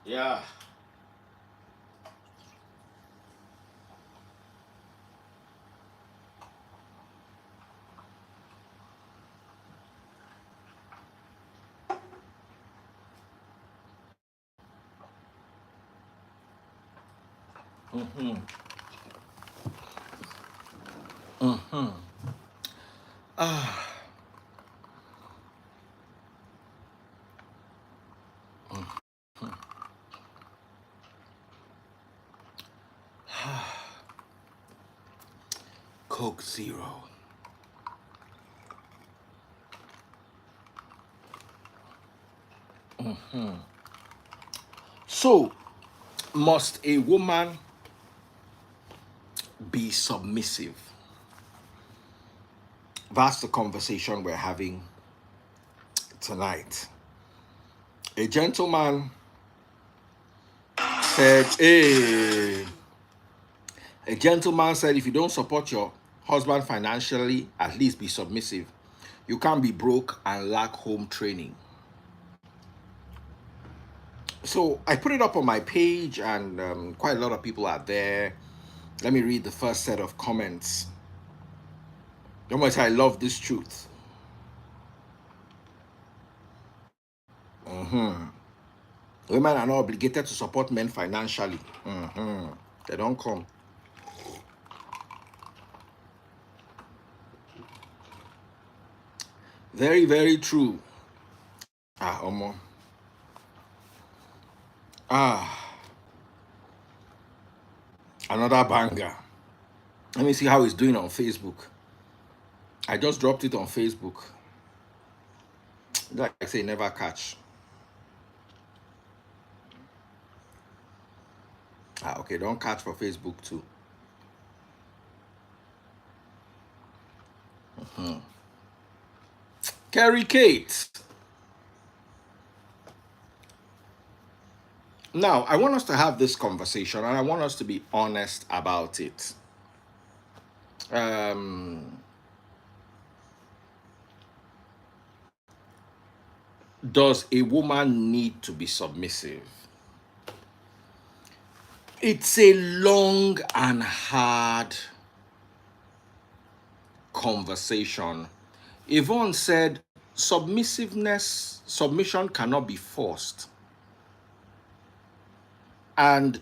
Yeah. Mm-hmm. Mm-hmm. Ah. Coke Zero. So, must a woman be submissive? That's the conversation we're having tonight. A gentleman said, hey, a gentleman said, if you don't support your husband financially, at least be submissive. You can't be broke and lack home training. So I put it up on my page, and quite a lot of people are there. Let me read the first set of comments. How much I love this truth. Mm-hmm. Women are not obligated to support men financially. Mm-hmm. They don't come. Very, very true. Ah, Omo. Ah, another banger. Let me see how it's doing on Facebook. I just dropped it on Facebook. Like I say, never catch. Ah, okay, don't catch for Facebook too. Carrie Kate. Now, I want us to have this conversation and I want us to be honest about it. Um, does a woman need to be submissive? It's a long and hard conversation. Yvonne said, submission cannot be forced. And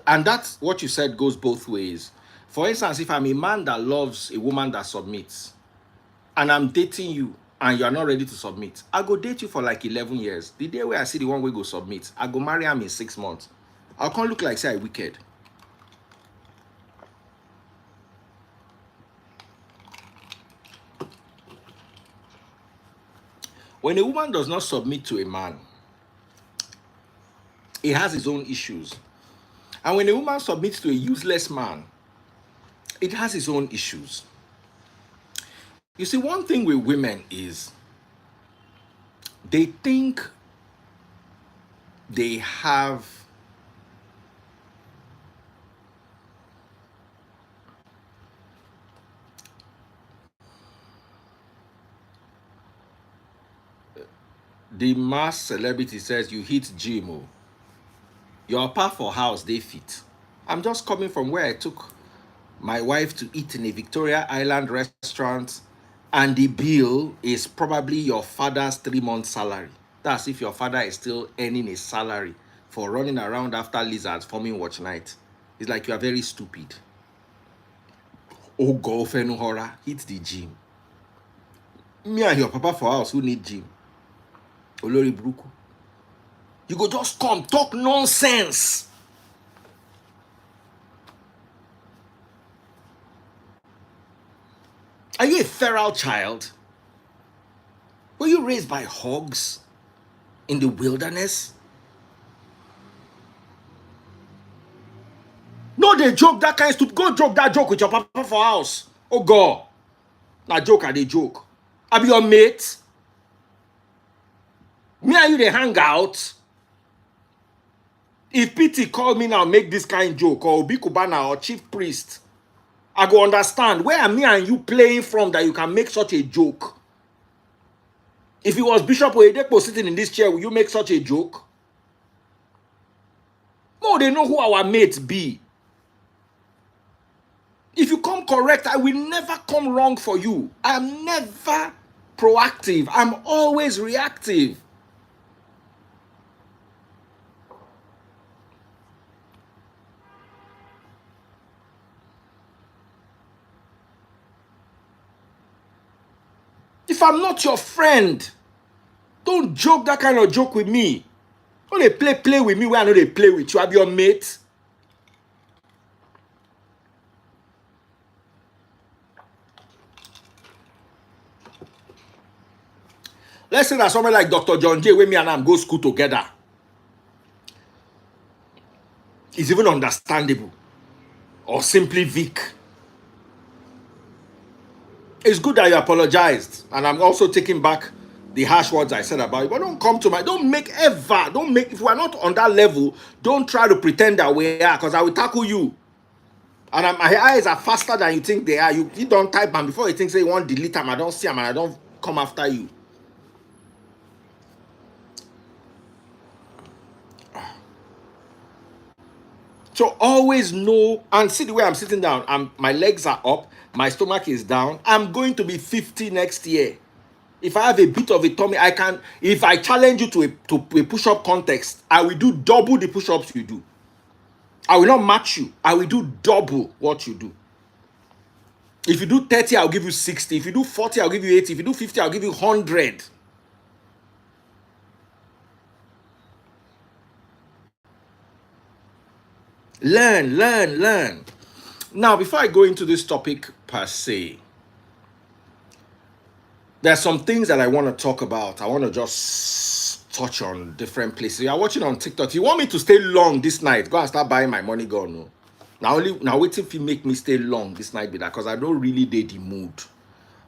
that's what you said goes both ways. For instance, if I'm a man that loves a woman that submits, and I'm dating you, and you're not ready to submit, I go date you for like 11 years. The day where I see the one we go submit, I go marry him in 6 months. I can't look like say I wicked. When a woman does not submit to a man, he has his own issues. And when a woman submits to a useless man, it has its own issues. You see, one thing with women is they think they have the mass celebrity says you hit gym, oh. Your apart for house, they fit. I'm just coming from where I took my wife to eat in a Victoria Island restaurant, and the bill is probably your father's 3 month salary. That's if your father is still earning a salary for running around after lizards forming watch night. It's like you are very stupid. Oh, go horror, hit the gym. Me and your papa for house who need gym. Olori Bruku. You go just come talk nonsense. Are you a feral child? Were you raised by hogs in the wilderness? No, they joke that kind of stupid. Go joke that joke with your papa for house. Oh God. Now joke are they joke. I be your mate. Me and you they hang out. If PT call me now make this kind of joke, or Obi Kubana or chief priest, I go understand where are me and you playing from that you can make such a joke. If it was Bishop Oyedepo sitting in this chair, will you make such a joke? Oh, they know who our mates be. If you come correct, I will never come wrong for you. I'm never proactive. I'm always reactive. If I'm not your friend, don't joke that kind of joke with me. Don't they play with me where I know they play with you. I'm your mate. Let's say that someone like Dr. John J, where me and him go school together. It's even understandable. Or simply Vic. It's good that you apologized. And I'm also taking back the harsh words I said about you. But don't make, if we're not on that level, don't try to pretend that we are, because I will tackle you. And my eyes are faster than you think they are. You don't type them before you think say you want to delete them. I don't see them and I don't come after you. So always know, and see the way I'm sitting down. My legs are up, my stomach is down. I'm going to be 50 next year. If I have a bit of a tummy, I can. If I challenge you to a push-up context, I will do double the push-ups you do. I will not match you. I will do double what you do. If you do 30, I'll give you 60. If you do 40, I'll give you 80. If you do 50, I'll give you 100. Learn. Now, before I go into this topic per se, there's some things that I want to talk about. I want to just touch on different places. You're watching on TikTok. You want me to stay long this night? Go and start buying my money, go no. Now wait if you make me stay long this night, be that because I don't really dey the mood.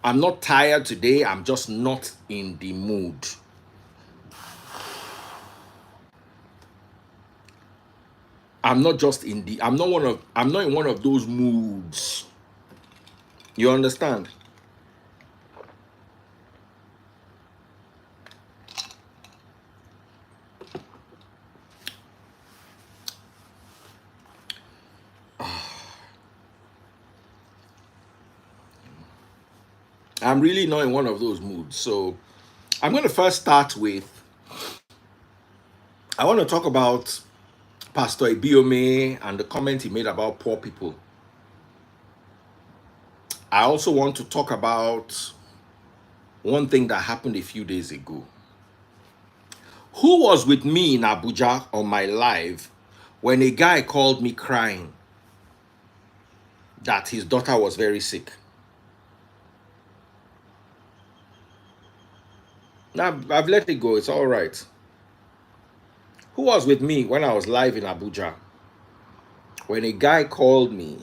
I'm not tired today. I'm just not in the mood. I'm not in one of those moods. You understand? I'm really not in one of those moods. So I'm going to first start with, I want to talk about Pastor Ibiome and the comment he made about poor people. I also want to talk about one thing that happened a few days ago. Who was with me in Abuja on my live when a guy called me crying that his daughter was very sick? Now, I've let it go. It's all right. Who was with me when I was live in Abuja when a guy called me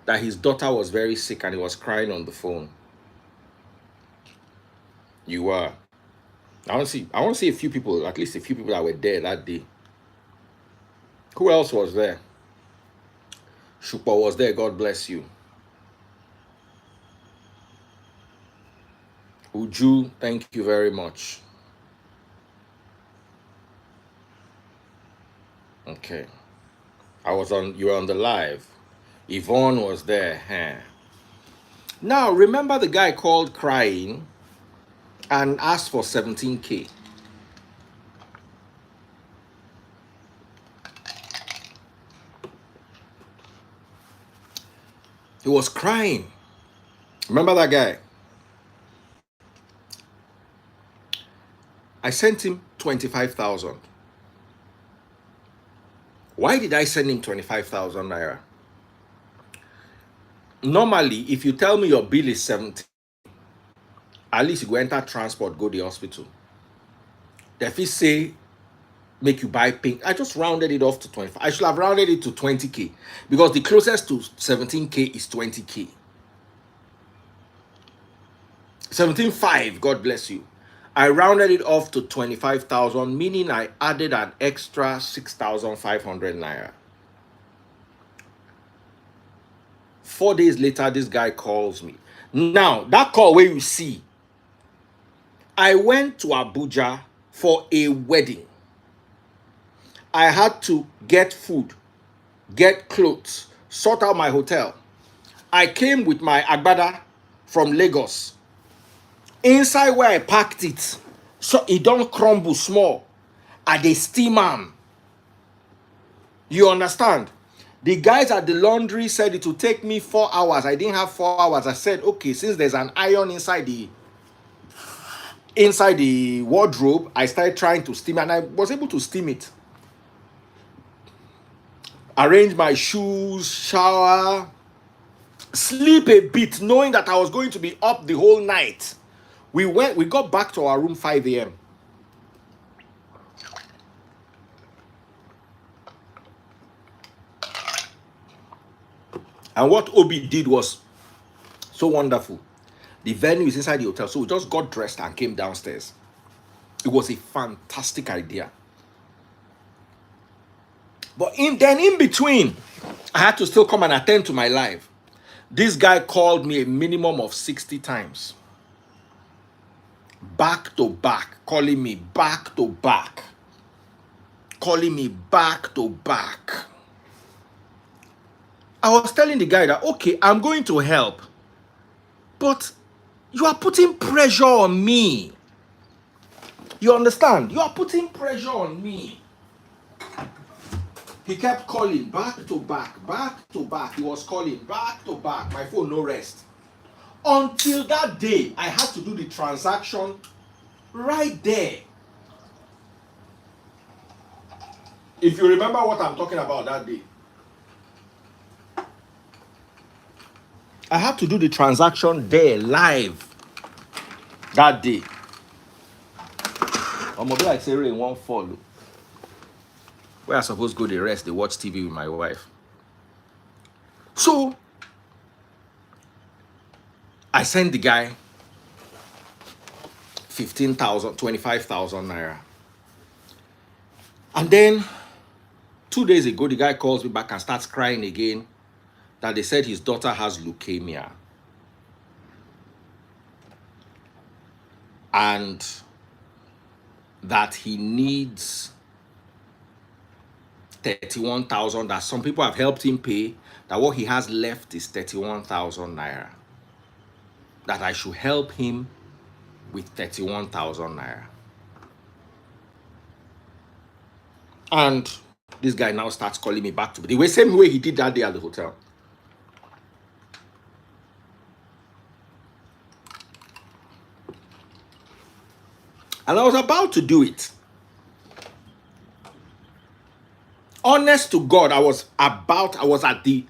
that his daughter was very sick and he was crying on the phone? You were. I want to see a few people, at least a few people that were there that day. Who else was there? Shupa was there. God bless you. Uju, thank you very much. Okay. You were on the live. Yvonne was there. Huh? Now, remember the guy called crying and asked for 17K. He was crying. Remember that guy? I sent him 25,000. Why did I send him 25,000 naira? Normally, if you tell me your bill is 70, at least you go enter transport, go to the hospital. If he say, make you buy pink, I just rounded it off to 25. I should have rounded it to 20K because the closest to 17K is 20K. 17.5, God bless you. I rounded it off to 25,000, meaning I added an extra 6,500 naira. 4 days later, this guy calls me. Now, that call where you see, I went to Abuja for a wedding. I had to get food, get clothes, sort out my hotel. I came with my agbada from Lagos. Inside where I packed it, so it don't crumble small. I dey steam am. You understand? The guys at the laundry said it would take me 4 hours. I didn't have 4 hours. I said, okay, since there's an iron inside the wardrobe, I started trying to steam, and I was able to steam it. Arrange my shoes, shower, sleep a bit, knowing that I was going to be up the whole night. We got back to our room 5 a.m. And what Obi did was so wonderful. The venue is inside the hotel, so we just got dressed and came downstairs. It was a fantastic idea. But in between, I had to still come and attend to my life. This guy called me a minimum of 60 times. Back to back, calling me back to back. Calling me back to back. I was telling the guy that, okay, I'm going to help, but you are putting pressure on me. You understand? You are putting pressure on me. He kept calling back to back, back to back. He was calling back to back. My phone, no rest. Until that day, I had to do the transaction right there. If you remember what I'm talking about that day, I had to do the transaction there, live, that day. Or maybe I say rain won't follow. Where I supposed to go, they rest, they watch TV with my wife. So, I sent the guy 15,000, 25,000 naira. And then, 2 days ago, the guy calls me back and starts crying again that they said his daughter has leukemia. And that he needs 31,000, that some people have helped him pay, that what he has left is 31,000 naira. That I should help him with 31,000 naira. And this guy now starts calling me back to the same way he did that day at the hotel. And I was about to do it. Honest to God, I was at the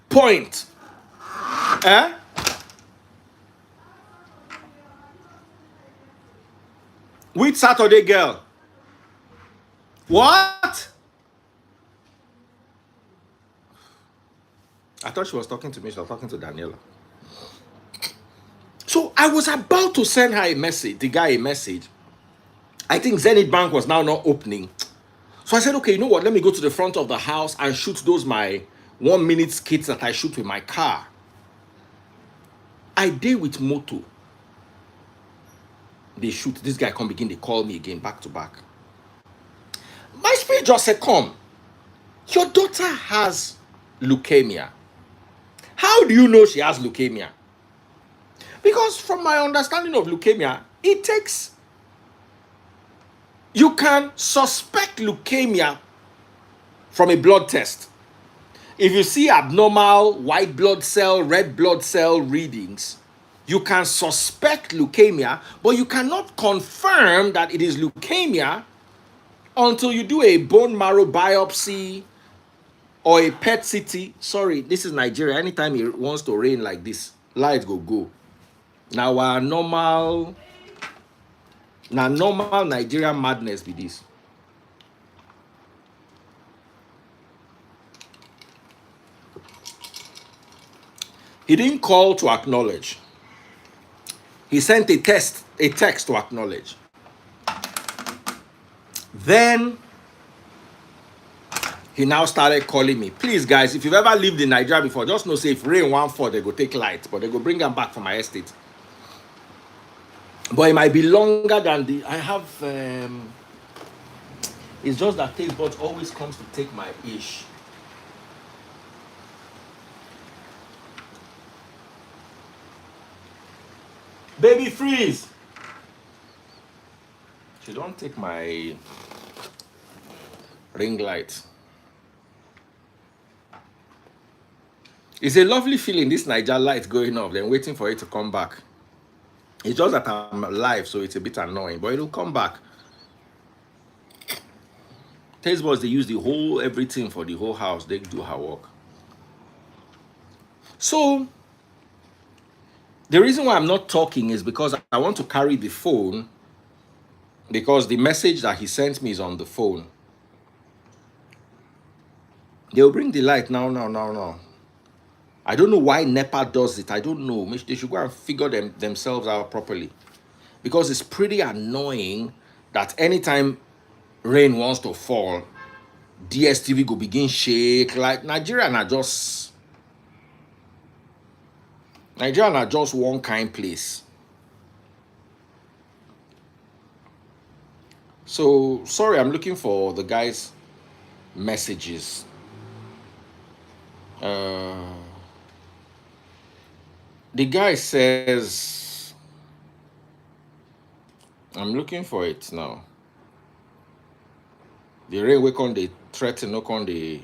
point. Which Saturday girl? What? I thought she was talking to me. She was talking to Daniela. So I was about to send her a message, the guy a message. I think Zenith Bank was now not opening. So I said, okay, you know what? Let me go to the front of the house and shoot those my 1 minute skits that I shoot with my car. I did with moto. They shoot. This guy come begin, they call me again, back to back. My spirit just said, come. Your daughter has leukemia. How do you know she has leukemia? Because from my understanding of leukemia, it takes... You can suspect leukemia from a blood test. If you see abnormal white blood cell, red blood cell readings, you can suspect leukemia, but you cannot confirm that it is leukemia until you do a bone marrow biopsy or a PET CT. Sorry, this is Nigeria. Anytime it wants to rain like this, lights go. Now our normal Nigerian madness be this. He didn't call to acknowledge. He sent a text to acknowledge. Then he now started calling me. Please, guys, if you've ever lived in Nigeria before, just know, say if rain won't fall, they go take light, but they go bring them back from my estate. But it might be longer than I have It's just that taste buds always comes to take my ish. Baby, freeze! She don't take my ring light. It's a lovely feeling, this Niger light going off, then waiting for it to come back. It's just that I'm alive, so it's a bit annoying, but it'll come back. Taste buds, they use the whole everything for the whole house. They do her work. So the reason why I'm not talking is because I want to carry the phone, because the message that he sent me is on the phone. They'll bring the light now. I don't know why NEPA does it. I don't know. They should go and figure themselves out properly. Because it's pretty annoying that anytime rain wants to fall, DSTV go begin shake. Like Nigeria na just one kind place. So sorry, I'm looking for the guy's messages. The guy says, I'm looking for it now. The rain we on the threaten, no on the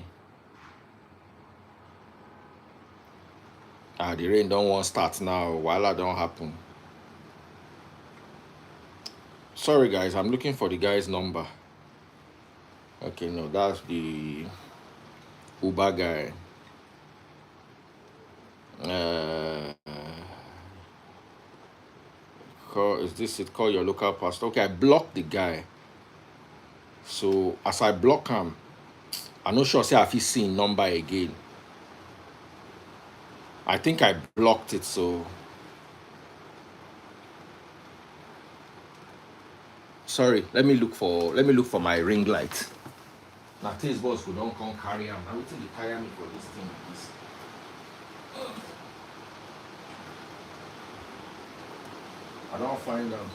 the rain don't want start now. While that don't happen. Sorry guys, I'm looking for the guy's number. Okay, no, that's the Uber guy. Is this it? Call your local pastor. Okay, I blocked the guy. So as I block him, I'm not sure say if he's seen number again. I think I blocked it, so sorry. Let me look for my ring light. Now taste boss who don't come carry him. Now waiting they carry me for this thing like this. I don't find them.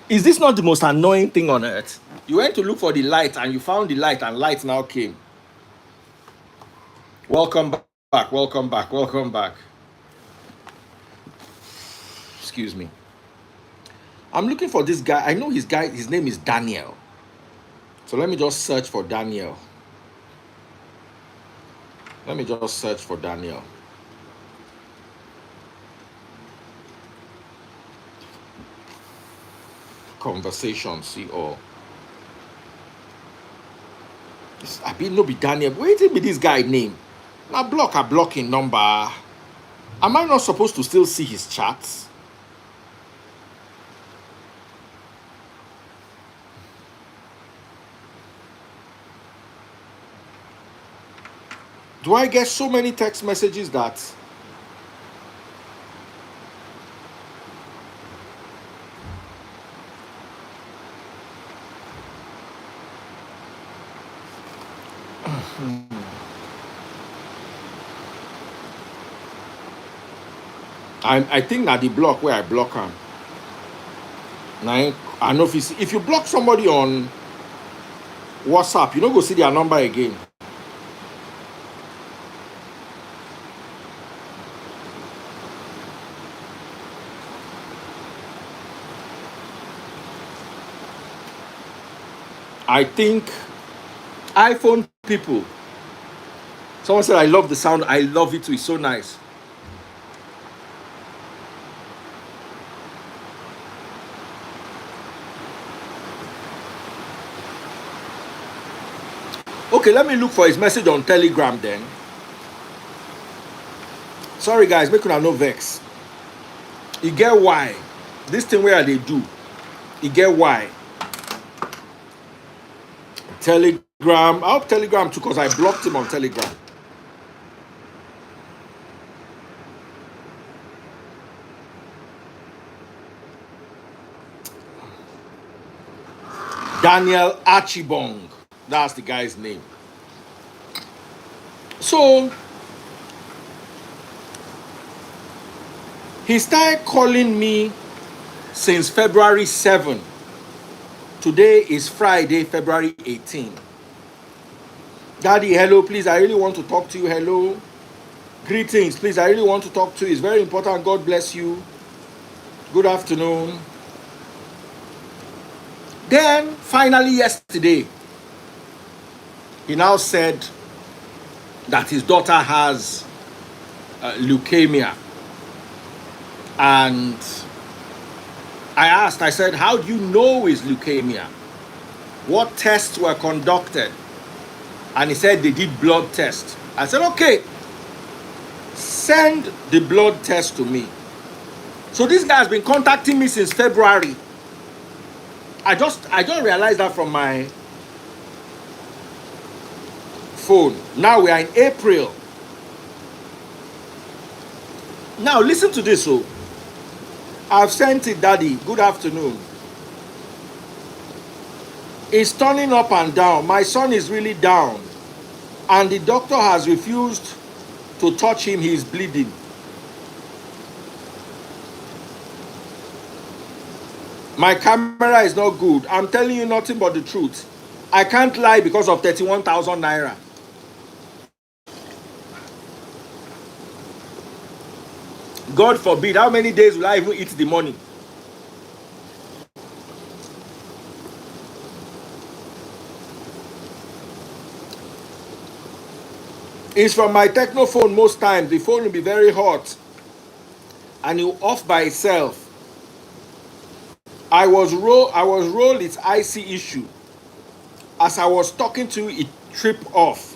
Is this not the most annoying thing on earth? You went to look for the light and you found the light and light now came. Welcome back. Excuse me. I'm looking for this guy. I know his name is Daniel. So let me just search for Daniel. Conversation, see all. I be no be Daniel. Wait till be this guy name. Now blocking number. Am I not supposed to still see his chats? Do I get so many text messages that I think that the block where I block him. Now I know if you block somebody on WhatsApp, you don't go see their number again. I think iPhone people. Someone said I love the sound. I love it too. It's so nice. Okay, let me look for his message on Telegram then. Sorry guys, make una no vex. You get why? This thing where they do. You get why? Telegram. I hope Telegram too, because I blocked him on Telegram. Daniel Archibong. That's the guy's name. So he started calling me since February 7, Today is Friday, February 18. Daddy, hello, please. I really want to talk to you. Hello. Greetings, please. I really want to talk to you. It's very important. God bless you. Good afternoon. Then, finally, yesterday, he now said that his daughter has leukemia. And I said, how do you know it's leukemia? What tests were conducted? And he said they did blood tests. I said, okay, send the blood test to me. So this guy has been contacting me since February. I just realized that from my phone. Now we are in April. Now listen to this. So I've sent it, Daddy. Good afternoon. It's turning up and down. My son is really down. And the doctor has refused to touch him. He is bleeding. My camera is not good. I'm telling you nothing but the truth. I can't lie because of 31,000 naira. God forbid, how many days will I even eat the money? It's from my techno phone most times. The phone will be very hot and it will off by itself. I was rolled its IC issue. As I was talking to you, it tripped off.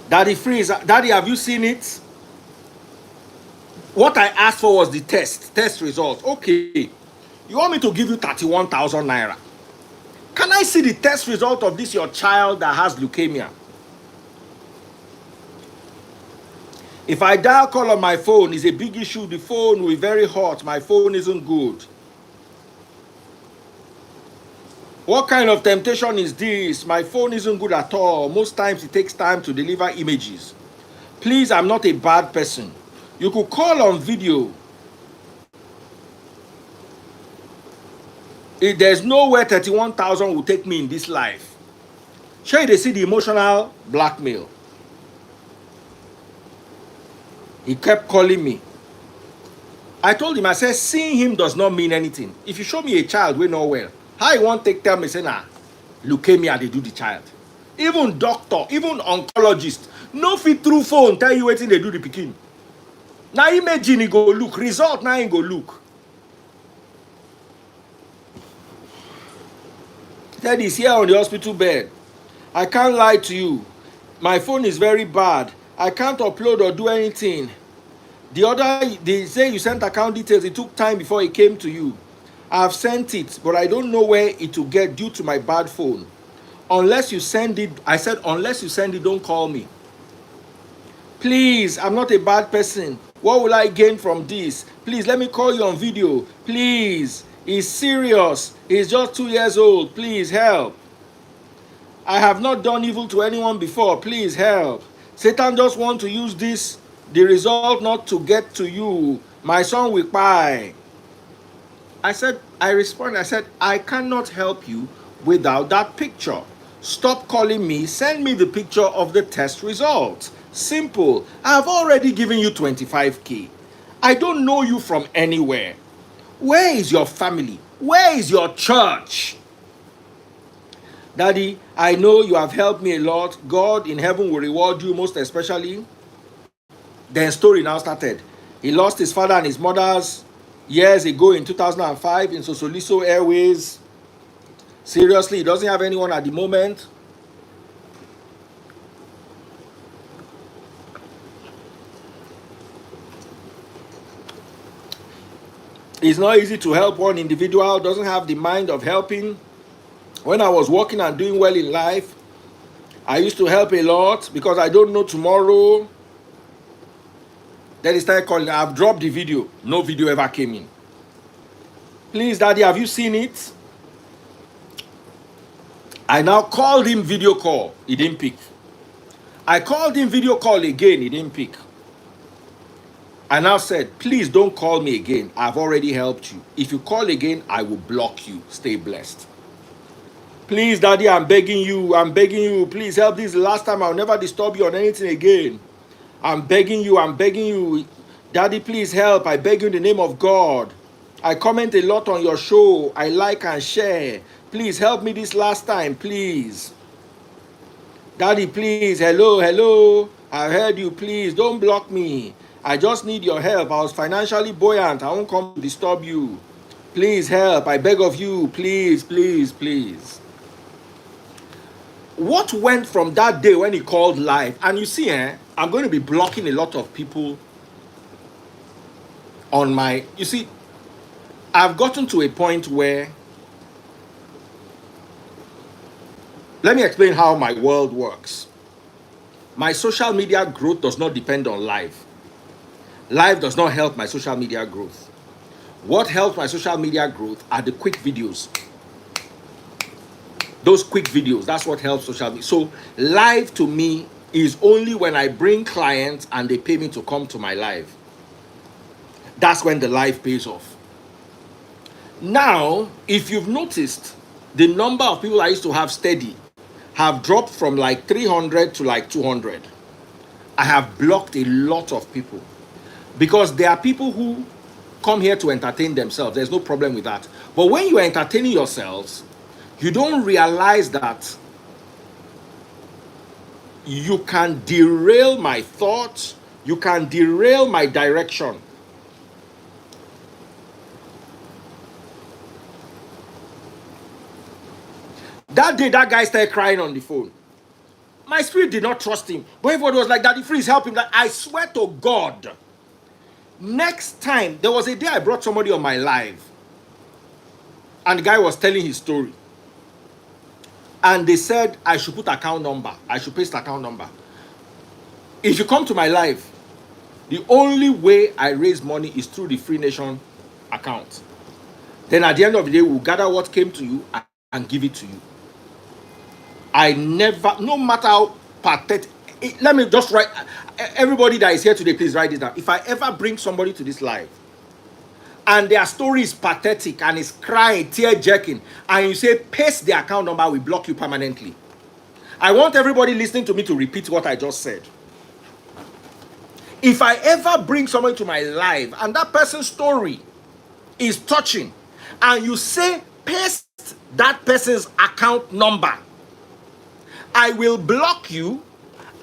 Daddy freeze. Daddy, have you seen it? What I asked for was the test result. Okay. You want me to give you 31,000 naira? Can I see the test result of this your child that has leukemia? If I dial call on my phone, it's a big issue. The phone will be very hot. My phone isn't good. What kind of temptation is this? My phone isn't good at all. Most times it takes time to deliver images. Please, I'm not a bad person. You could call on video. There's nowhere 31,000 will take me in this life. Sure, they see the emotional blackmail. He kept calling me. I told him, I said, seeing him does not mean anything. If you show me a child, we know well. How you want to tell me, say, nah, leukemia, they do the child. Even doctor, even oncologist, no fit through phone, tell you what they do the pikin. Now imagine he go look, result now he go look. Said he's here on the hospital bed. I can't lie to you. My phone is very bad. I can't upload or do anything. They say you sent account details. It took time before it came to you. I have sent it, but I don't know where it will get due to my bad phone. Unless you send it, I said, unless you send it, don't call me. Please, I'm not a bad person. What will I gain from this? Please, let me call you on video. Please, he's serious. He's just 2 years old. Please, help. I have not done evil to anyone before. Please, help. Satan just wants to use this, the result not to get to you. My son will cry. I responded, I said, I cannot help you without that picture. Stop calling me, send me the picture of the test result. Simple. I have already given you 25K. I don't know you from anywhere. Where is your family? Where is your church? Daddy, I know you have helped me a lot. God in heaven will reward you most especially. Then story now started. He lost his father and his mother's years ago in 2005 in Sosoliso Airways. Seriously, he doesn't have anyone at the moment. It's not easy to help one individual, doesn't have the mind of helping. When I was working and doing well in life, I used to help a lot because I don't know tomorrow. Then he started calling. I've dropped the video. No video ever came in. Please, Daddy, have you seen it? I now called him video call. He didn't pick. I called him video call again. He didn't pick. I now said, please don't call me again. I've already helped you. If you call again, I will block you. Stay blessed. Please, Daddy, I'm begging you. I'm begging you. Please help. This is the last time. I'll never disturb you on anything again. I'm begging you. I'm begging you. Daddy, please help. I beg you in the name of God. I comment a lot on your show. I like and share. Please help me this last time, please. Daddy, please. Hello, hello. I heard you. Please don't block me. I just need your help. I was financially buoyant. I won't come to disturb you. Please help. I beg of you. Please, please, please. What went from that day when he called live? And you see, I'm going to be blocking a lot of people on my... You see, I've gotten to a point where... Let me explain how my world works. My social media growth does not depend on live. Live does not help my social media growth. What helps my social media growth are the quick videos. Those quick videos, that's what helps social media. So live to me is only when I bring clients and they pay me to come to my live. That's when the live pays off. Now, if you've noticed, the number of people I used to have steady have dropped from like 300 to like 200. I have blocked a lot of people because there are people who come here to entertain themselves. There's no problem with that. But when you are entertaining yourselves, you don't realize that you can derail my thoughts, you can derail my direction. That day, that guy started crying on the phone. My spirit did not trust him. But everybody was like, Daddy, please help him. Like, I swear to God, next time, there was a day I brought somebody on my live. And the guy was telling his story. And they said I should put account number. I should paste account number. If you come to my live, the only way I raise money is through the Free Nation account. Then at the end of the day, we'll gather what came to you and give it to you. I never, no matter how pathetic, let me just write, everybody that is here today, please write this down. If I ever bring somebody to this live, and their story is pathetic and is crying, tear-jerking, and you say, paste the account number, we block you permanently. I want everybody listening to me to repeat what I just said. If I ever bring somebody to my live, and that person's story is touching, and you say, paste that person's account number, I will block you,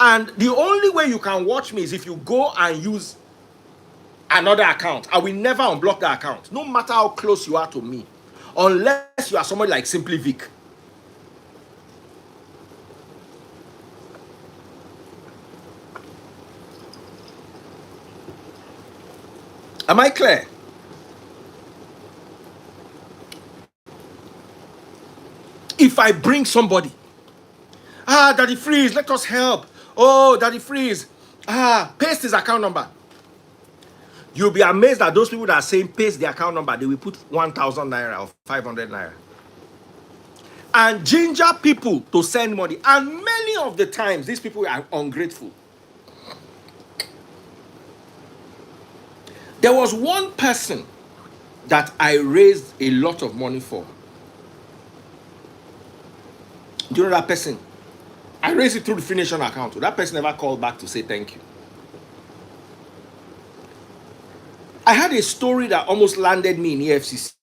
and the only way you can watch me is if you go and use another account. I will never unblock that account, no matter how close you are to me, unless you are somebody like Simply Vic. Am I clear? If I bring somebody, Daddy Freeze, let us help. Oh, Daddy Freeze, paste his account number. You'll be amazed that those people that are saying paste the account number, they will put 1,000 naira or 500 naira. And ginger people to send money. And many of the times, these people are ungrateful. There was one person that I raised a lot of money for. Do you know that person? I raised it through the Free Nation account. That person never called back to say thank you. I had a story that almost landed me in EFCC.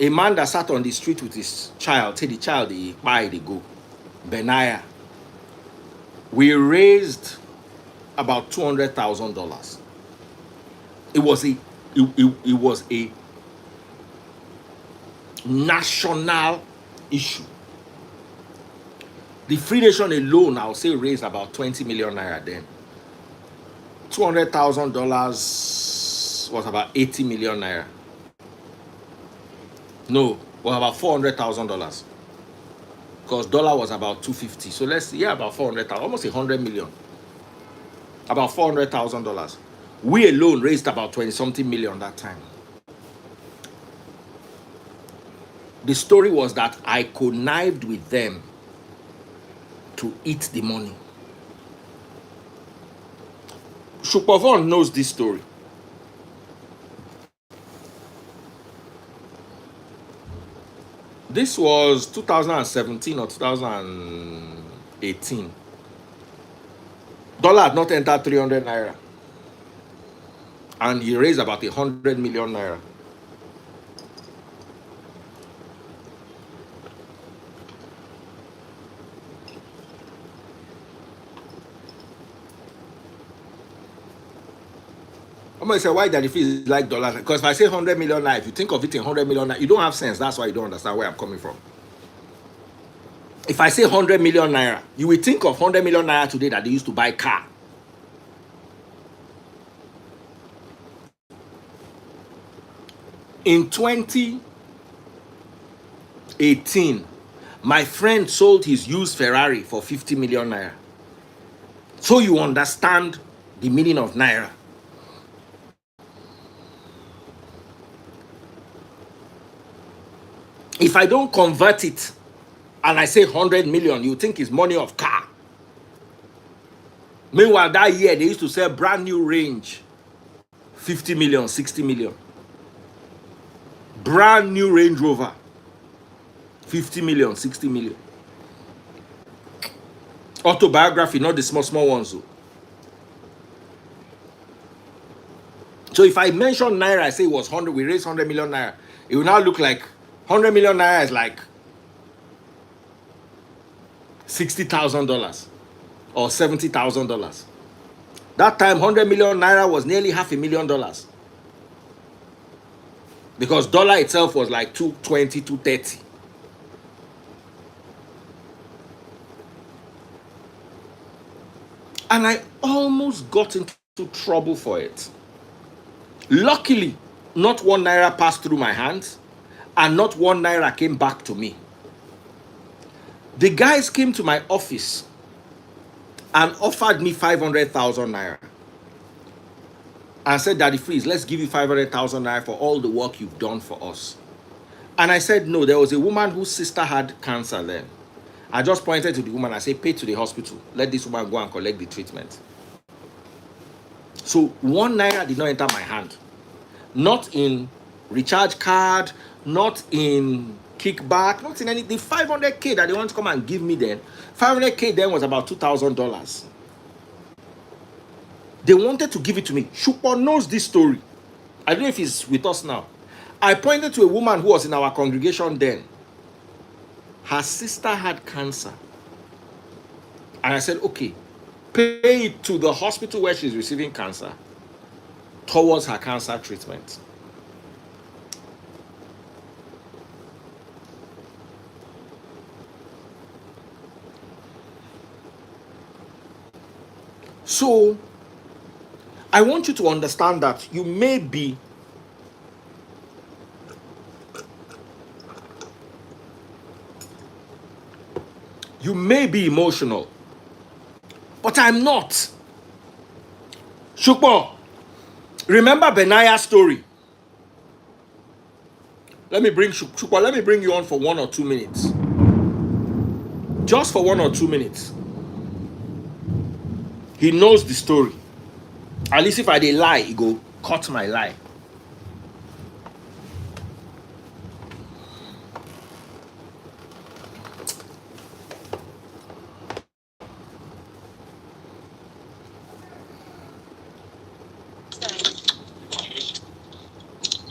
A man that sat on the street with his child, say the child, they go, Benaya. We raised about $200,000. It was a national issue. The Free Nation alone, I'll say, raised about 20 million naira then. $200,000 was about 80 million naira. No, was about $400,000. Because dollar was about 250. So let's see, about 400,000, almost 100 million. About $400,000. We alone raised about 20-something million that time. The story was that I connived with them to eat the money. Shukpavon knows this story. This was 2017 or 2018. Dollar had not entered 300 naira. And he raised about 100 million naira. I'm going to say, why Daddy Freeze like dollars? Because if I say 100 million naira, if you think of it in 100 million naira, you don't have sense. That's why you don't understand where I'm coming from. If I say 100 million naira, you will think of 100 million naira today that they used to buy car. In 2018, my friend sold his used Ferrari for 50 million naira. So you understand the meaning of naira. If I don't convert it and I say 100 million, you think it's money of car. Meanwhile, that year they used to sell brand new Range, 50 million, 60 million. Brand new Range Rover, 50 million, 60 million. Autobiography, not the small ones though. So if I mention naira, I say it was 100, we raised 100 million naira. It will now look like 100 million naira is like $60,000 or $70,000. That time, 100 million naira was nearly $500,000. Because dollar itself was like 220, 230. And I almost got into trouble for it. Luckily, not one naira passed through my hands, and not one naira came back to me. The guys came to my office and offered me 500,000 naira. And said, Daddy Freeze, let's give you 500,000 naira for all the work you've done for us. And I said, no, there was a woman whose sister had cancer then. I just pointed to the woman. I said, pay to the hospital. Let this woman go and collect the treatment. So 1 naira did not enter my hand. Not in recharge card, not in kickback, not in anything. 500K that they want to come and give me then. 500K then was about $2,000. They wanted to give it to me. Shukpo knows this story. I don't know if he's with us now. I pointed to a woman who was in our congregation then. Her sister had cancer. And I said, okay, pay it to the hospital where she's receiving cancer towards her cancer treatment. So, I want you to understand that you may be emotional, but I'm not. Shukbo, remember Benaya's story? Let me bring Shukbo, let me bring you on for 1 or 2 minutes. Just for 1 or 2 minutes. He knows the story. At least if I did lie, he go cut my lie.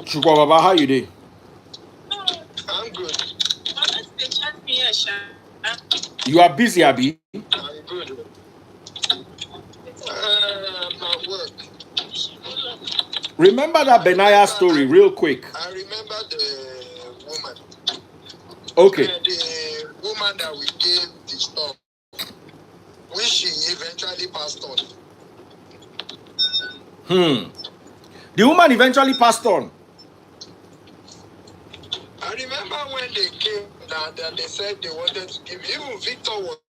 Shukwa Baba, how you doing? I'm good. You are busy, Abi? I'm good. I'm at work. Remember that Benaya story real quick. I remember the woman. Okay. The woman that we gave the stuff, which she eventually passed on. The woman eventually passed on. I remember when they came that they said they wanted to give, even Victor was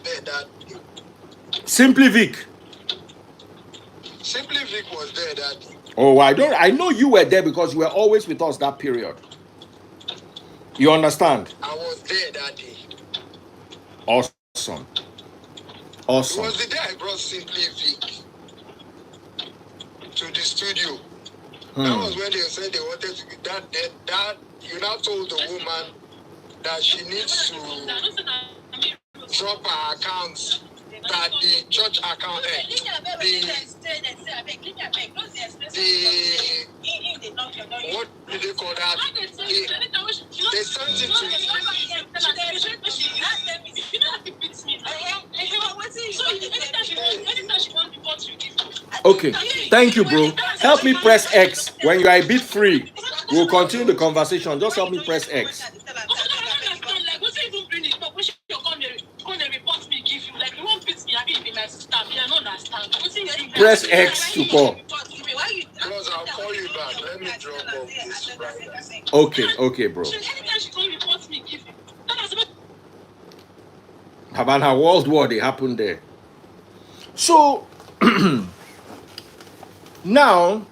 there that day. Simply Vic. Simply Vic was there that day. Oh, I know you were there because you were always with us that period. You understand? I was there that day. Awesome. It was the day I brought Simply Vic to the studio. That was when they said they wanted to that you now told the woman that she needs to drop her accounts, that the church account, what do they call that? They sent it to. Okay, thank you, bro. Help me press X when you are a bit free. We'll continue the conversation. Just help me press X. Press X to call. Because I'll call you back. Let me drop off this right now. Okay, bro. Havana World War, they happened there. So now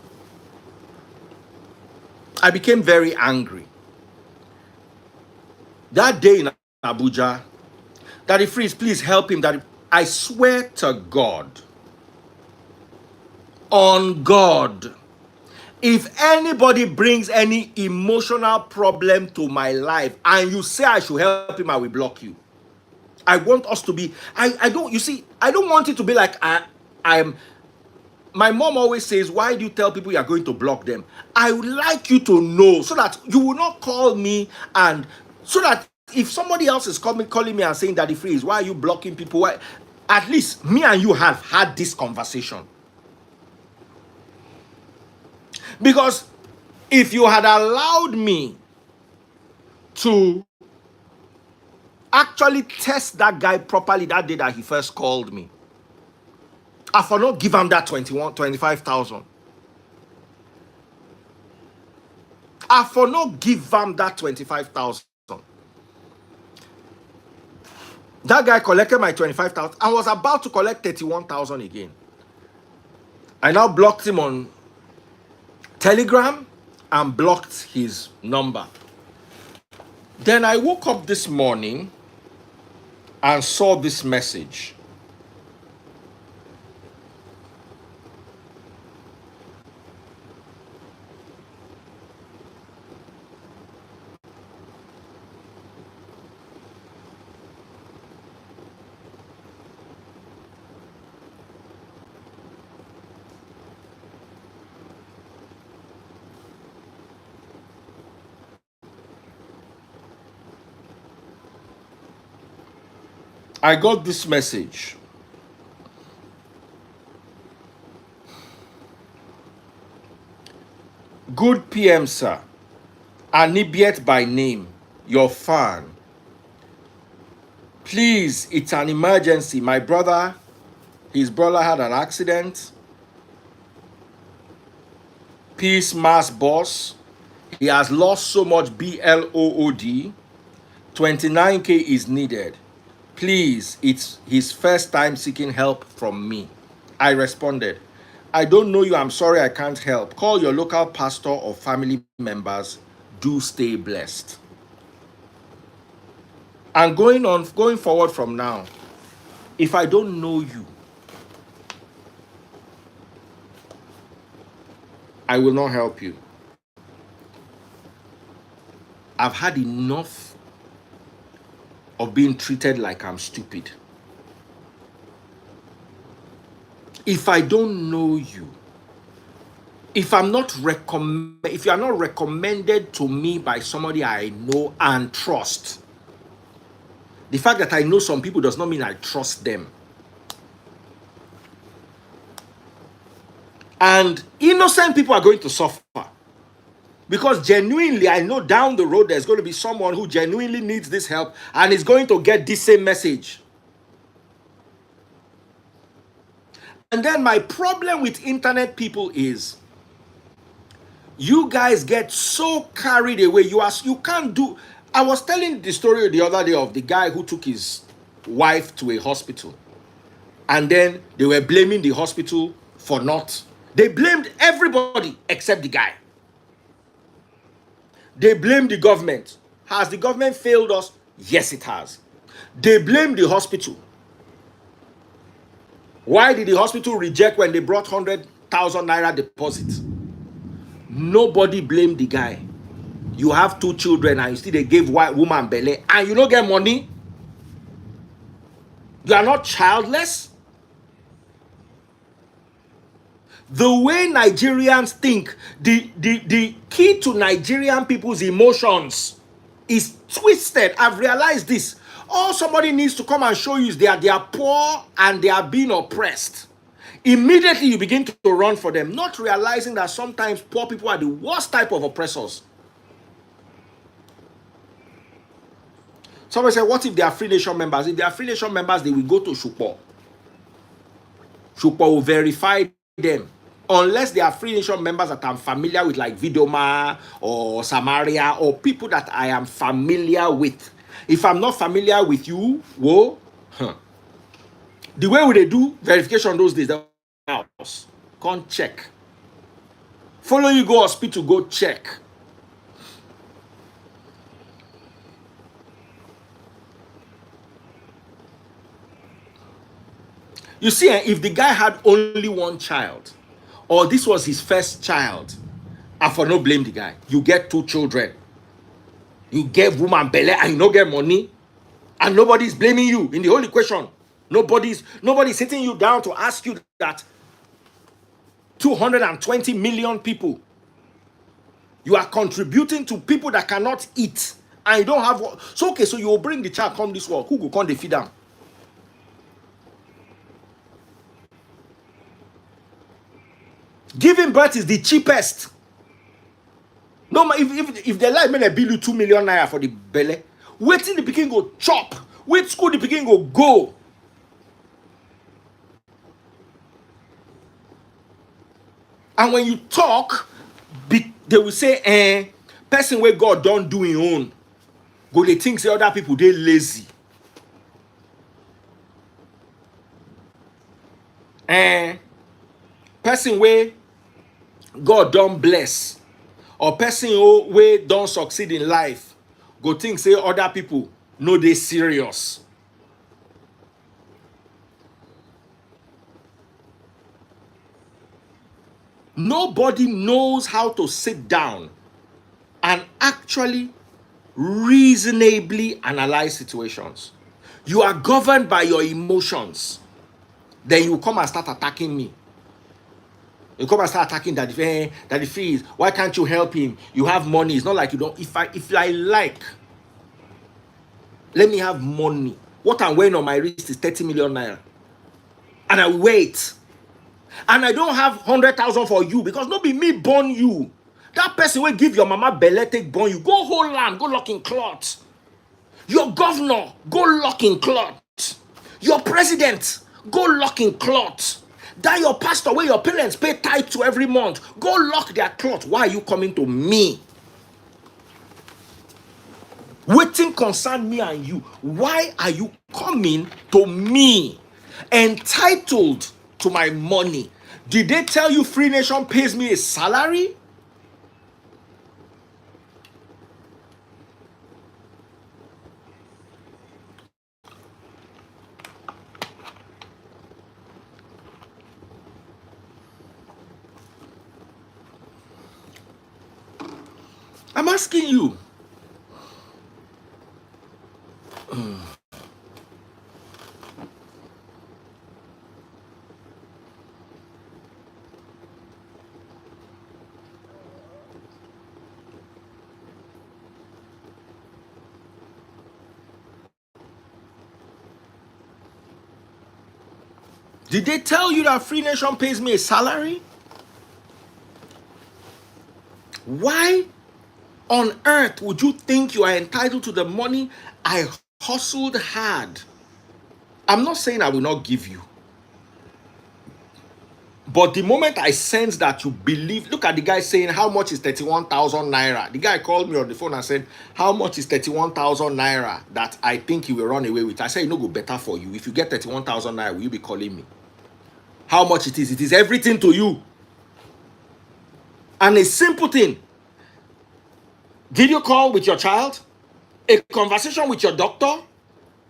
I became very angry. That day in Abuja, Daddy Freeze, please help him. That I swear to God, on God, if anybody brings any emotional problem to my life and you say I should help him, I will block you. I want us to be, I don't, you see, I don't want it to be like I'm, my mom always says, why do you tell people you are going to block them? I would like you to know so that you will not call me, and so that if somebody else is calling me and saying, Daddy Freeze, why are you blocking people? Why? At least me and you have had this conversation. Because if you had allowed me to actually test that guy properly that day that he first called me, I for not give him that 25,000. I for not give him that 25,000. That guy collected my 25,000. I was about to collect 31,000 again. I now blocked him on Telegram and blocked his number. Then I woke up this morning and saw this message. I got this message. Good PM, sir. Anibiet by name. Your fan. Please, it's an emergency. My brother, his brother had an accident. Peace mass boss. He has lost so much BLOOD. 29K is needed. Please, it's his first time seeking help from me. I responded, I don't know you. I'm sorry I can't help. Call your local pastor or family members. Do stay blessed. And going forward from now, if I don't know you, I will not help you. I've had enough of being treated like I'm stupid. If I don't know you, if you are not recommended to me by somebody I know and trust, the fact that I know some people does not mean I trust them. And innocent people are going to suffer. Because genuinely, I know down the road there's going to be someone who genuinely needs this help and is going to get this same message. And then my problem with internet people is you guys get so carried away. You can't do. I was telling the story the other day of the guy who took his wife to a hospital. And then they were blaming the hospital for not. They blamed everybody except the guy. They blame the government. Has the government failed us? Yes, it has. They blame the hospital. Why did the hospital reject when they brought 100,000 naira deposit? Nobody blamed the guy. You have 2 children and you still they give white woman belly and you don't get money. You are not childless. The way Nigerians think, the key to Nigerian people's emotions is twisted. I've realized this. All somebody needs to come and show you is they are poor and they are being oppressed. Immediately you begin to run for them, not realizing that sometimes poor people are the worst type of oppressors. Somebody said, what if they are Free Nation members? If they are Free Nation members, they will go to Shupo. Shupo will verify them. Unless they are Free Nation members that I'm familiar with, like Vidoma or Samaria, or people that I am familiar with. If I'm not familiar with you, whoa, the way they do verification those days, the house, can't check. Follow you go hospital, go check. You see, if the guy had only 1 child, or this was his first child, I for no blame the guy. You get 2 children, you get woman belly, and you don't get money, and nobody's blaming you in the whole equation. Nobody's sitting you down to ask you that 220 million people you are contributing to people that cannot eat, and you don't have. So okay, so you will bring the child come this world. Who go come they feed them? Giving birth is the cheapest. No, if they like, they bill you 2 million naira for the belly. Wait till the pikin go chop. Wait school the pikin go. And when you talk, they will say, person where God don't do his own. Go they think say other people they lazy. Person where God don't bless, or person where don't succeed in life, go think say other people no they serious. Nobody knows how to sit down and actually reasonably analyze situations. You are governed by your emotions. Then you come and start attacking me. You come and start attacking Daddy Freeze. Why can't you help him? You have money. It's not like you don't. If I like, let me have money. What I'm wearing on my wrist is 30 million naira. And I wait. And I don't have 100,000 for you because not be me born you. That person will give your mama belle take born you. Go hold lamb, go lock in cloth. Your governor, go lock in cloth. Your president, go lock in cloth. That your pastor where your parents pay tithe to every month, go lock their cloth. Why are you coming to me? Waiting concern me and you. Why are you coming to me? Entitled to my money. Did they tell you Free Nation pays me a salary? I'm asking you. Did they tell you that Free Nation pays me a salary? Why on earth would you think you are entitled to the money I hustled hard? I'm not saying I will not give you. But the moment I sense that you believe, look at the guy saying, how much is 31,000 naira? The guy called me on the phone and said, how much is 31,000 naira that I think you will run away with? I said, no go better for you. If you get 31,000 naira, will you be calling me? How much it is? It is everything to you. And a simple thing. Video call with your child, a conversation with your doctor,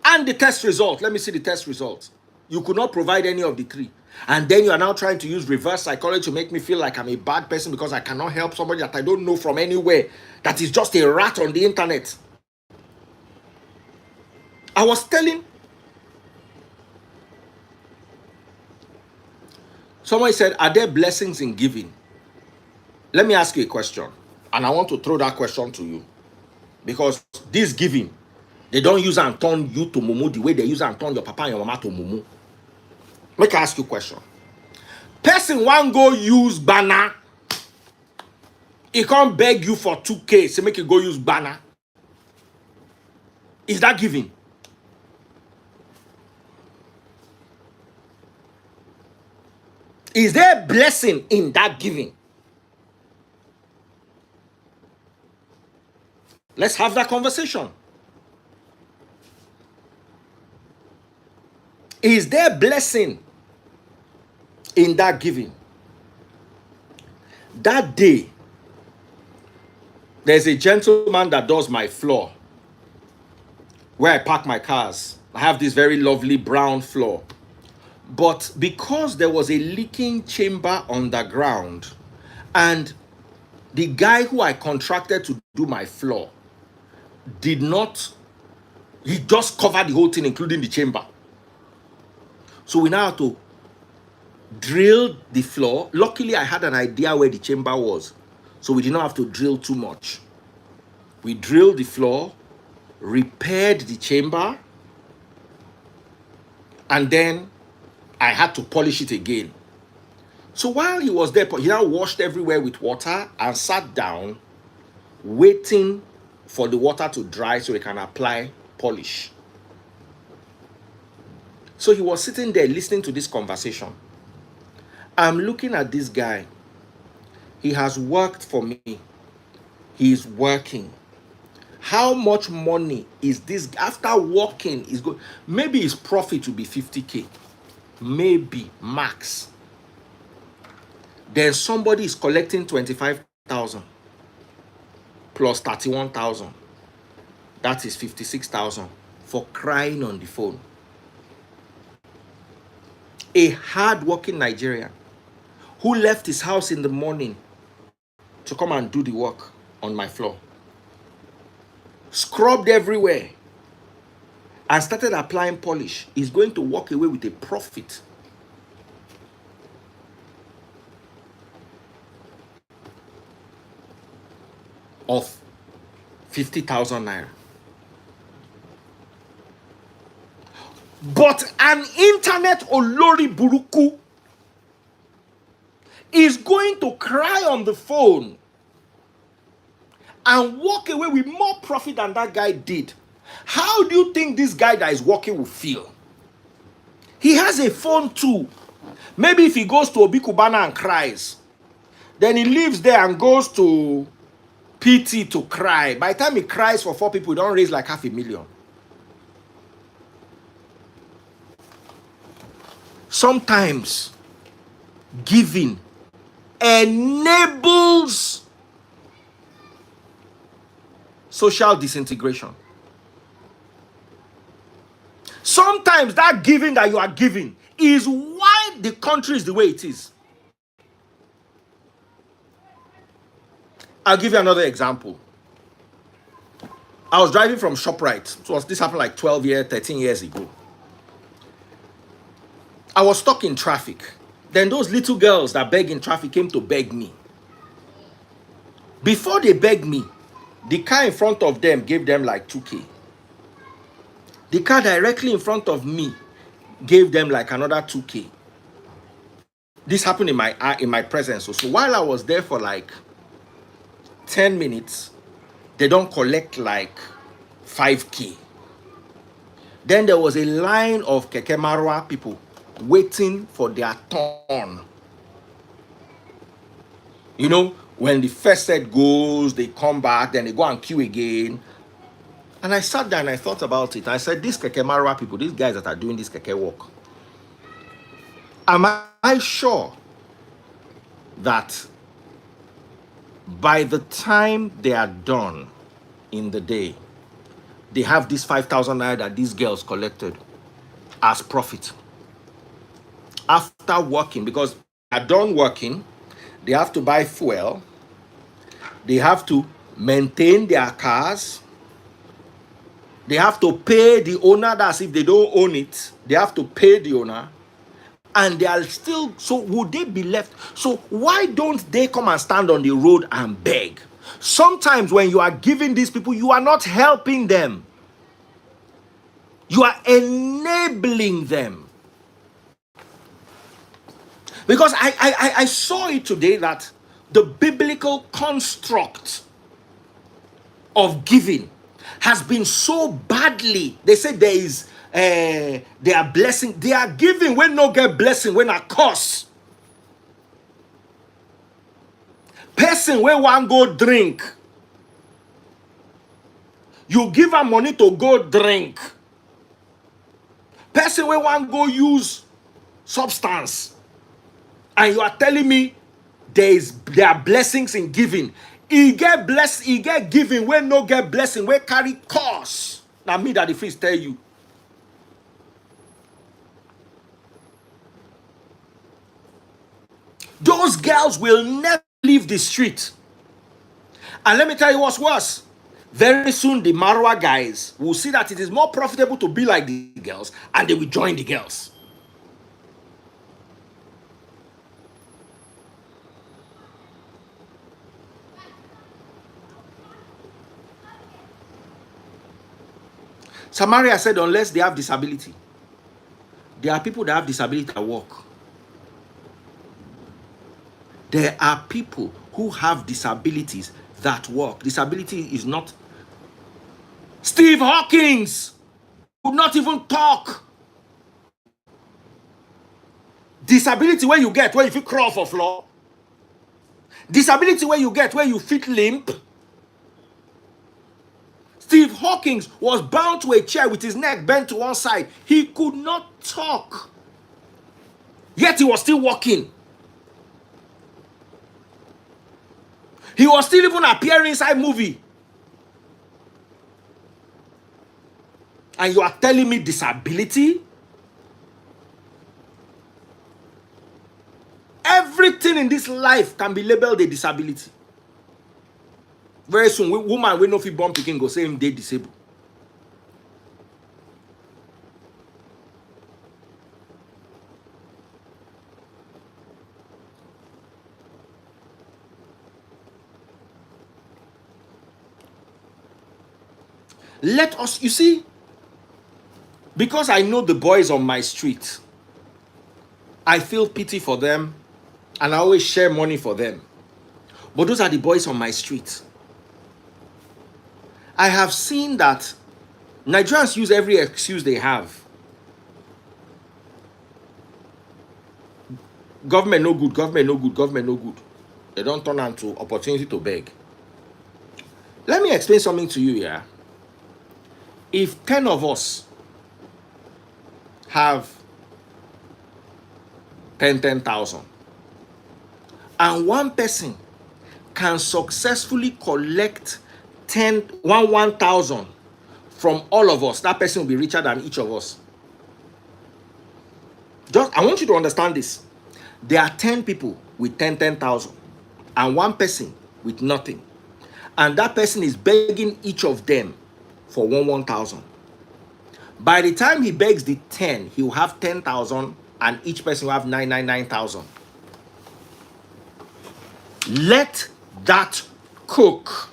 and the test result. Let me see the test result. You could not provide any of the 3. And then you are now trying to use reverse psychology to make me feel like I'm a bad person because I cannot help somebody that I don't know from anywhere, that is just a rat on the internet. I was telling somebody said, are there blessings in giving? Let me ask you a question. And I want to throw that question to you. Because this giving, they don't use and turn you to mumu the way they use and turn your papa and your mama to mumu. Make I ask you a question. Person one go use banner, he can't beg you for 2K, so make you go use banner. Is that giving? Is there a blessing in that giving? Let's have that conversation. Is there a blessing in that giving? That day, there's a gentleman that does my floor where I park my cars. I have this very lovely brown floor. But because there was a leaking chamber underground, and the guy who I contracted to do my floor did not, he just covered the whole thing, including the chamber. So we now have to drill the floor. Luckily, I had an idea where the chamber was, so we did not have to drill too much. We drilled the floor, repaired the chamber, and then I had to polish it again. So while he was there, he now washed everywhere with water and sat down, waiting for the water to dry so he can apply polish. So he was sitting there listening to this conversation. I'm looking at this guy. He has worked for me. He is working. How much money is this? After working, is good. Maybe his profit will be 50K. Maybe max. Then somebody is collecting 25,000 plus 31,000. That is 56,000 for crying on the phone. A hard-working Nigerian who left his house in the morning to come and do the work on my floor, scrubbed everywhere, and started applying polish, is going to walk away with a profit of 50,000 naira. But an internet olori buruku is going to cry on the phone and walk away with more profit than that guy did. How do you think this guy that is working will feel? He has a phone too. Maybe if he goes to Obi Kubana and cries, then he leaves there and goes to PT to cry. By the time he cries for 4 people, he don't raise like 500,000. Sometimes giving enables social disintegration. Sometimes that giving that you are giving is why the country is the way it is. I'll give you another example. I was driving from ShopRite. This happened like 12 years, 13 years ago. I was stuck in traffic. Then those little girls that beg in traffic came to beg me. Before they begged me, the car in front of them gave them like 2K. The car directly in front of me gave them like another 2K. This happened in my presence. So while I was there for like 10 minutes, they don't collect like 5K. Then there was a line of Keke Marwa people waiting for their turn. You know, when the first set goes, they come back, then they go and queue again. And I sat down and I thought about it. I said, these Keke Marwa people, these guys that are doing this Keke walk, am I sure that by the time they are done in the day, they have this 5,000 naira that these girls collected as profit? after working, because they are done working, they have to buy fuel, they have to maintain their cars, they have to pay the owner. That's if they don't own it, they have to pay the owner, and they are still. So would they be left? So why don't they come and stand on the road and beg? Sometimes when you are giving these people, you are not helping them, you are enabling them. Because I saw it today that the biblical construct of giving has been so badly. They say there is they are blessing, they are giving when no get blessing, when a curse. Person where one go drink, you give her money to go drink. Person where one go use substance, and you are telling me there are blessings in giving. He get blessed, he get giving when no get blessing, where carry curse. Now me that the priest tell you. Those girls will never leave the street. And let me tell you what's worse. Very soon the Marwa guys will see that it is more profitable to be like the girls, and they will join the girls. Samaria said unless they have disability. There are people that have disability at work. There are people who have disabilities that work. Disability is not. Steve Hawkins could not even talk. Disability where you get where you fit crawl for floor. Disability where you get where you fit limp. Steve Hawkins was bound to a chair with his neck bent to one side. He could not talk. Yet he was still walking. He was still even appearing inside movie. And you are telling me disability? Everything in this life can be labeled a disability. Very soon, woman will no fit born pikin go say him dey disabled. Let us, you see, because I know the boys on my street, I feel pity for them, and I always share money for them. But those are the boys on my street. I have seen that Nigerians use every excuse they have. Government no good, government no good, government no good. They don't turn on to opportunity to beg. Let me explain something to you here. If 10 of us have 10,000 and one person can successfully collect 1,000 from all of us, that person will be richer than each of us. Just, I want you to understand this. There are 10 people with 10,000 and one person with nothing. And that person is begging each of them for 1,000. By the time he begs the 10, he will have 10,000 and each person will have 999,000. Let that cook.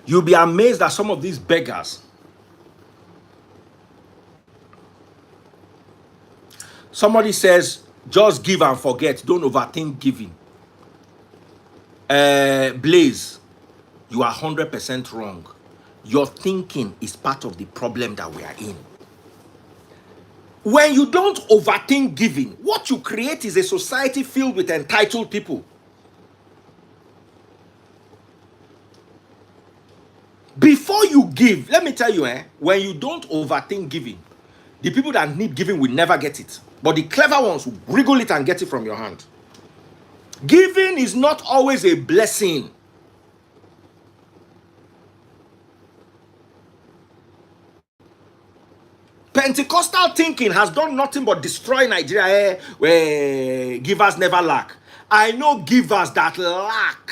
You'll be amazed at some of these beggars. Somebody says, just give and forget. Don't overthink giving. Blaze, you are 100% wrong. Your thinking is part of the problem that we are in. When you don't overthink giving, what you create is a society filled with entitled people. Before you give, let me tell you, when you don't overthink giving, the people that need giving will never get it. But the clever ones will wriggle it and get it from your hand. Giving is not always a blessing. Pentecostal thinking has done nothing but destroy Nigeria, where givers never lack. I know givers that lack.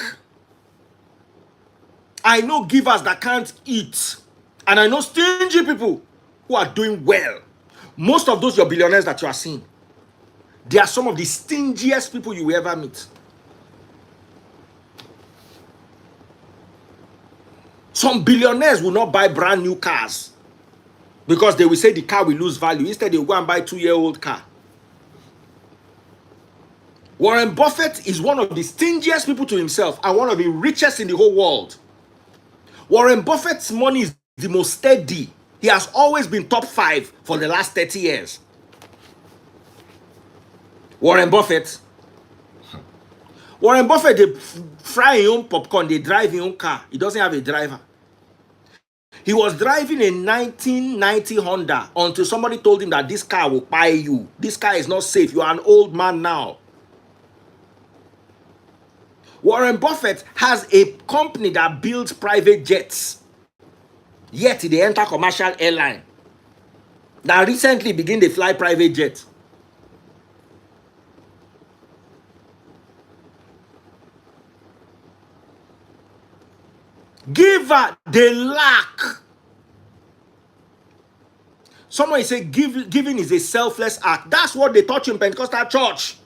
I know givers that can't eat. And I know stingy people who are doing well. Most of those your billionaires that you are seeing, they are some of the stingiest people you will ever meet. Some billionaires will not buy brand new cars because they will say the car will lose value. Instead, they will go and buy a 2-year-old car. Warren Buffett is one of the stingiest people to himself and one of the richest in the whole world. Warren Buffett's money is the most steady. He has always been top 5 for the last 30 years. Warren Buffett, they fry his own popcorn, they drive his own car. He doesn't have a driver. He was driving a 1990 Honda until somebody told him that this car will buy you. This car is not safe. You are an old man now. Warren Buffett has a company that builds private jets. Yet they enter commercial airline. That recently begin to fly private jets. Giver, they lack. Someone say giving is a selfless act. That's what they taught you in Pentecostal church.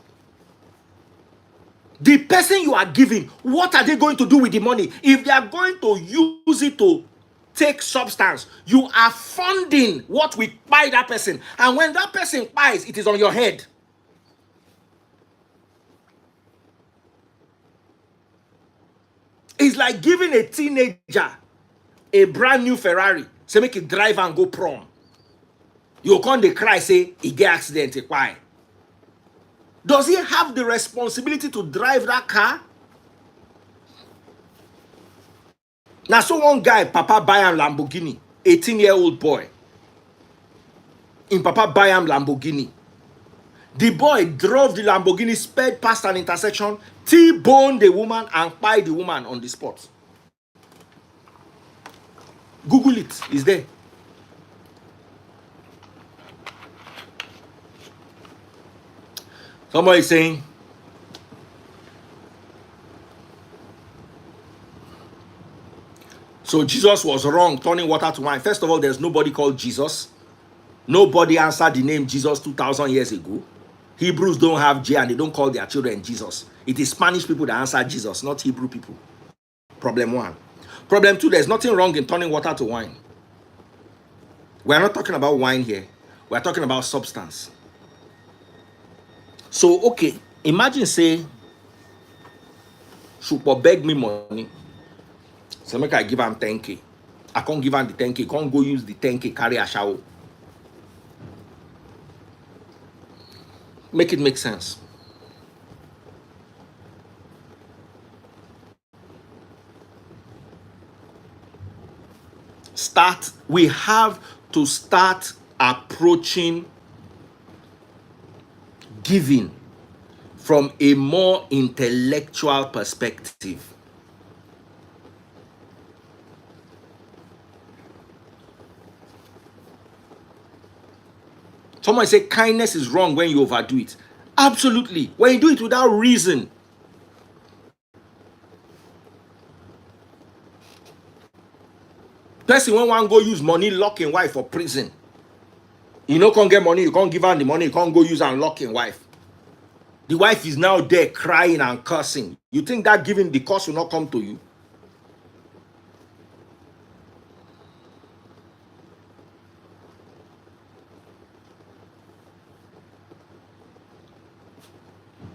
The person you are giving, what are they going to do with the money? If they are going to use it to take substance, you are funding what will buy that person. And when that person buys, it is on your head. It's like giving a teenager a brand new Ferrari, say make it drive and go prom. You come dey cry, say he get accident, why? Does he have the responsibility to drive that car? Now, so one guy, Papa buy him Lamborghini, 18-year-old boy. In Papa buy him Lamborghini. The boy drove the Lamborghini, sped past an intersection, T-boned the woman and pied the woman on the spot. Google it, it's there. Somebody is saying, so Jesus was wrong turning water to wine. First of all, there's nobody called Jesus. Nobody answered the name Jesus 2,000 years ago. Hebrews don't have J and they don't call their children Jesus. It is Spanish people that answer Jesus, not Hebrew people. Problem 1. Problem 2, there's nothing wrong in turning water to wine. We're not talking about wine here. We're talking about substance. So, okay, imagine say, Shupo beg me money. So make I give him 10K. I can't give him the 10K. Can't go use the 10K, carry a shower. Make it make sense. We have to start approaching giving from a more intellectual perspective. Someone say kindness is wrong when you overdo it. Absolutely. When you do it without reason. Person when one go use money lock in wife for prison. You know, can't get money, you can't give her the money, you can't go use and lock in wife. The wife is now there crying and cursing. You think that giving the curse will not come to you?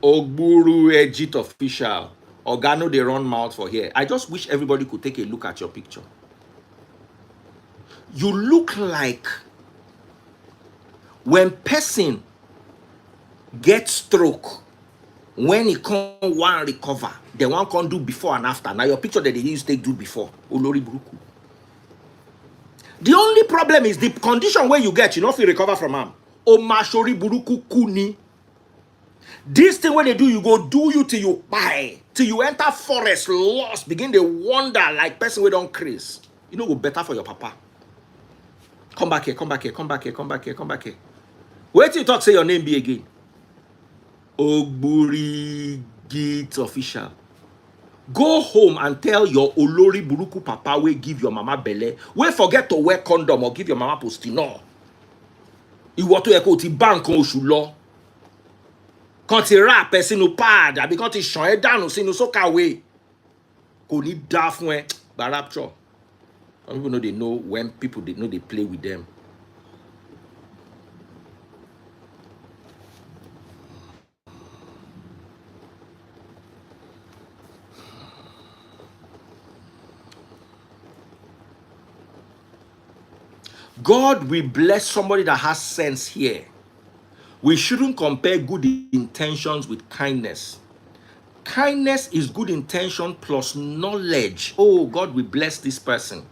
Ogburu Ejit official. Organo, they run mouth for here. I just wish everybody could take a look at your picture. You look like when person gets stroke, when he can't one recover, the one can't do before and after. Now your picture that they used to do before. Olori Buruku. The only problem is the condition where you get, you know, if you recover from him. Omashori Buruku Kuni. This thing when they do, you go do you till you buy, till you enter forest, lost, begin to wander like person we don't craze. You know, go better for your papa. Come back here, come back here, come back here, come back here, come back here. Wait till you talk, say your name be again. Ogburi Git official. Go home and tell your Olori Buruku papa we give your mama belle. We forget to wear condom or give your mama postinor. Ìwọ tó yẹ kó ti bá nǹkan oṣù lọ. Kan ti rà pẹ́ sínú pad àbí kan ti ṣàn ẹ́ dànù sínú sókàwé. Kò ní dá fún ẹ. Gba rapture. Some people know they know when people they know they play with them. God will bless somebody that has sense here. We shouldn't compare good intentions with kindness. Kindness is good intention plus knowledge. Oh, God will bless this person.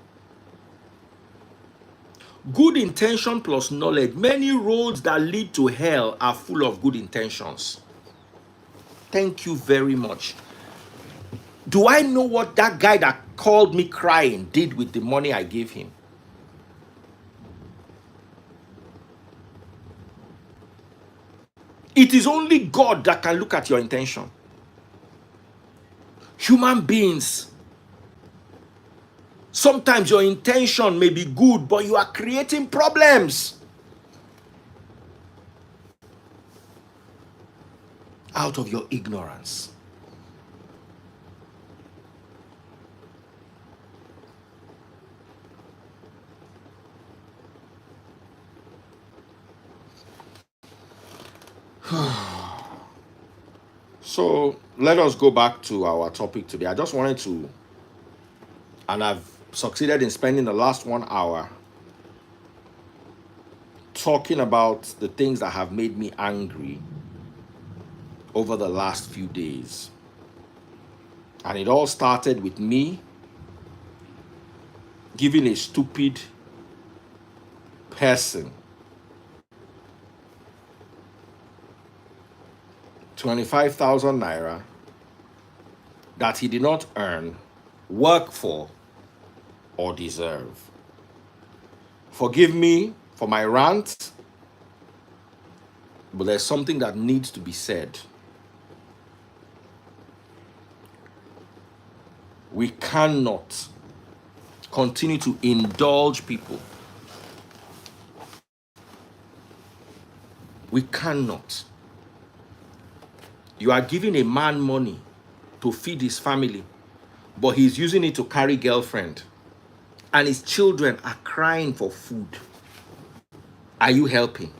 Good intention plus knowledge. Many roads that lead to hell are full of good intentions. Thank you very much. Do I know what that guy that called me crying did with the money I gave him? It is only God that can look at your intention. Human beings, sometimes your intention may be good, but you are creating problems out of your ignorance. So let us go back to our topic today. I just wanted to, and I've succeeded in spending the last 1 hour talking about the things that have made me angry over the last few days. And it all started with me giving a stupid person 25,000 naira that he did not earn, work for, or deserve. Forgive me for my rant, but there's something that needs to be said. We cannot continue to indulge people. We cannot. You are giving a man money to feed his family, but he's using it to carry girlfriend, and his children are crying for food. Are you helping?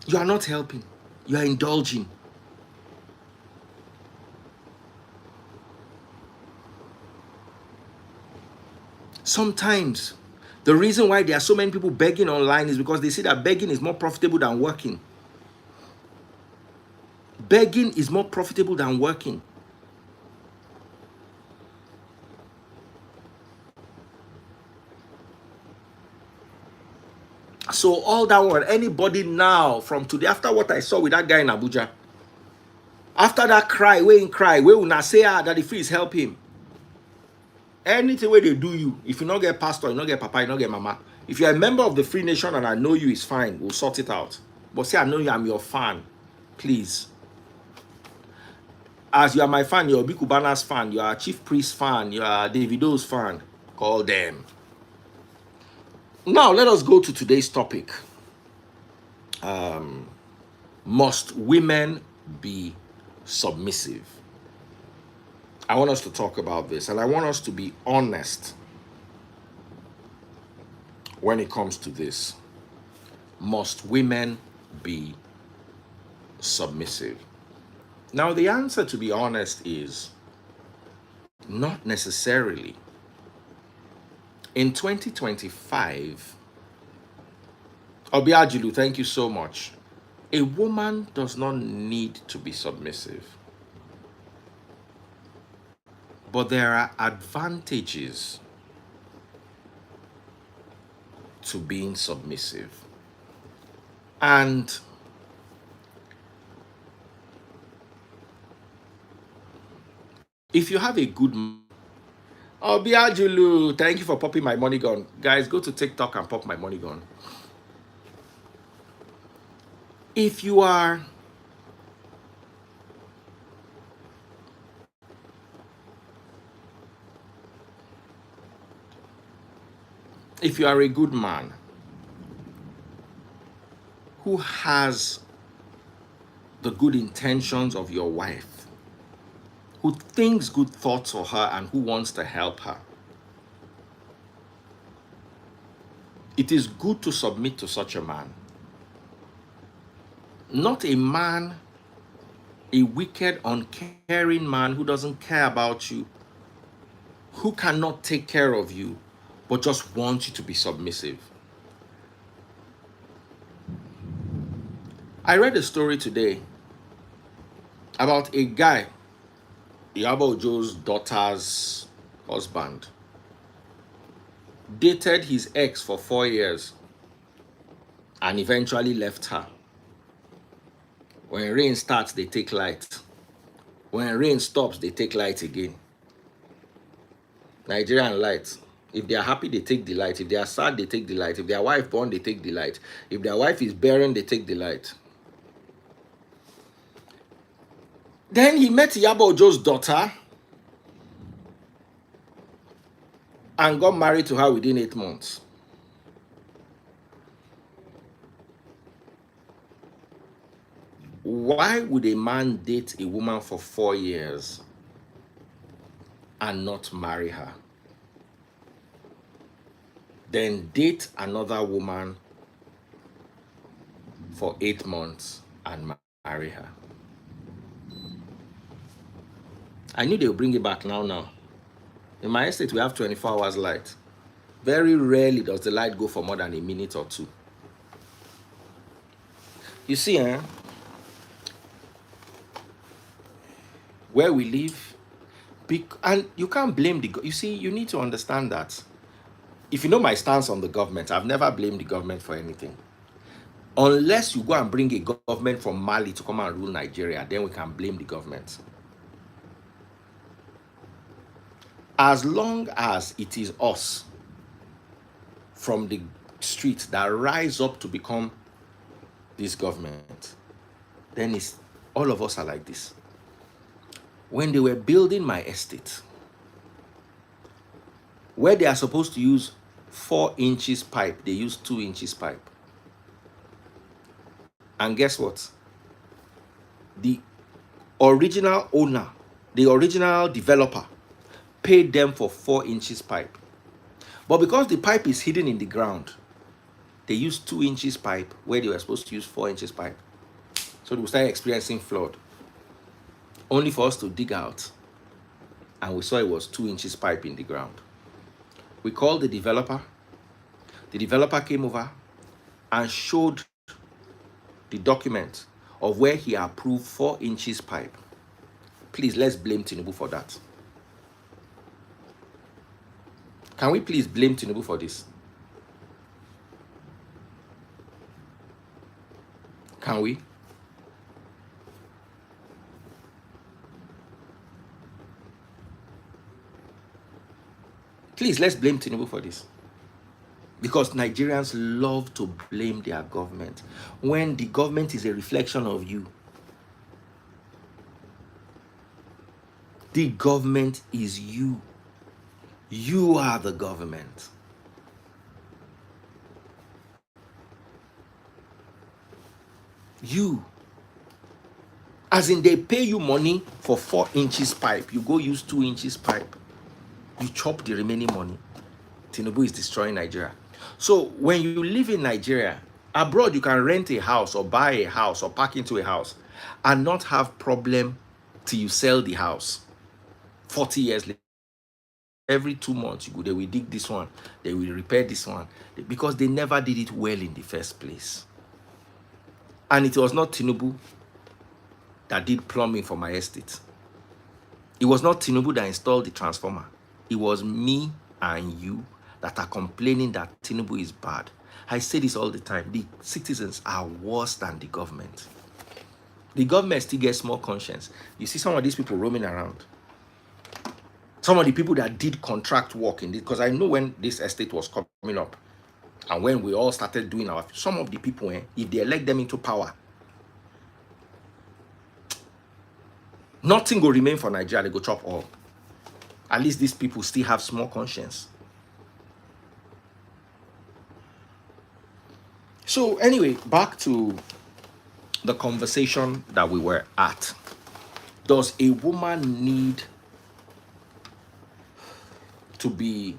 You are not helping. You are indulging. Sometimes the reason why there are so many people begging online is because they see that begging is more profitable than working. Begging is more profitable than working. So all that one, anybody now from today, after what I saw with that guy in Abuja, after that cry, we will not say that the freeze help him. Anything where they do you, if you not get pastor, you not get papa, you not get mama. If you're a member of the Free Nation and I know you, is fine. We'll sort it out. But say I know you, I'm your fan. Please. As you are my fan, you're a Bikubana's fan, you are a Chief Priest fan, you are Davido's fan. Call them. Now, let us go to today's topic. Must women be submissive? I want us to talk about this, and I want us to be honest when it comes to this. Must women be submissive? Now, the answer, to be honest, is not necessarily. In 2025, Obiajilu, thank you so much. A woman does not need to be submissive. But there are advantages to being submissive. And if you have a good, Obiajulu, thank you for popping my money gun. Guys, go to TikTok and pop my money gun. If you are a good man who has the good intentions of your wife, who thinks good thoughts for her and who wants to help her, it is good to submit to such a man. Not a man, a wicked, uncaring man who doesn't care about you, who cannot take care of you, but just wants you to be submissive. I read a story today about a guy, Iyabo Ojo's daughter's husband, dated his ex for 4 years and eventually left her. When rain starts, they take light. When rain stops, they take light again. Nigerian light. If they are happy, they take the light. If they are sad, they take the light. If their wife born, they take the light. If their wife is barren, they take the light. Then he met Iyabo Ojo's daughter and got married to her within 8 months. Why would a man date a woman for 4 years and not marry her? Then date another woman for 8 months and marry her. I knew they would bring it back now. In my estate, we have 24 hours light. Very rarely does the light go for more than a minute or two. You see, where we live, and you can't blame you see, you need to understand that. If you know my stance on the government, I've never blamed the government for anything. Unless you go and bring a government from Mali to come and rule Nigeria, then we can blame the government. As long as it is us from the streets that rise up to become this government, then it's all of us are like this. When they were building my estate, where they are supposed to use 4 inches pipe, they use 2 inches pipe. And guess what? The original owner, the original developer, paid them for 4 inches pipe. But because the pipe is hidden in the ground, they use 2 inches pipe where they were supposed to use 4 inches pipe. So we started experiencing flood. Only for us to dig out, and we saw it was 2 inches pipe in the ground. We called the developer. The developer came over and showed the document of where he approved 4 inches pipe. Please, let's blame Tinubu for that. Can we please blame Tinubu for this? Can we? Please, let's blame Tinubu for this. Because Nigerians love to blame their government when the government is a reflection of you. The government is you. You are the government. You. As in, they pay you money for 4 inches pipe. You go use 2 inches pipe. You chop the remaining money. Tinubu is destroying Nigeria. So when you live in Nigeria, abroad you can rent a house or buy a house or park into a house and not have problem till you sell the house. 40 years later, every 2 months you go, they will dig this one, they will repair this one, because they never did it well in the first place. And it was not Tinubu that did plumbing for my estate. It was not Tinubu that installed the transformer. It was me and you that are complaining that Tinubu is bad. I say this all the time. The citizens are worse than the government. The government still gets more conscience. You see some of these people roaming around. Some of the people that did contract work in this, because I know when this estate was coming up and when we all started doing our, some of the people, if they elect them into power, nothing will remain for Nigeria. They go chop all. At least these people still have small conscience. So anyway, back to the conversation that we were at. Does a woman need to be,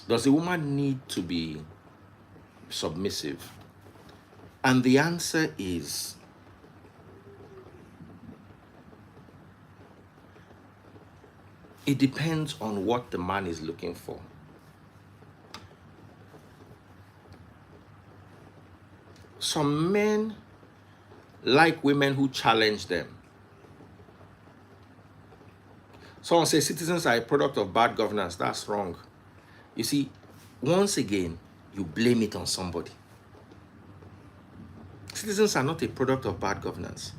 does a woman need to be submissive? And the answer is, it depends on what the man is looking for. Some men like women who challenge them. Someone says citizens are a product of bad governance. That's wrong. You see, once again, you blame it on somebody. Citizens are not a product of bad governance.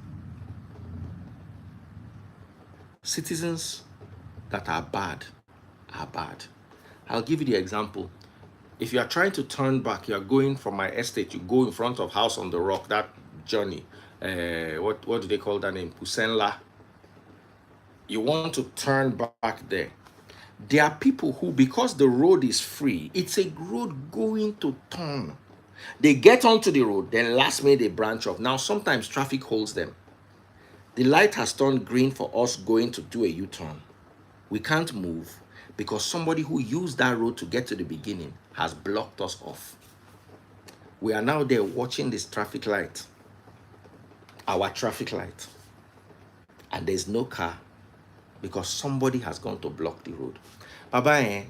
Citizens that are bad are bad. I'll give you the example. If you are trying to turn back, you are going from my estate, you go in front of House on the Rock, that journey. What do they call that name? Pusenla. You want to turn back there. There are people who, because the road is free, it's a road going to turn. They get onto the road, then last minute they branch off. Now, sometimes traffic holds them. The light has turned green for us going to do a U-turn. We can't move because somebody who used that road to get to the beginning has blocked us off. We are now there watching this traffic light, our traffic light, and there's no car because somebody has gone to block the road. Baba,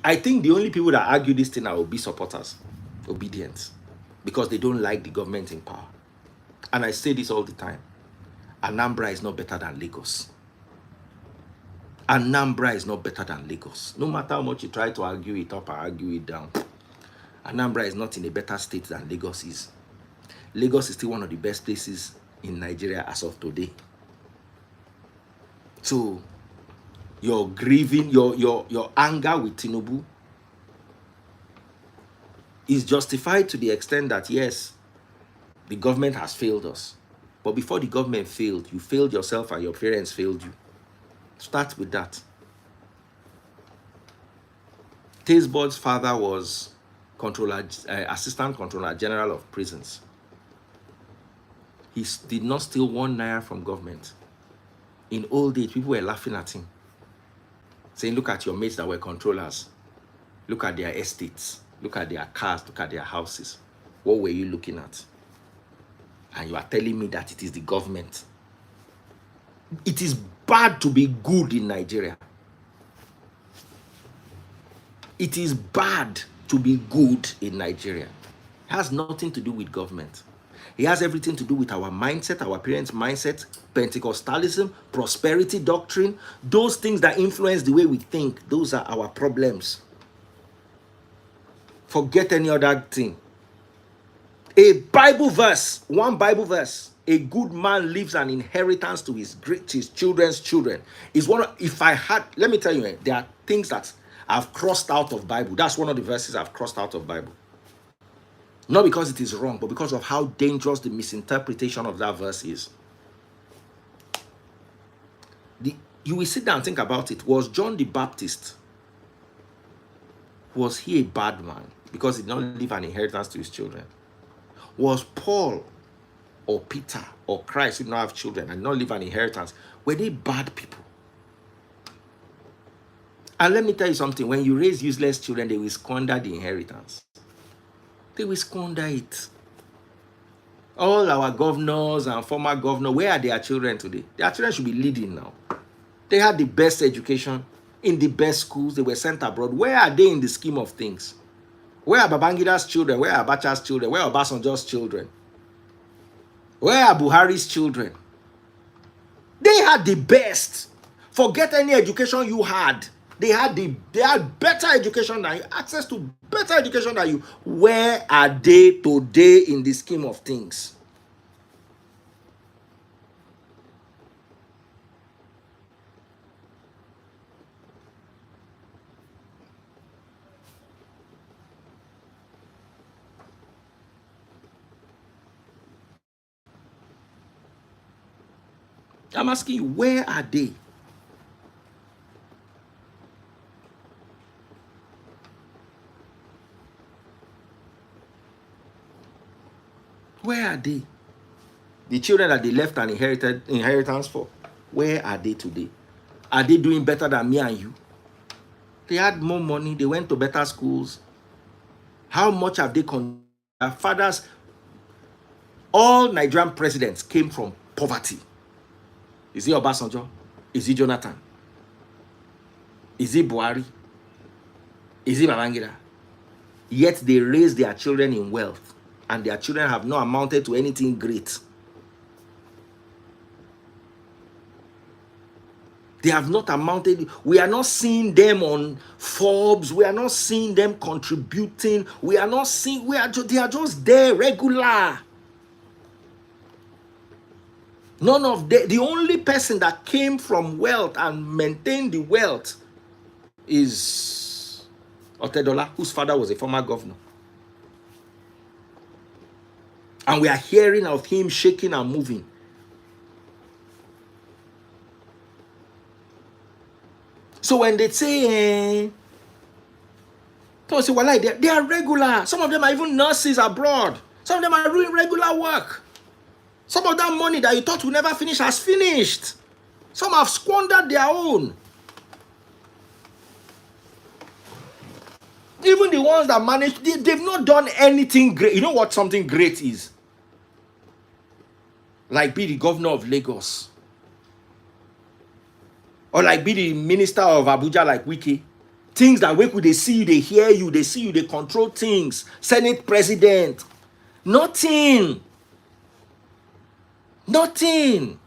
I think the only people that argue this thing are Obi supporters, obedience, because they don't like the government in power. And I say this all the time. Anambra is not better than Lagos. Anambra is not better than Lagos. No matter how much you try to argue it up or argue it down, Anambra is not in a better state than Lagos is. Lagos is still one of the best places in Nigeria as of today. So your grieving, your anger with Tinubu is justified to the extent that, yes, the government has failed us. But before the government failed, you failed yourself and your parents failed you. Start with that. Tazebod's father was Assistant Controller General of Prisons. He did not steal 1 naira from government. In old age, people were laughing at him, saying, look at your mates that were controllers. Look at their estates. Look at their cars. Look at their houses. What were you looking at? And you are telling me that it is the government. It is bad to be good in Nigeria. It is bad to be good in Nigeria. It has nothing to do with government. It has everything to do with our mindset, our parents' mindset, Pentecostalism, prosperity doctrine, those things that influence the way we think. Those are our problems. Forget any other thing. A Bible verse, one Bible verse, a good man leaves an inheritance to his children's children. Is one. If I had, let me tell you, there are things that I've crossed out of Bible. That's one of the verses I've crossed out of Bible. Not because it is wrong, but because of how dangerous the misinterpretation of that verse is. You will sit down and think about it. Was John the Baptist, was he a bad man because he did not leave an inheritance to his children? Was Paul or Peter or Christ, who did not have children and not leave an inheritance, were they bad people? And let me tell you something. When you raise useless children, they will squander the inheritance. They will squander it. All our governors and former governors, where are their children today? Their children should be leading now. They had the best education in the best schools. They were sent abroad. Where are they in the scheme of things? Where are Babangida's children? Where are Abacha's children? Where are Obasanjo's children? Where are Buhari's children? They had the best. Forget any education you had. They had better education than you, access to better education than you. Where are they today in the scheme of things? I'm asking you, where are they? Where are they? The children that they left an inheritance for, where are they today? Are they doing better than me and you? They had more money. They went to better schools. How much have they their fathers? All Nigerian presidents came from poverty. Is it Obasanjo? Is it Jonathan? Is it Buhari? Is it Babangida? Yet they raise their children in wealth, and their children have not amounted to anything great. They have not amounted. We are not seeing them on Forbes. We are not seeing them contributing. We are not seeing. They are just there regular. None of the only person that came from wealth and maintained the wealth is Otedola, whose father was a former governor. And we are hearing of him shaking and moving. So when they say, people say, well, they are regular. Some of them are even nurses abroad. Some of them are doing regular work. Some of that money that you thought would never finish has finished. Some have squandered their own. Even the ones that managed, they've not done anything great. You know what something great is? Like be the governor of Lagos. Or like be the minister of Abuja like Wiki. Things that when they see you, they hear you, they see you, they control things. Senate president. Nothing. Nothing.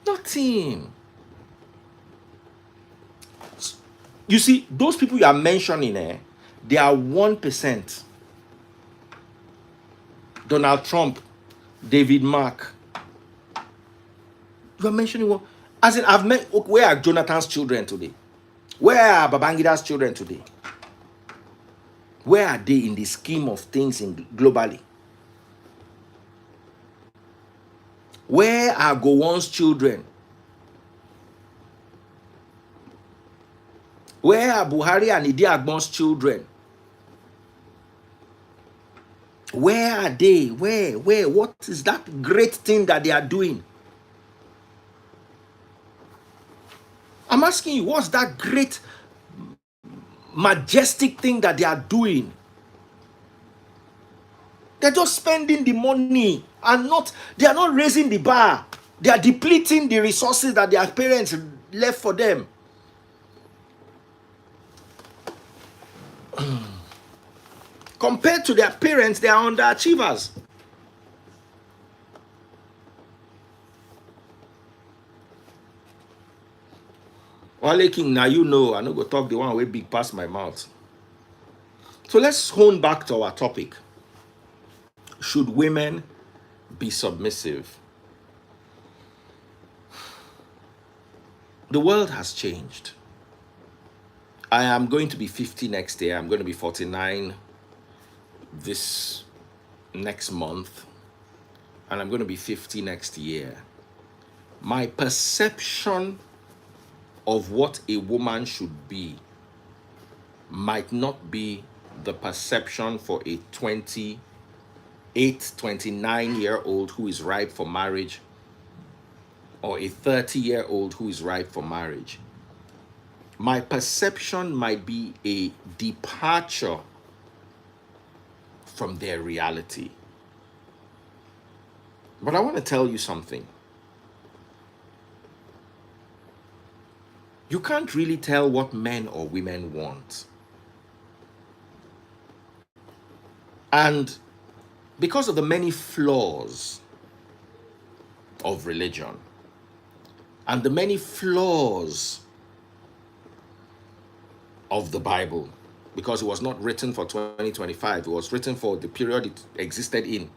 Nothing. You see, those people you are mentioning, they are 1%. Donald Trump, David Mark. You are mentioning one. As in, I've met, where are Jonathan's children today? Where are Babangida's children today? Where are they in the scheme of things globally? Where are Gowon's children? Where are Buhari and Idi Agbon's children? Where are they? Where? What is that great thing that they are doing? I'm asking you, what's that great, majestic thing that they are doing? They're just spending the money and they are not raising the bar. They are depleting the resources that their parents left for them. Compared to their parents, they are underachievers. Wale King, now you know, I no go talk the one way big past my mouth. So let's hone back to our topic. Should women be submissive? The world has changed. I am going to be 50 next year. I'm going to be 49 this next month. And I'm going to be 50 next year. My perception of what a woman should be might not be the perception for a 28, 29-year-old who is ripe for marriage, or a 30-year-old who is ripe for marriage. My perception might be a departure from their reality. But I want to tell you something. You can't really tell what men or women want. And because of the many flaws of religion and the many flaws of the Bible, because it was not written for 2025, it was written for the period it existed in.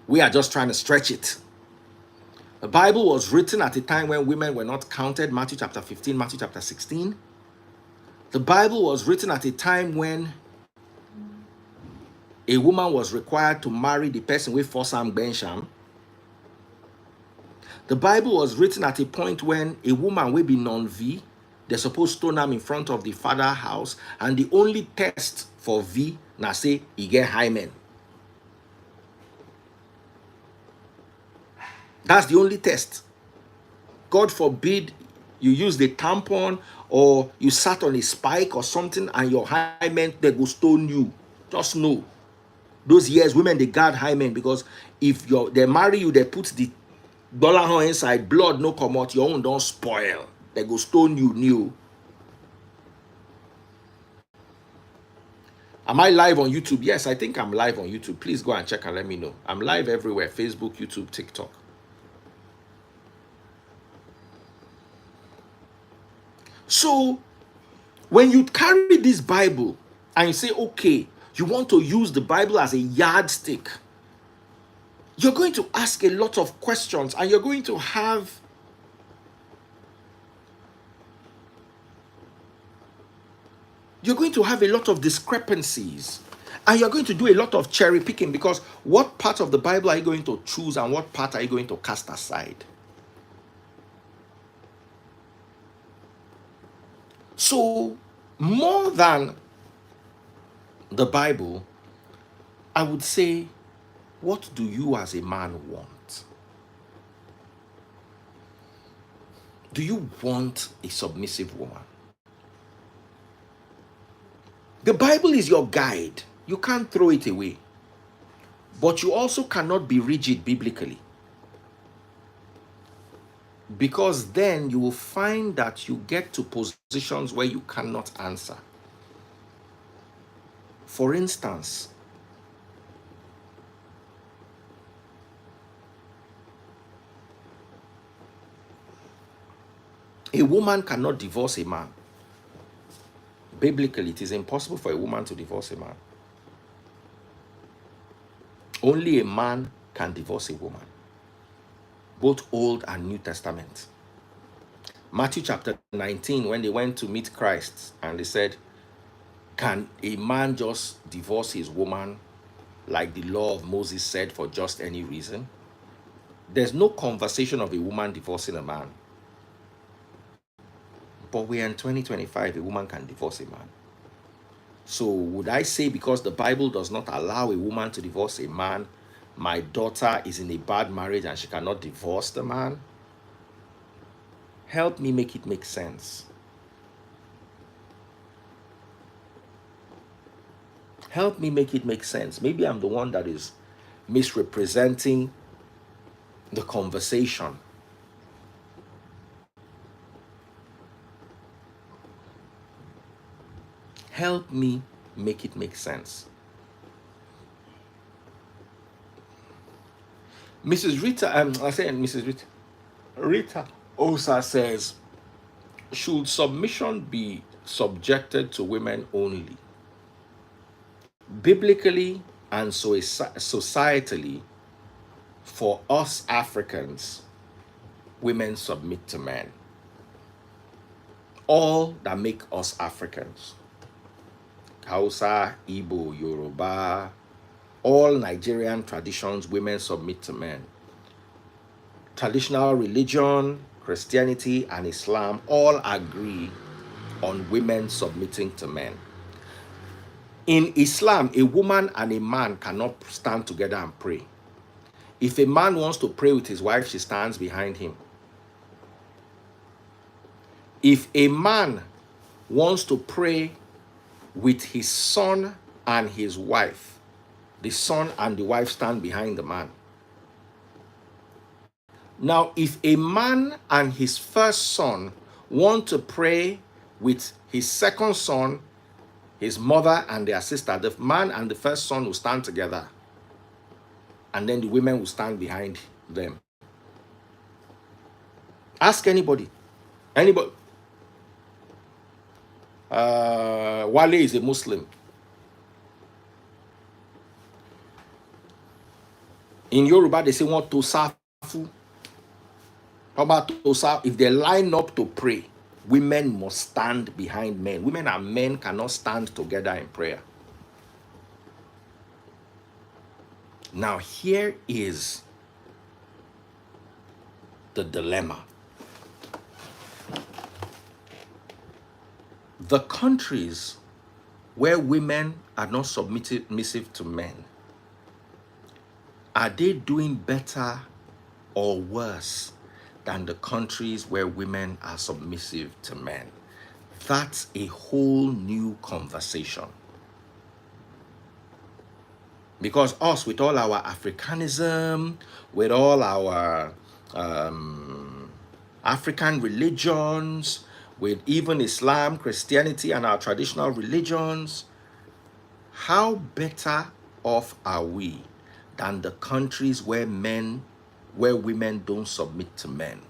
We are just trying to stretch it. The Bible was written at a time when women were not counted. Matthew chapter 15, Matthew chapter 16. The Bible was written at a time when a woman was required to marry the person with force and bensham. The Bible was written at a point when a woman will be non-V, they're supposed to stone am in front of the father house, and the only test for V, now say, he get hymen. That's the only test. God forbid you use the tampon or you sat on a spike or something and your hymen, they go stone you. Just know. Those years, women, they guard hymen because if they marry you, they put the dollar horn inside, blood no come out, your own don't spoil. They go stone you new. Am I live on YouTube? Yes, I think I'm live on YouTube. Please go and check and let me know. I'm live everywhere. Facebook, YouTube, TikTok. So, when you carry this Bible and you say, okay, you want to use the Bible as a yardstick, you're going to ask a lot of questions and you're going to have a lot of discrepancies. And you're going to do a lot of cherry picking because what part of the Bible are you going to choose and what part are you going to cast aside? So, more than the Bible, I would say, what do you as a man want? Do you want a submissive woman? The Bible is your guide. You can't throw it away. But you also cannot be rigid biblically. Because then you will find that you get to positions where you cannot answer. For instance, a woman cannot divorce a man. Biblically, it is impossible for a woman to divorce a man. Only a man can divorce a woman. Both Old and New Testament. Matthew chapter 19, when they went to meet Christ and they said, can a man just divorce his woman like the law of Moses said for just any reason? There's no conversation of a woman divorcing a man. But we are in 2025, a woman can divorce a man. So would I say because the Bible does not allow a woman to divorce a man, my daughter is in a bad marriage and she cannot divorce the man? Help me make it make sense. Help me make it make sense. Maybe I'm the one that is misrepresenting the conversation. Help me make it make sense. Mrs. Rita, I said Mrs. Rita. Rita Osa says, should submission be subjected to women only? Biblically and societally, for us Africans, women submit to men. All that make us Africans, Hausa, Igbo, Yoruba, all Nigerian traditions, women submit to men. Traditional religion, Christianity, and Islam all agree on women submitting to men. In Islam, a woman and a man cannot stand together and pray. If a man wants to pray with his wife, she stands behind him. If a man wants to pray with his son and his wife, the son and the wife stand behind the man. Now, if a man and his first son want to pray with his second son, his mother and their sister, the man and the first son will stand together, and then the women will stand behind them. Ask anybody. Anybody. Wale is a Muslim. In Yoruba, they say, want to safu. How about tosa? If they line up to pray, women must stand behind men. Women and men cannot stand together in prayer. Now, here is the dilemma. The countries where women are not submissive to men, are they doing better or worse than the countries where women are submissive to men? That's a whole new conversation. Because us, with all our Africanism, with all our African religions, with even Islam, Christianity, and our traditional religions, how better off are we than the countries where women don't submit to men?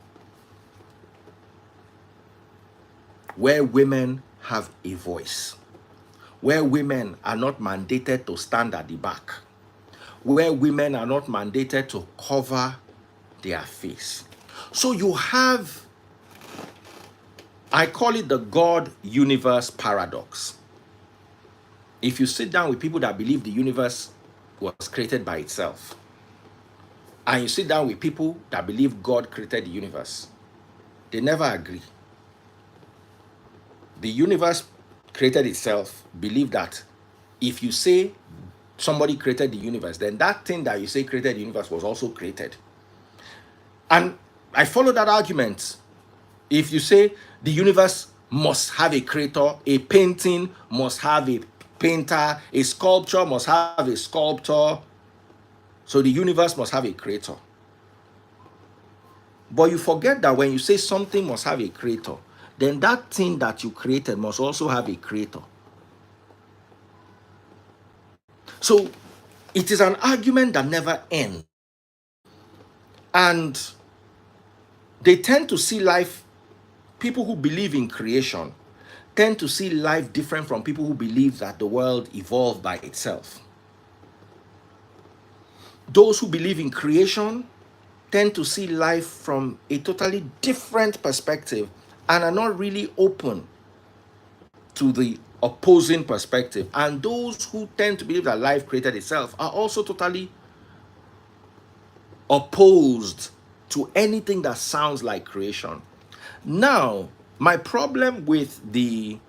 Where women have a voice, where women are not mandated to stand at the back, where women are not mandated to cover their face. So you have, I call it the God-universe paradox. If you sit down with people that believe the universe was created by itself, and you sit down with people that believe God created the universe, they never agree. The universe created itself, believe that if you say somebody created the universe, then that thing that you say created the universe was also created. And I follow that argument. If you say the universe must have a creator, a painting must have a painter, a sculpture must have a sculptor, so the universe must have a creator. But you forget that when you say something must have a creator, then that thing that you created must also have a creator. So it is an argument that never ends. And they tend to see life, people who believe in creation tend to see life different from people who believe that the world evolved by itself. Those who believe in creation tend to see life from a totally different perspective and are not really open to the opposing perspective. And those who tend to believe that life created itself are also totally opposed to anything that sounds like creation. Now, my problem with the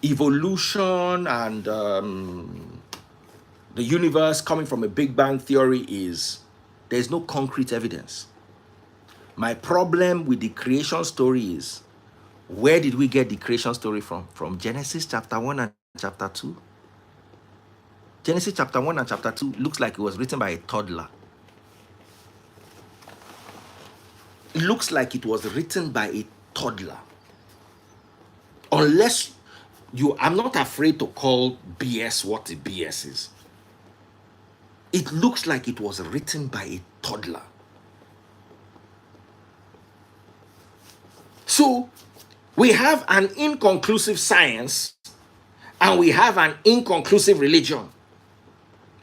evolution and the universe coming from a Big Bang theory is there's no concrete evidence. My problem with the creation story is, where did we get the creation story from? From Genesis chapter 1 and chapter 2. Genesis chapter 1 and chapter 2 looks like it was written by a toddler. It looks like it was written by a toddler. Unless I'm not afraid to call BS what the BS is. It looks like it was written by a toddler. So we have an inconclusive science and we have an inconclusive religion.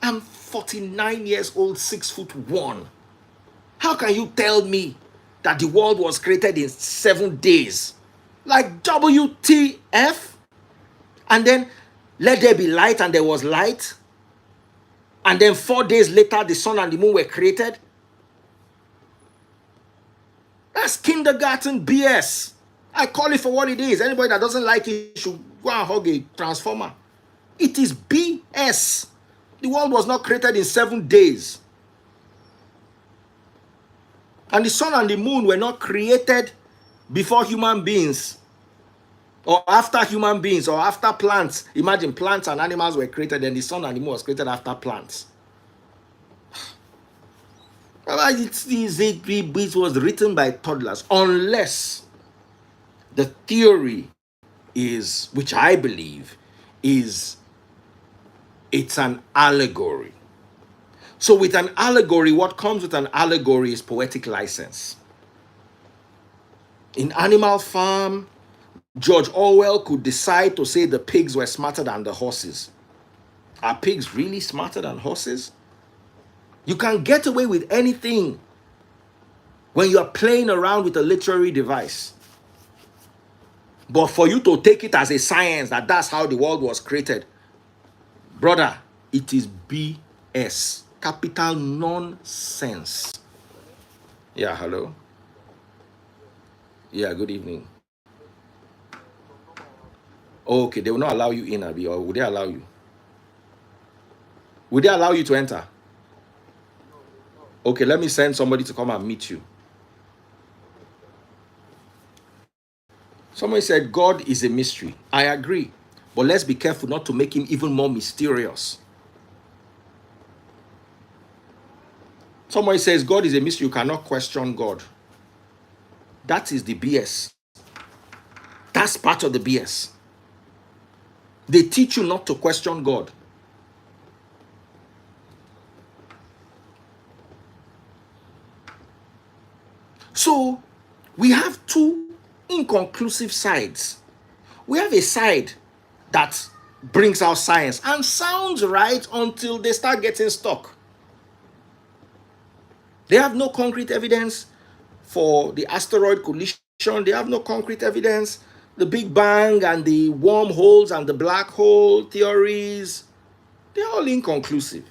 I'm 49 years old, 6'1". How can you tell me that the world was created in 7 days? Like WTF? And then let there be light, and there was light. And then 4 days later, the sun and the moon were created. That's kindergarten BS. I call it for what it is. Anybody that doesn't like it should go and hug a transformer. It is BS. The world was not created in 7 days. And the sun and the moon were not created before human beings, or after human beings, or after plants. Imagine plants and animals were created, and the sun and the moon was created after plants. It was written by toddlers, unless the theory is, which I believe, is it's an allegory. So with an allegory, what comes with an allegory is poetic license. In Animal Farm, George Orwell could decide to say the pigs were smarter than the horses. Are pigs really smarter than horses? You can get away with anything when you are playing around with a literary device. But for you to take it as a science that that's how the world was created, brother, it is BS. Capital nonsense. Yeah, hello. Yeah, good evening. Okay, they will not allow you in, Abi, or would they allow you? Would they allow you to enter? Okay, let me send somebody to come and meet you. Somebody said God is a mystery. I agree. But let's be careful not to make him even more mysterious. Somebody says God is a mystery. You cannot question God. That is the BS. That's part of the BS. They teach you not to question God. So we have two inconclusive sides. We have a side that brings out science and sounds right until they start getting stuck. They have no concrete evidence for the asteroid collision. They have no concrete evidence. The Big Bang and the wormholes and the black hole theories, they're all inconclusive.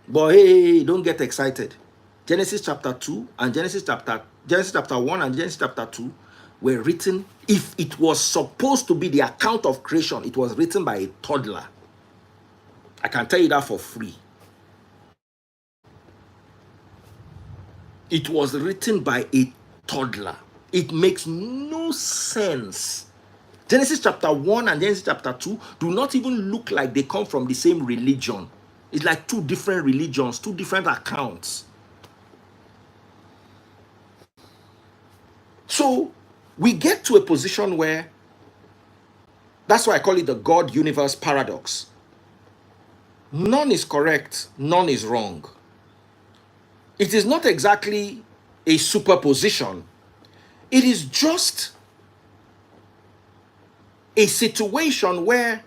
But hey, don't get excited. Genesis chapter 2 and Genesis chapter 1 and Genesis chapter 2 were written, if it was supposed to be the account of creation, it was written by a toddler. I can tell you that for free. It was written by a toddler. It makes no sense. Genesis chapter 1 and Genesis chapter 2 do not even look like they come from the same religion. It's like two different religions, two different accounts. So we get to a position where, that's why I call it the God universe paradox. None is correct, none is wrong. It is not exactly a superposition. It is just a situation where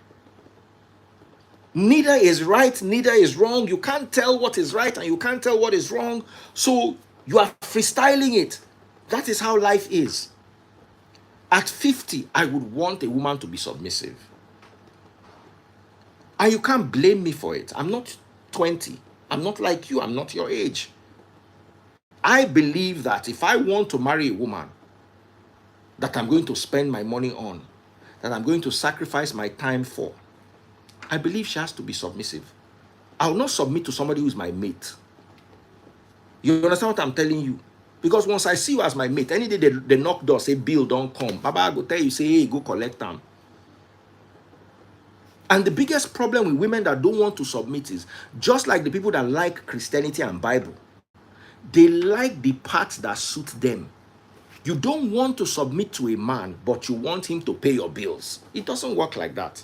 neither is right, neither is wrong. You can't tell what is right and you can't tell what is wrong. So you are freestyling it. That is how life is. At 50, I would want a woman to be submissive. And you can't blame me for it. I'm not 20. I'm not like you. I'm not your age. I believe that if I want to marry a woman that I'm going to spend my money on, that I'm going to sacrifice my time for, I believe she has to be submissive. I will not submit to somebody who is my mate. You understand what I'm telling you? Because once I see you as my mate, any day they knock door, say bill don't come, Baba I go tell you, say hey, go collect them. And the biggest problem with women that don't want to submit is, just like the people that like Christianity and Bible, they like the parts that suit them. You don't want to submit to a man, but you want him to pay your bills. It doesn't work like that.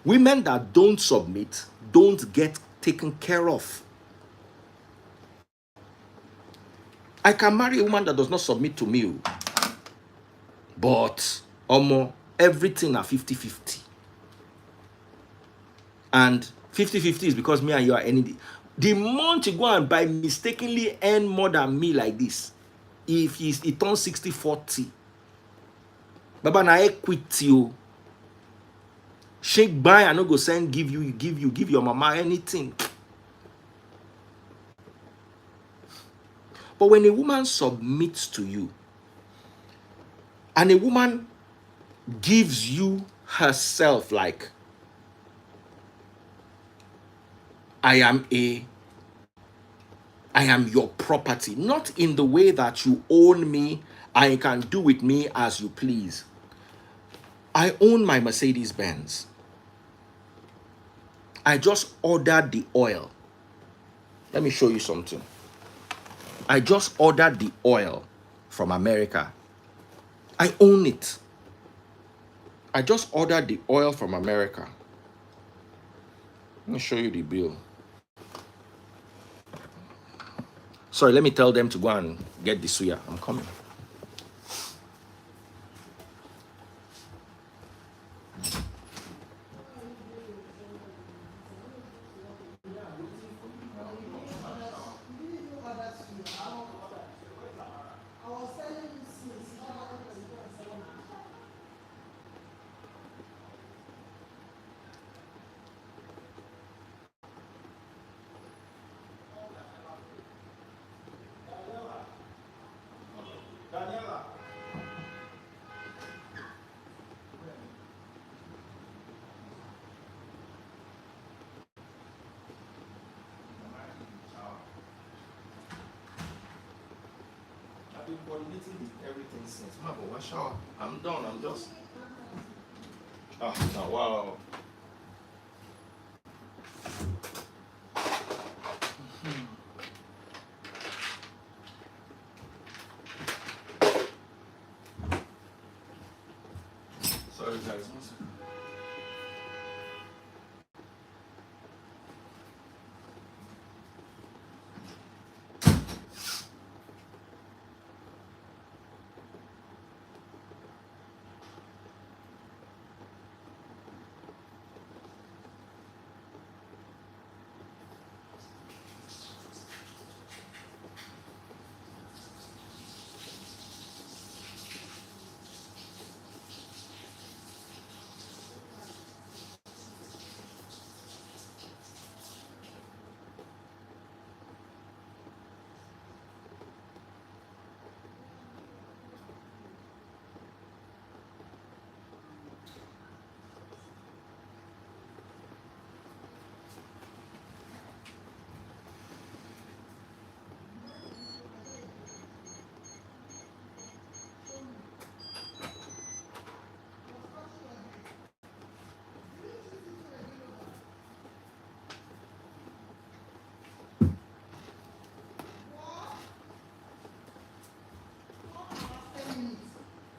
Women that don't submit don't get taken care of. I can marry a woman that does not submit to me, but everything are 50-50. And 50-50 is because me and you are any. The month you go and by mistakenly earn more than me like this, if he turns 60-40, Baba na equity you. Shake buy and no go send give your mama anything. But when a woman submits to you, and a woman gives you herself, like, I am your property, not in the way that you own me and you can do with me as you please. I own my Mercedes Benz. I just ordered the oil. Let me show you something. I just ordered the oil from America. I own it. I just ordered the oil from America. Let me show you the bill. Sorry, let me tell them to go and get the suya. I'm coming. been coordinating everything since. Ma, but what shower? I'm done. I'm just. Ah, now, wow. Sorry, guys. One second.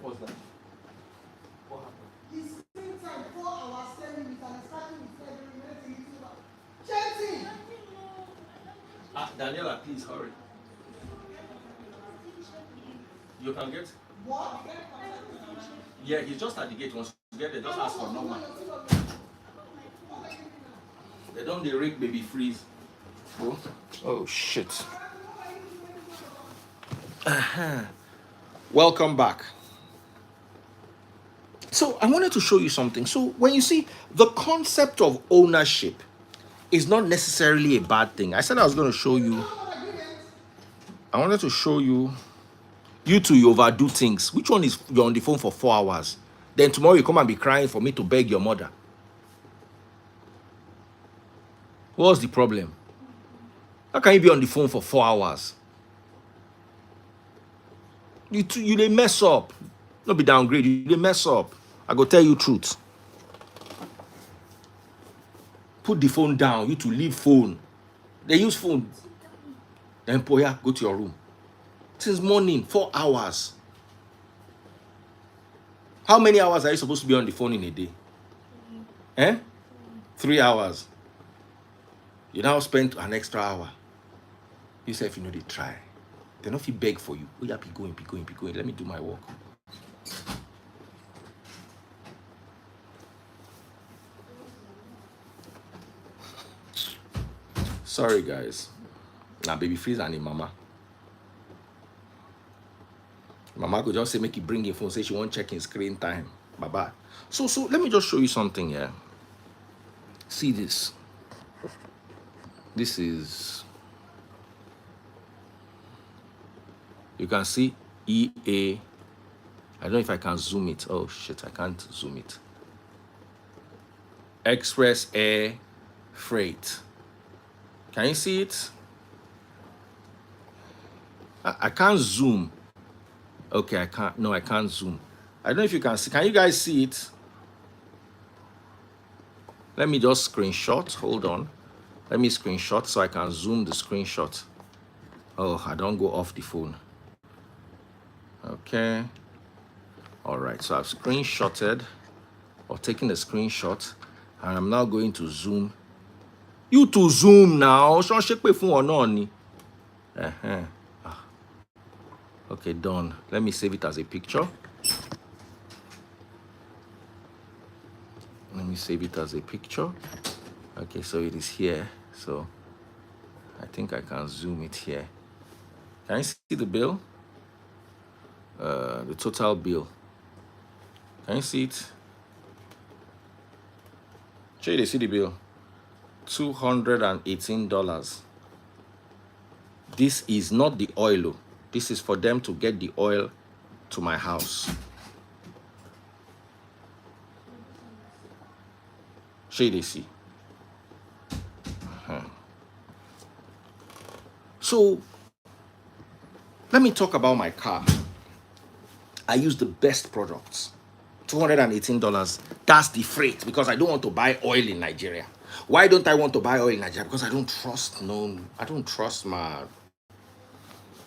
What's that? What happened? His screen time 4 hours 10 minutes and starting with February relating to chatting. Daniela, please hurry. You can get. What? Yeah, he's just at the gate. Once you get there, just ask for number. They don't they rig baby freeze. Oh shit. Welcome back. So I wanted to show you something. So when you see the concept of ownership is not necessarily a bad thing. I said I was going to show you. I wanted to show you. You two, you overdo things. Which one is you're on the phone for 4 hours? Then tomorrow you come and be crying for me to beg your mother. What's the problem? How can you be on the phone for 4 hours? You they mess up. Not be downgrade. You they mess up. I go tell you truth. Put the phone down. You to leave phone. They use phone. Then Poya, go to your room. Since morning, 4 hours. How many hours are you supposed to be on the phone in a day? 3 hours. You now spend an extra hour. You say if you know they try. They don't feel beg for you. Oh yeah, be going. Let me do my work. Sorry guys. Now baby freeze and him mama. Mama could just say make you bring your phone, say she won't check in screen time. Bye-bye. So let me just show you something here. See this. This is, you can see EA. I don't know if I can zoom it. Oh shit, I can't zoom it. Express Air Freight. Can you see it? I can't zoom. Okay, I can't. No, I can't zoom. I don't know if you can see. Can you guys see it? Let me just screenshot. Hold on. Let me screenshot so I can zoom the screenshot. Oh, I don't go off the phone. Okay. All right. So I've screenshotted or taken a screenshot, and I'm now going to zoom. You to zoom now. Okay, done. Let me save it as a picture. Let me save it as a picture. Okay, so it is here. So I think I can zoom it here. Can you see the bill? The total bill. Can you see it? Show you the see bill. $218. This is not the oil. This is for them to get the oil to my house. Show you the see. So Let me talk about my car. I use the best products. $218. That's the freight, because I don't want to buy oil in Nigeria. Why don't I want to buy oil in Nigeria? Because I don't trust my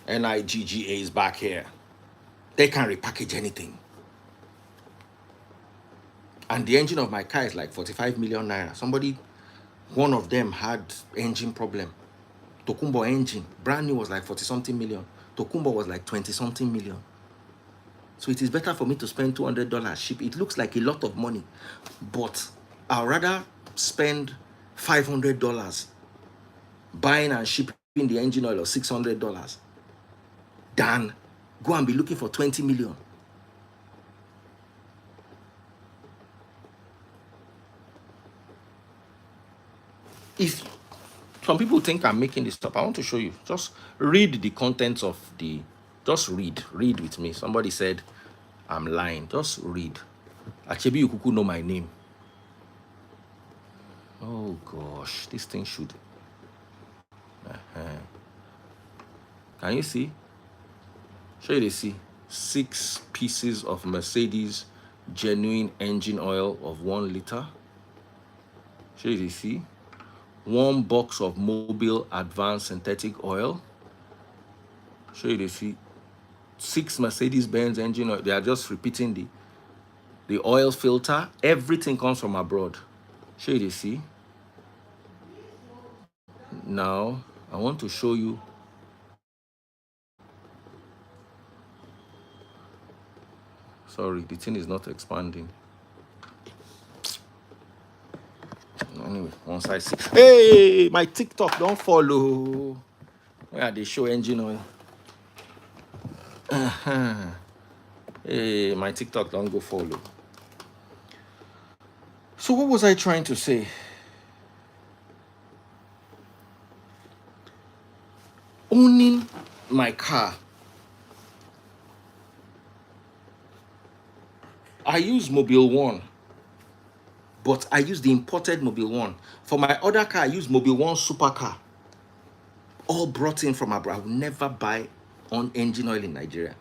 NIGGAs back here. They can't repackage anything. And the engine of my car is like 45 million naira. One of them had engine problem. Tokumbo engine, brand new, was like 40 something million. Tokumbo was like 20 something million. So it is better for me to spend $200 ship. It looks like a lot of money, but I'd rather spend $500 buying and shipping the engine oil of $600 than go and be looking for 20 million. If some people think I'm making this up, I want to show you. Just read the contents of the, just read with me. Somebody said I'm lying. Just read. Achebi Ukuku know my name. Oh gosh, this thing should. Can you see? Show you, they see 6 pieces of Mercedes genuine engine oil of 1 liter. Show you, they see 1 box of Mobile Advanced Synthetic Oil. Show you, they see 6 Mercedes-Benz engine oil. They are just repeating the oil filter. Everything comes from abroad. Show you, they see. Now I want to show you. Sorry, the thing is not expanding. Anyway, once I see. Hey, my TikTok don't follow. Where they show engine oil? Hey, my TikTok don't go follow. So what was I trying to say? Owning my car. I use Mobile One, but I use the imported Mobile One. For my other car, I use Mobile One Supercar. All brought in from abroad. I will never buy on engine oil in Nigeria.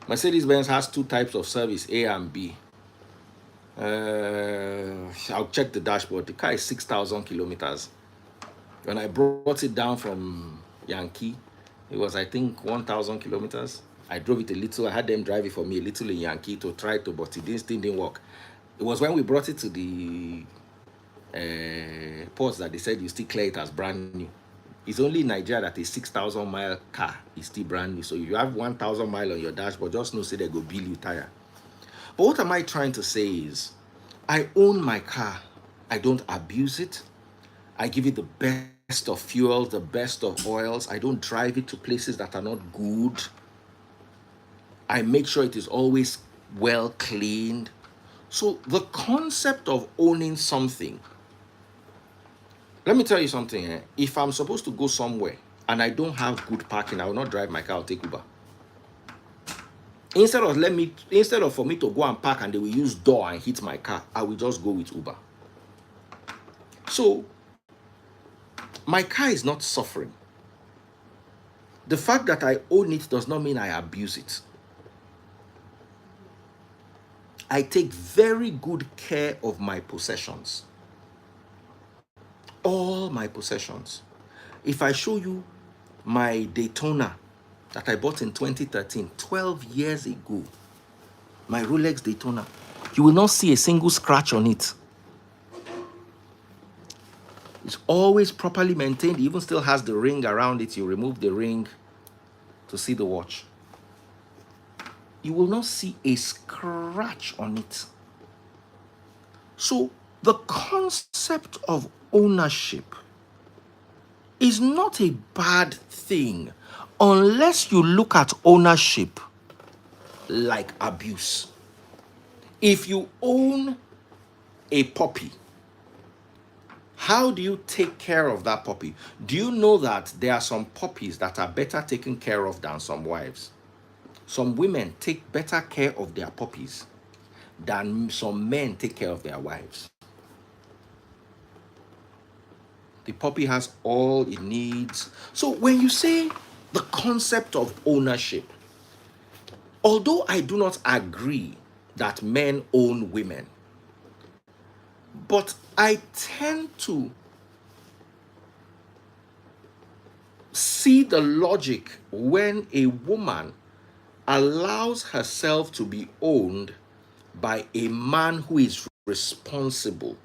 Mercedes-Benz has 2 types of service, A and B. I'll check the dashboard. The car is 6,000 kilometers. When I brought it down from Yankee, it was, I think, 1,000 kilometers. I drove it a little. I had them drive it for me a little in Yankee to try to, but it didn't work. It was when we brought it to the ports that they said you still clear it as brand new. It's only in Nigeria that a 6,000 mile car is still brand new. So if you have 1,000 mile on your dashboard, just know, say they go bill you tire. But what am I trying to say is, I own my car. I don't abuse it. I give it the best of fuels, the best of oils. I don't drive it to places that are not good. I make sure it is always well cleaned. So the concept of owning something, let me tell you something. If I'm supposed to go somewhere and I don't have good parking, I will not drive my car. I'll take Uber. Instead of for me to go and park and they will use door and hit my car, I will just go with Uber. So my car is not suffering. The fact that I own it does not mean I abuse it. I take very good care of my possessions. All my possessions. If I show you my Daytona that I bought in 2013, 12 years ago, my Rolex Daytona, you will not see a single scratch on it. It's always properly maintained. It even still has the ring around it. You remove the ring to see the watch. You will not see a scratch on it. So the concept of ownership is not a bad thing unless you look at ownership like abuse. If you own a puppy, how do you take care of that puppy? Do you know that there are some puppies that are better taken care of than some wives? Some women take better care of their puppies than some men take care of their wives. The puppy has all it needs. So when you say the concept of ownership, although I do not agree that men own women, but I tend to see the logic when a woman allows herself to be owned by a man who is responsible,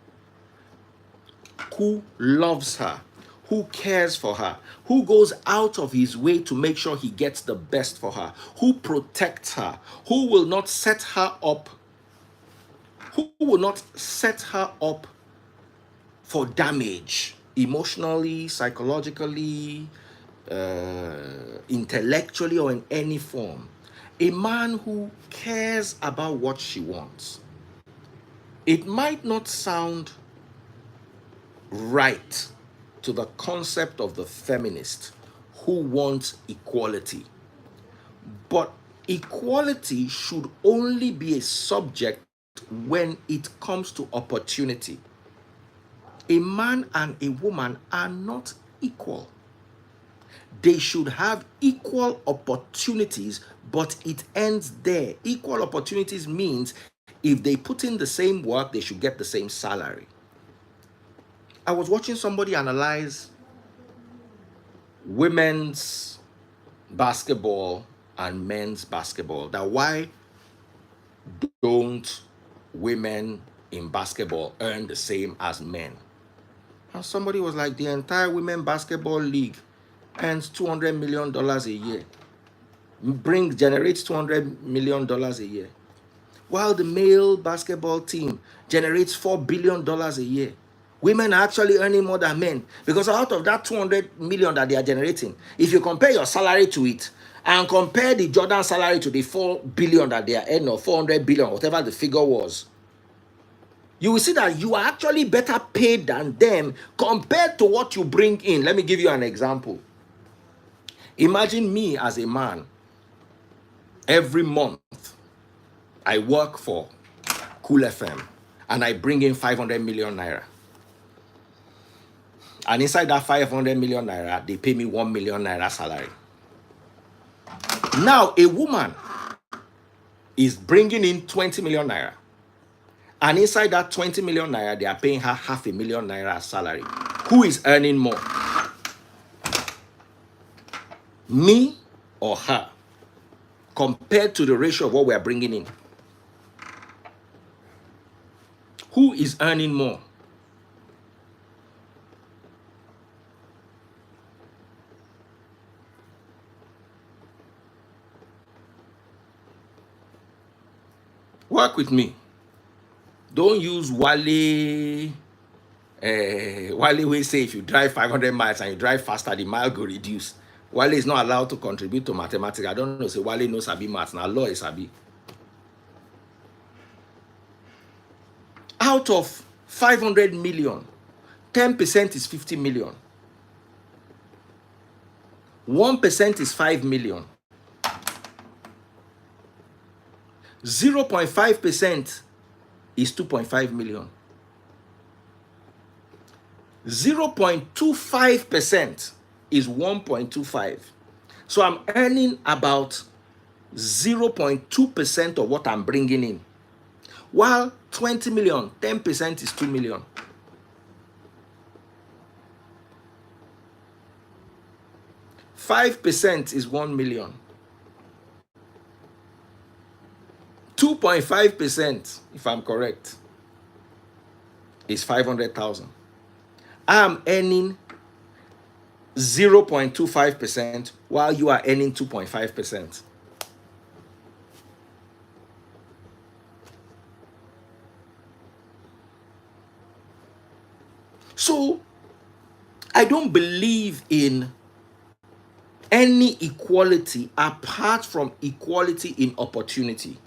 who loves her, who cares for her, who goes out of his way to make sure he gets the best for her, who protects her, who will not set her up, for damage emotionally, psychologically, intellectually, or in any form. A man who cares about what she wants. It might not sound right to the concept of the feminist who wants equality, but equality should only be a subject when it comes to opportunity. A man and a woman are not equal. They should have equal opportunities, but it ends there. Equal opportunities means if they put in the same work, they should get the same salary. I was watching somebody analyze women's basketball and men's basketball. That why don't women in basketball earn the same as men? And somebody was like, the entire women basketball league earns $200 million a year, generates $200 million a year, while the male basketball team generates $4 billion a year. Women are actually earning more than men, because out of that 200 million that they are generating, if you compare your salary to it and compare the Jordan salary to the 4 billion that they are earning, or 400 billion, whatever the figure was, you will see that you are actually better paid than them compared to what you bring in. Let me give you an example. Imagine me as a man. Every month, I work for Cool FM and I bring in 500 million naira. And inside that 500 million naira, they pay me 1 million naira salary. Now, a woman is bringing in 20 million naira. And inside that 20 million naira, they are paying her 500,000 naira salary. Who is earning more? Me or her? Compared to the ratio of what we are bringing in. Who is earning more? Work with me. Don't use Wale. Wale will say if you drive 500 miles and you drive faster, the mile will reduce. Wale is not allowed to contribute to mathematics. I don't know. Say Wale knows Sabi maths. Now law is Sabi. Out of 500 million, 10% is 50 million. 1% is 5 million. 0.5% is 2.5 million. 0.25% is 1.25. So I'm earning about 0.2% of what I'm bringing in. While 20 million, 10% is 2 million. %5 is 1 million. 2.5%, if I'm correct, is 500,000. I'm earning 0.25% while you are earning 2.5%. So I don't believe in any equality apart from equality in opportunity.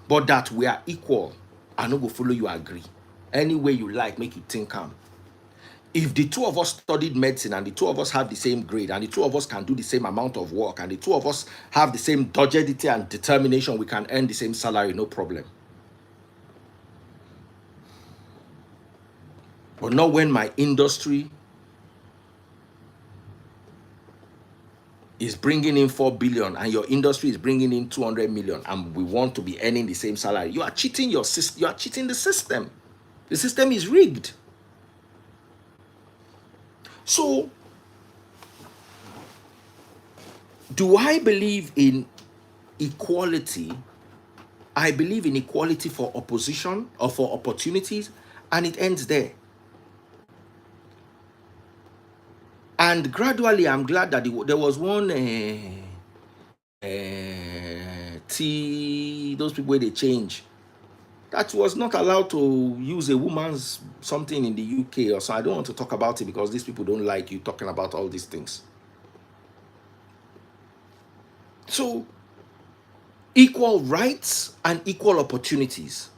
But that we are equal, I no go follow you agree. Any way you like, make you think calm. If the two of us studied medicine and the two of us have the same grade and the two of us can do the same amount of work and the two of us have the same doggedity and determination, we can earn the same salary, no problem. But not when my industry is bringing in 4 billion and your industry is bringing in 200 million and we want to be earning the same salary. You are cheating your system. You are cheating the system. The system is rigged. So, do I believe in equality? I believe in equality for opposition or for opportunities, and it ends there. And gradually, I'm glad that there was one those people where they change, that was not allowed to use a woman's something in the UK or so. I don't want to talk about it because these people don't like you talking about all these things. So, equal rights and equal opportunities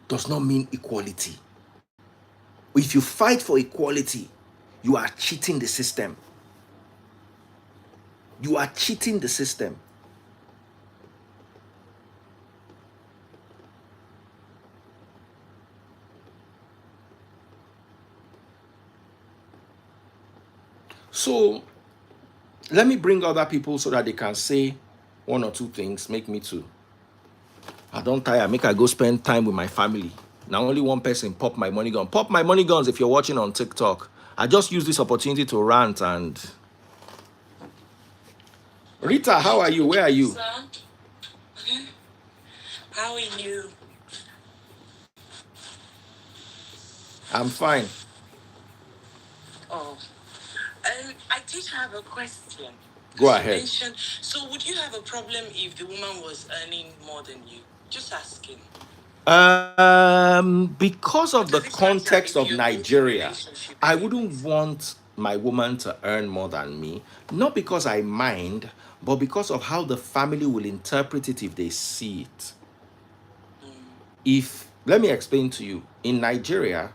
does not mean equality. If you fight for equality, you are cheating the system. You are cheating the system. So, let me bring other people so that they can say one or two things, make me too. I don't tire, make I go spend time with my family. Now only one person pop my money gun. Pop my money guns if you're watching on TikTok. I just use this opportunity to rant and... Rita, how are you? Where are you? Sir? How are you? I'm fine. Oh, I did have a question. Go You ahead. mentioned, so would you have a problem if the woman was earning more than you? Just asking. Because of the Does it matter context if of you're into a Nigeria, relationship I anyways? wouldn't want my woman to earn more than me. Not because I mind, but because of how the family will interpret it if they see it. Let me explain to you. In Nigeria,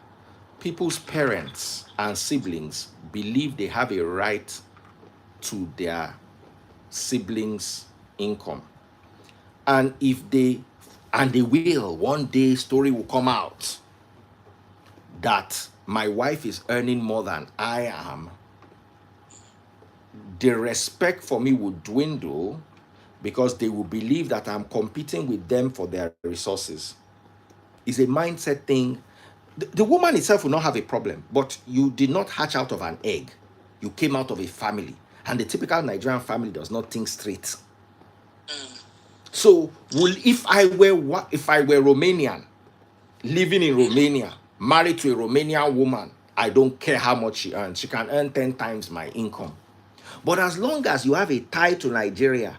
people's parents and siblings believe they have a right to their siblings' income. And they will, one day story will come out that my wife is earning more than I am. The respect for me will dwindle because they will believe that I'm competing with them for their resources. It's a mindset thing. The woman itself will not have a problem, but you did not hatch out of an egg. You came out of a family, and the typical Nigerian family does not think straight. So, if I were Romanian, living in Romania, married to a Romanian woman, I don't care how much she earns. She can earn 10 times my income. But as long as you have a tie to Nigeria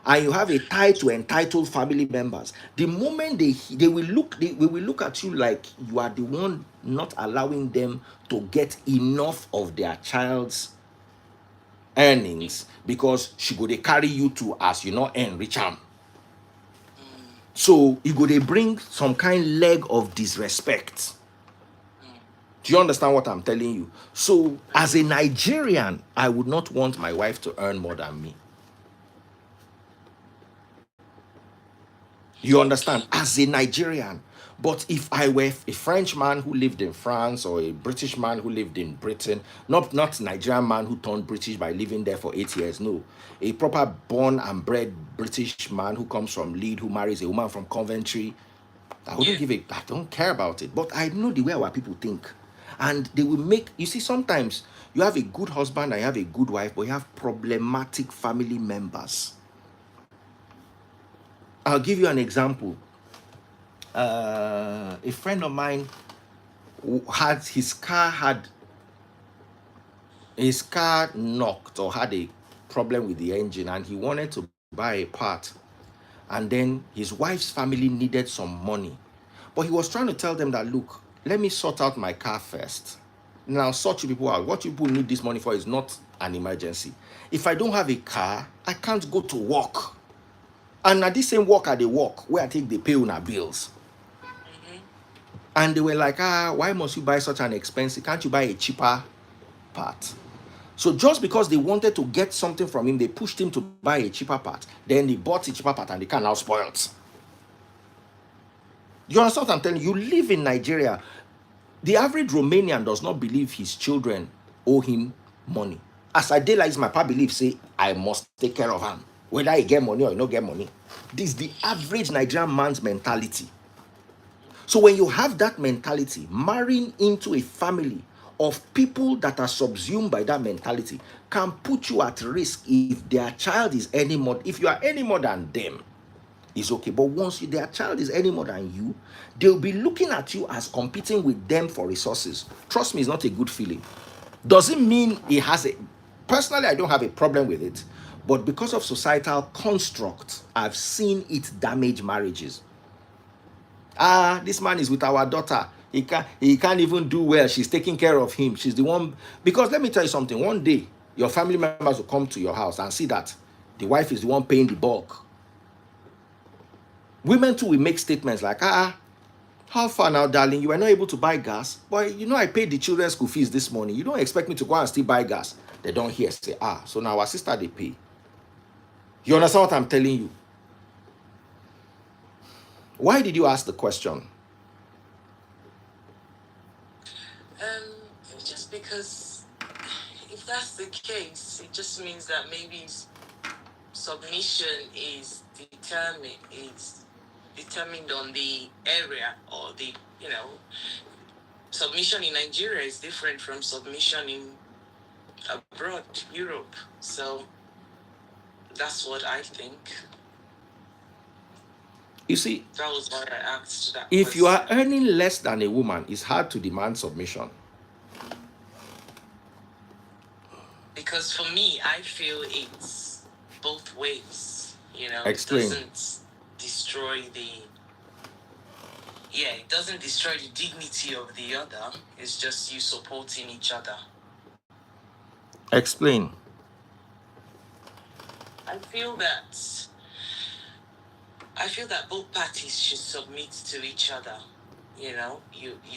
and you have a tie to entitled family members, the moment they will look at you like you are the one not allowing them to get enough of their child's earnings, because she go they carry you to as you not earn rich am. So you go they bring some kind leg of disrespect. Do you understand what I'm telling you? So as a Nigerian, I would not want my wife to earn more than me. You understand? As a Nigerian. But if I were a French man who lived in France, or a British man who lived in Britain, not Nigerian man who turned British by living there for 8 years, no. A proper born and bred British man who comes from Leeds, who marries a woman from Coventry, I don't care about it. But I know the way our people think. And they will you see, sometimes you have a good husband and you have a good wife, but you have problematic family members. I'll give you an example. A friend of mine had his car knocked or had a problem with the engine, and he wanted to buy a part. And then his wife's family needed some money. But he was trying to tell them that, look, let me sort out my car first. Now, sort you people out. What you people need this money for is not an emergency. If I don't have a car, I can't go to work. And at this same work, I dey work, where I take the pay on our bills. And they were like, why must you buy such an expensive? Can't you buy a cheaper part? So just because they wanted to get something from him, they pushed him to buy a cheaper part. Then he bought a cheaper part and the car now spoiled. You understand what I'm telling you? You live in Nigeria. The average Romanian does not believe his children owe him money. As I did like my papa believe, say, I must take care of him. Whether he get money or he not get money. This is the average Nigerian man's mentality. So when you have that mentality, marrying into a family of people that are subsumed by that mentality can put you at risk if their child is any more. If you are any more than them, it's okay. But once their child is any more than you, they'll be looking at you as competing with them for resources. Trust me, it's not a good feeling. Doesn't mean it has a... Personally, I don't have a problem with it. But because of societal construct, I've seen it damage marriages. This man is with our daughter. He can't even do well. She's taking care of him. She's the one. Because let me tell you something. One day, your family members will come to your house and see that the wife is the one paying the bulk. Women too will make statements like, how far now, darling? You were not able to buy gas. But you know, I paid the children's school fees this morning. You don't expect me to go and still buy gas. They don't hear. Say, so now our sister, they pay. You understand what I'm telling you? Why did you ask the question? Just because if that's the case, it just means that maybe submission is determined on the area, or the, submission in Nigeria is different from submission in abroad, Europe. So that's what I think. You see, that was why I asked that if question. you are earning less than a woman, it's hard to demand submission. Because for me, I feel it's both ways. Explain. It doesn't destroy it doesn't destroy the dignity of the other. It's just you supporting each other. Explain. I feel that both parties should submit to each other. You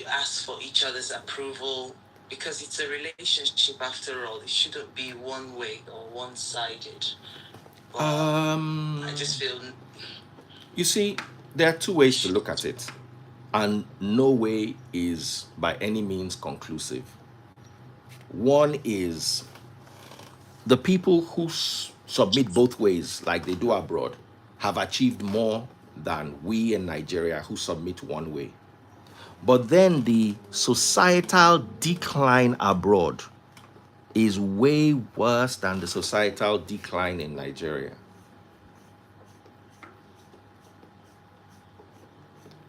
ask for each other's approval, because it's a relationship after all. It shouldn't be one way or one-sided. I just feel... You see, there are two ways to look at it, and no way is by any means conclusive. One is the people who submit both ways, like they do abroad, have achieved more than we in Nigeria who submit one way. But then the societal decline abroad is way worse than the societal decline in Nigeria.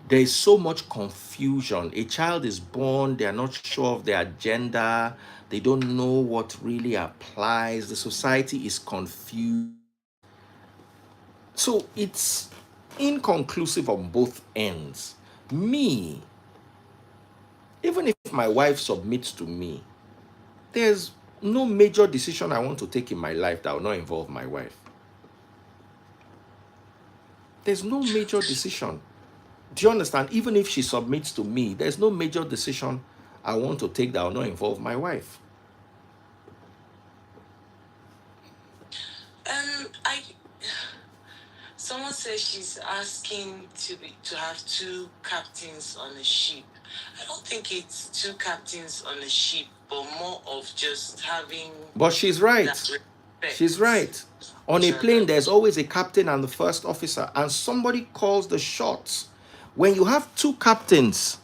There is so much confusion. A child is born, they are not sure of their gender, they don't know what really applies. The society is confused. So it's inconclusive on both ends. Me, even if my wife submits to me, there's no major decision I want to take in my life that will not involve my wife. There's no major decision. Do you understand? Even if she submits to me, there's no major decision I want to take that will not involve my wife. Someone says she's asking to have two captains on a ship. I don't think it's two captains on a ship, but more of just having... But she's right. She's right. On a plane, there's always a captain and the first officer, and somebody calls the shots. When you have two captains,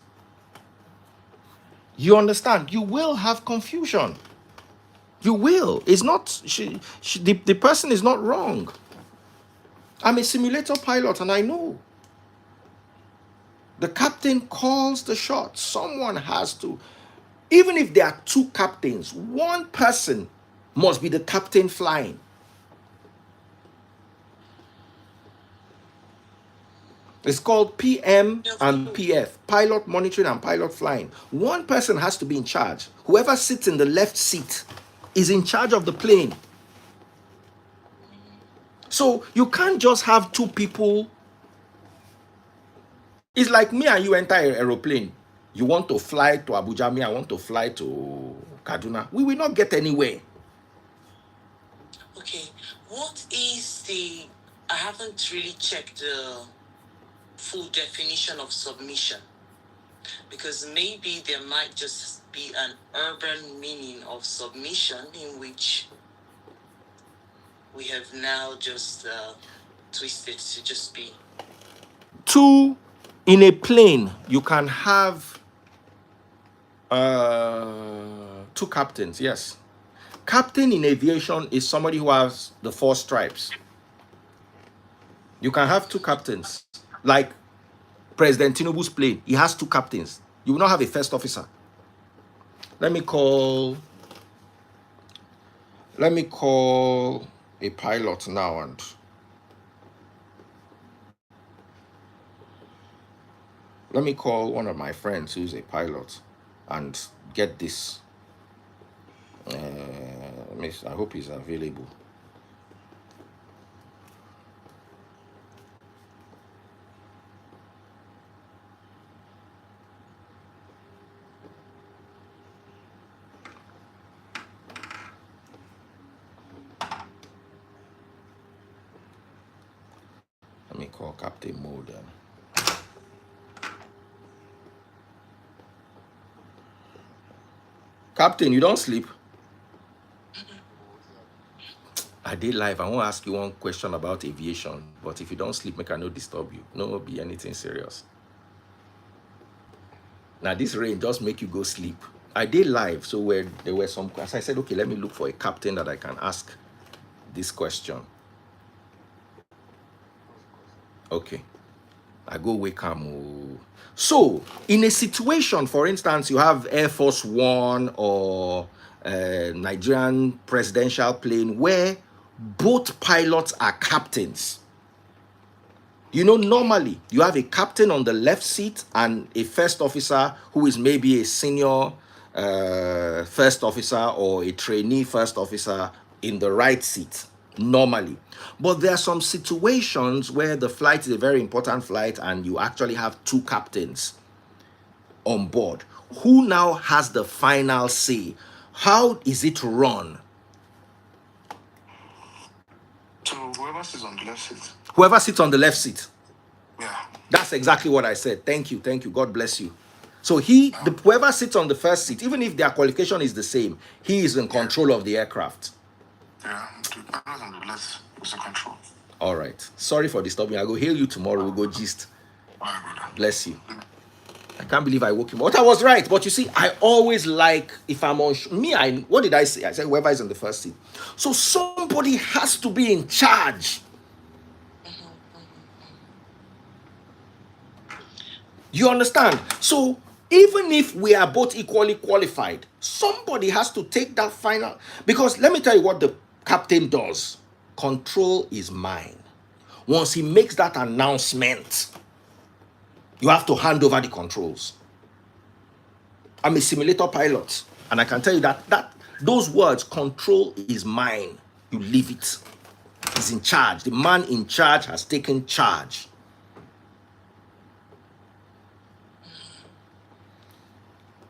you understand, you will have confusion. You will. It's not, the person is not wrong. I'm a simulator pilot and I know. The captain calls the shots. Someone has to. Even if there are two captains, one person must be the captain flying. It's called PM and PF, pilot monitoring and pilot flying. One person has to be in charge. Whoever sits in the left seat is in charge of the plane. So you can't just have two people It's like me and you enter an aeroplane. You want to fly to Abuja, me, I want to fly to Kaduna. We will not get anywhere. Okay, what is the? I haven't really checked the full definition of submission, because maybe there might just be an urban meaning of submission in which we have now just twisted to just be. Two, in a plane, you can have two captains, yes. Captain in aviation is somebody who has the 4 stripes. You can have two captains. Like President Tinubu's plane, he has 2 captains. You will not have a first officer. Let me call a pilot now and let me call one of my friends who's a pilot and get this. I hope he's available. Let me call Captain Mo then. Captain, you don't sleep? I did live. I want to ask you one question about aviation, but if you don't sleep, make I no disturb you. No be anything serious. Now this rain just make you go sleep. I did live, so where there were some, as I said, okay, let me look for a captain that I can ask this question. Okay, I go wake him. So in a situation, for instance, you have Air Force One or Nigerian presidential plane where both pilots are captains. You know, normally you have a captain on the left seat and a first officer who is maybe a senior first officer or a trainee first officer in the right seat, normally. But there are some situations where the flight is a very important flight and you actually have 2 captains on board. Who now has the final say? How is it run? So whoever sits on the left seat. Whoever sits on the left seat. Yeah. That's exactly what I said. Thank you. God bless you. So whoever sits on the first seat, even if their qualification is the same, he is in control of the aircraft. Yeah, the pilot on the left is in control. All right. Sorry for disturbing. I go hail you tomorrow. We'll go gist. All right, brother. Bless you. I can't believe I woke him. But I was right. But you see, I always like, if I'm on what did I say? I said whoever is in the first seat. So somebody has to be in charge. You understand? So even if we are both equally qualified, somebody has to take that final. Because let me tell you what the captain does. Control is mine. Once he makes that announcement, you have to hand over the controls. I'm a simulator pilot, and I can tell you that those words, control is mine. You leave it. He's in charge. The man in charge has taken charge.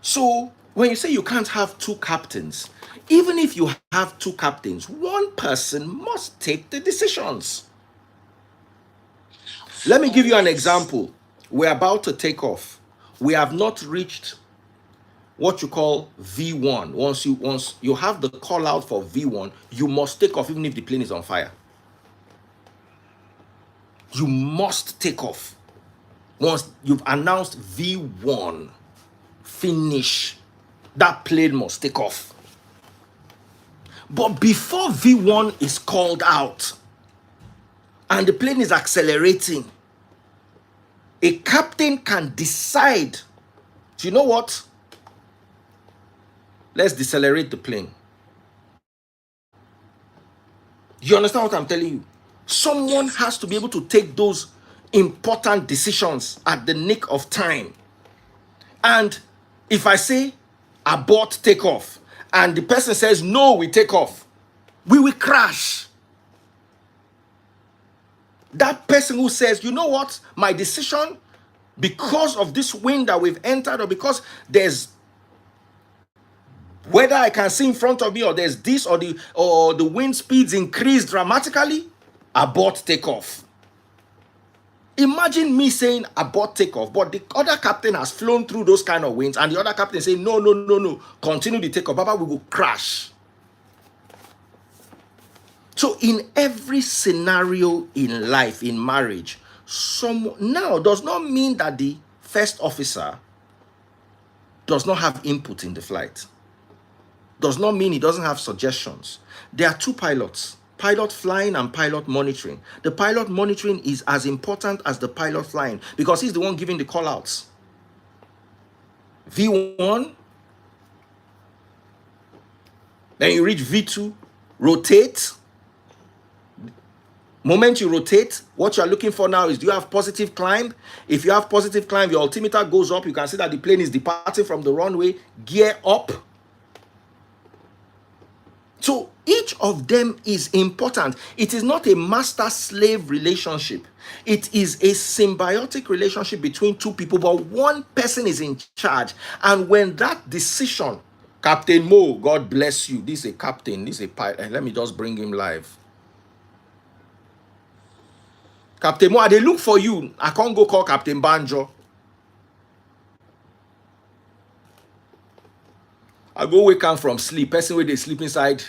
So when you say you can't have 2 captains, even if you have 2 captains, one person must take the decisions. Let me give you an example. We're about to take off. We have not reached what you call V1. Once you have the call out for V1, you must take off even if the plane is on fire. You must take off. Once you've announced V1, finish. That plane must take off. But before V1 is called out and the plane is accelerating, a captain can decide, do you know what? Let's decelerate the plane. You understand what I'm telling you? Someone has to be able to take those important decisions at the nick of time. And if I say abort takeoff and the person says no, we take off, we will crash. That person who says, you know what, my decision because of this wind that we've entered, or because there's, whether I can see in front of me, or there's this, or the wind speeds increase dramatically, abort takeoff. Imagine me saying abort takeoff, but the other captain has flown through those kind of winds, and the other captain saying no, no, no, no, continue the takeoff. Baba, we will crash. So in every scenario in life, in marriage, now does not mean that the first officer does not have input in the flight. Does not mean he doesn't have suggestions. There are two pilots, pilot flying and pilot monitoring. The pilot monitoring is as important as the pilot flying, because he's the one giving the call outs. V1, then you reach V2, rotate. Moment you rotate, what you are looking for now is, do you have positive climb? If you have positive climb, your altimeter goes up. You can see that the plane is departing from the runway. Gear up. So each of them is important. It is not a master-slave relationship. It is a symbiotic relationship between two people, but one person is in charge. And when that decision, Captain Mo, God bless you. This is a captain. This is a pilot. Let me just bring him live. Captain Mo, they look for you. I can't go call Captain Banjo. I go wake up from sleep. Person where they sleep inside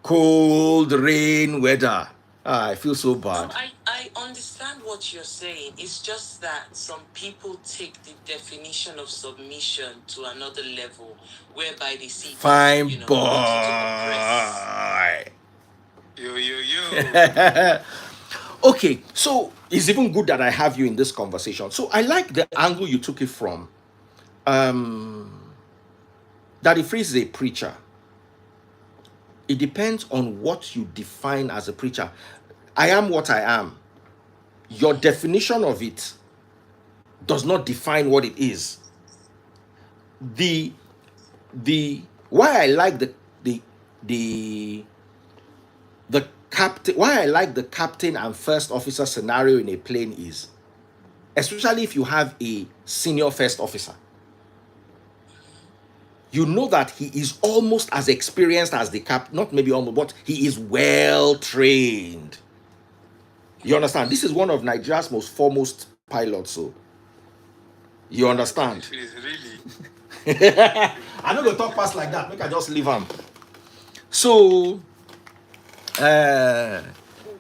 cold rain weather. I feel so bad. No, I understand what you're saying. It's just that some people take the definition of submission to another level, whereby they see Fine it, boy. Yo. Okay, so it's even good that I have you in this conversation. So I like the angle you took it from. Daddy Freeze is a preacher. It depends on what you define as a preacher. I am what I am. Your definition of it does not define what it is. The why I like the captain, why I like the captain and first officer scenario in a plane is, especially if you have a senior first officer, you know that he is almost as experienced as the captain, not maybe almost, but he is well trained. You understand? This is one of Nigeria's most foremost pilots, so you understand? Really? I don't go talk past like that. Make I just leave him. So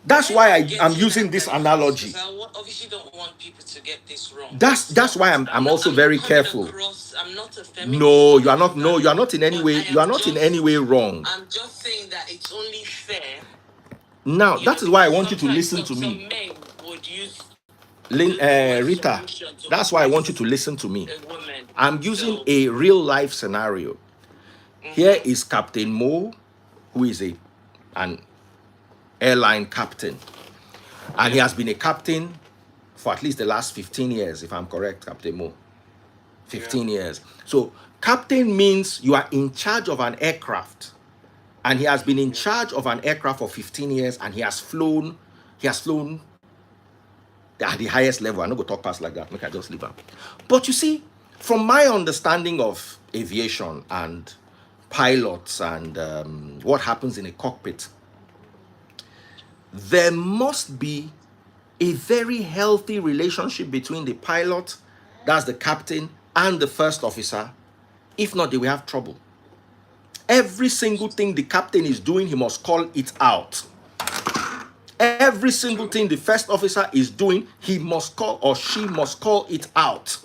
that's why I'm using this analogy. I obviously don't want people to get this wrong. That's why I'm also very careful. I'm not a feminist. No, you are not. No, you are not in any way. You are not in any way wrong. I'm just saying that it's only fair. Now, that is why I want you to listen to me. Some men would use Rita, that's why I want you to listen to me. I'm using a real life scenario. Here is Captain Mo, who is an airline captain. And he has been a captain for at least the last 15 years, if I'm correct, Captain Mo. 15 years. So captain means you are in charge of an aircraft. And he has been in charge of an aircraft for 15 years, and he has flown at the highest level. I'm not going to talk past like that. Make I just leave him. But you see, from my understanding of aviation and pilots and what happens in a cockpit, there must be a very healthy relationship between the pilot, that's the captain, and the first officer. If not, they will have trouble. Every single thing the captain is doing, he must call it out. Every single thing the first officer is doing, he must call, or she must call it out.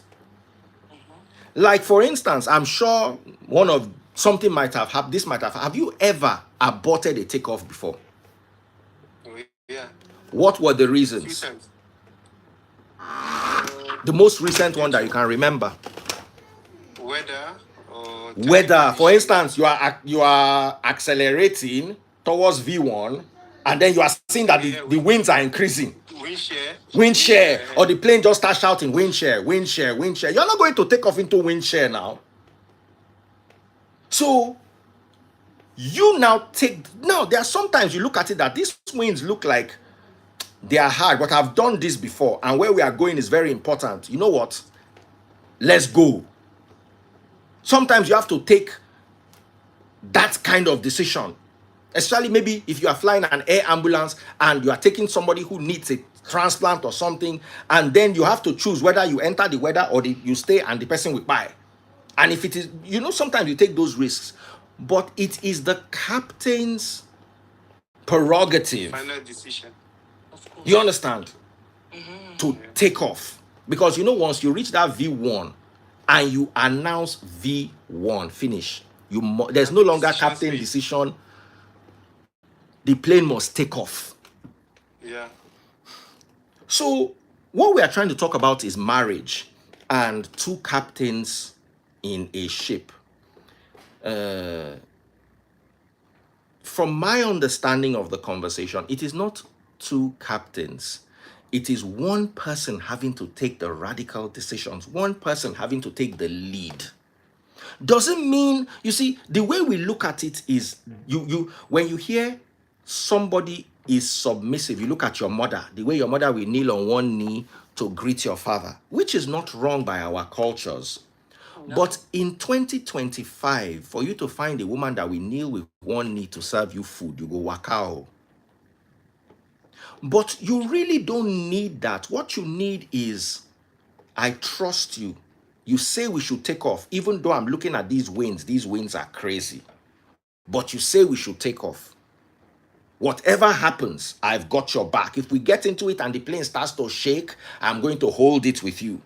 Like, for instance, I'm sure something might have happened. This might have you ever aborted a takeoff before? Yeah. What were the reasons? The most recent one that you can remember. Weather. For instance, you are accelerating towards V1, and then you are seeing that the winds are increasing. Wind shear. Or the plane just starts shouting wind shear, wind shear, wind shear. You're not going to take off into wind shear now. So you now there are sometimes you look at it that these winds look like They are hard, but I've done this before, and where we are going is very important. You know what? Let's go. Sometimes you have to take that kind of decision, especially maybe if you are flying an air ambulance and you are taking somebody who needs a transplant or something, and then you have to choose whether you enter the weather or you stay and the person will buy. And if it is, sometimes you take those risks, but it is the captain's prerogative. Final decision. You understand? To take off. Because once you reach that V1 and you announce V1, finish. There's no longer captain decision. The plane must take off. Yeah. So what we are trying to talk about is marriage and two captains in a ship. From my understanding of the conversation, it is not two captains. It is one person having to take the radical decisions, one person having to take the lead. Doesn't mean, you see, the way we look at it is, when you hear somebody is submissive, you look at your mother, the way your mother will kneel on one knee to greet your father, which is not wrong by our cultures. No. But in 2025, for you to find a woman that will kneel with one knee to serve you food, you go wakao. But you really don't need that. What you need is, I trust you. You say we should take off, even though I'm looking at these winds are crazy. But you say we should take off. Whatever happens, I've got your back. If we get into it and the plane starts to shake, I'm going to hold it with you.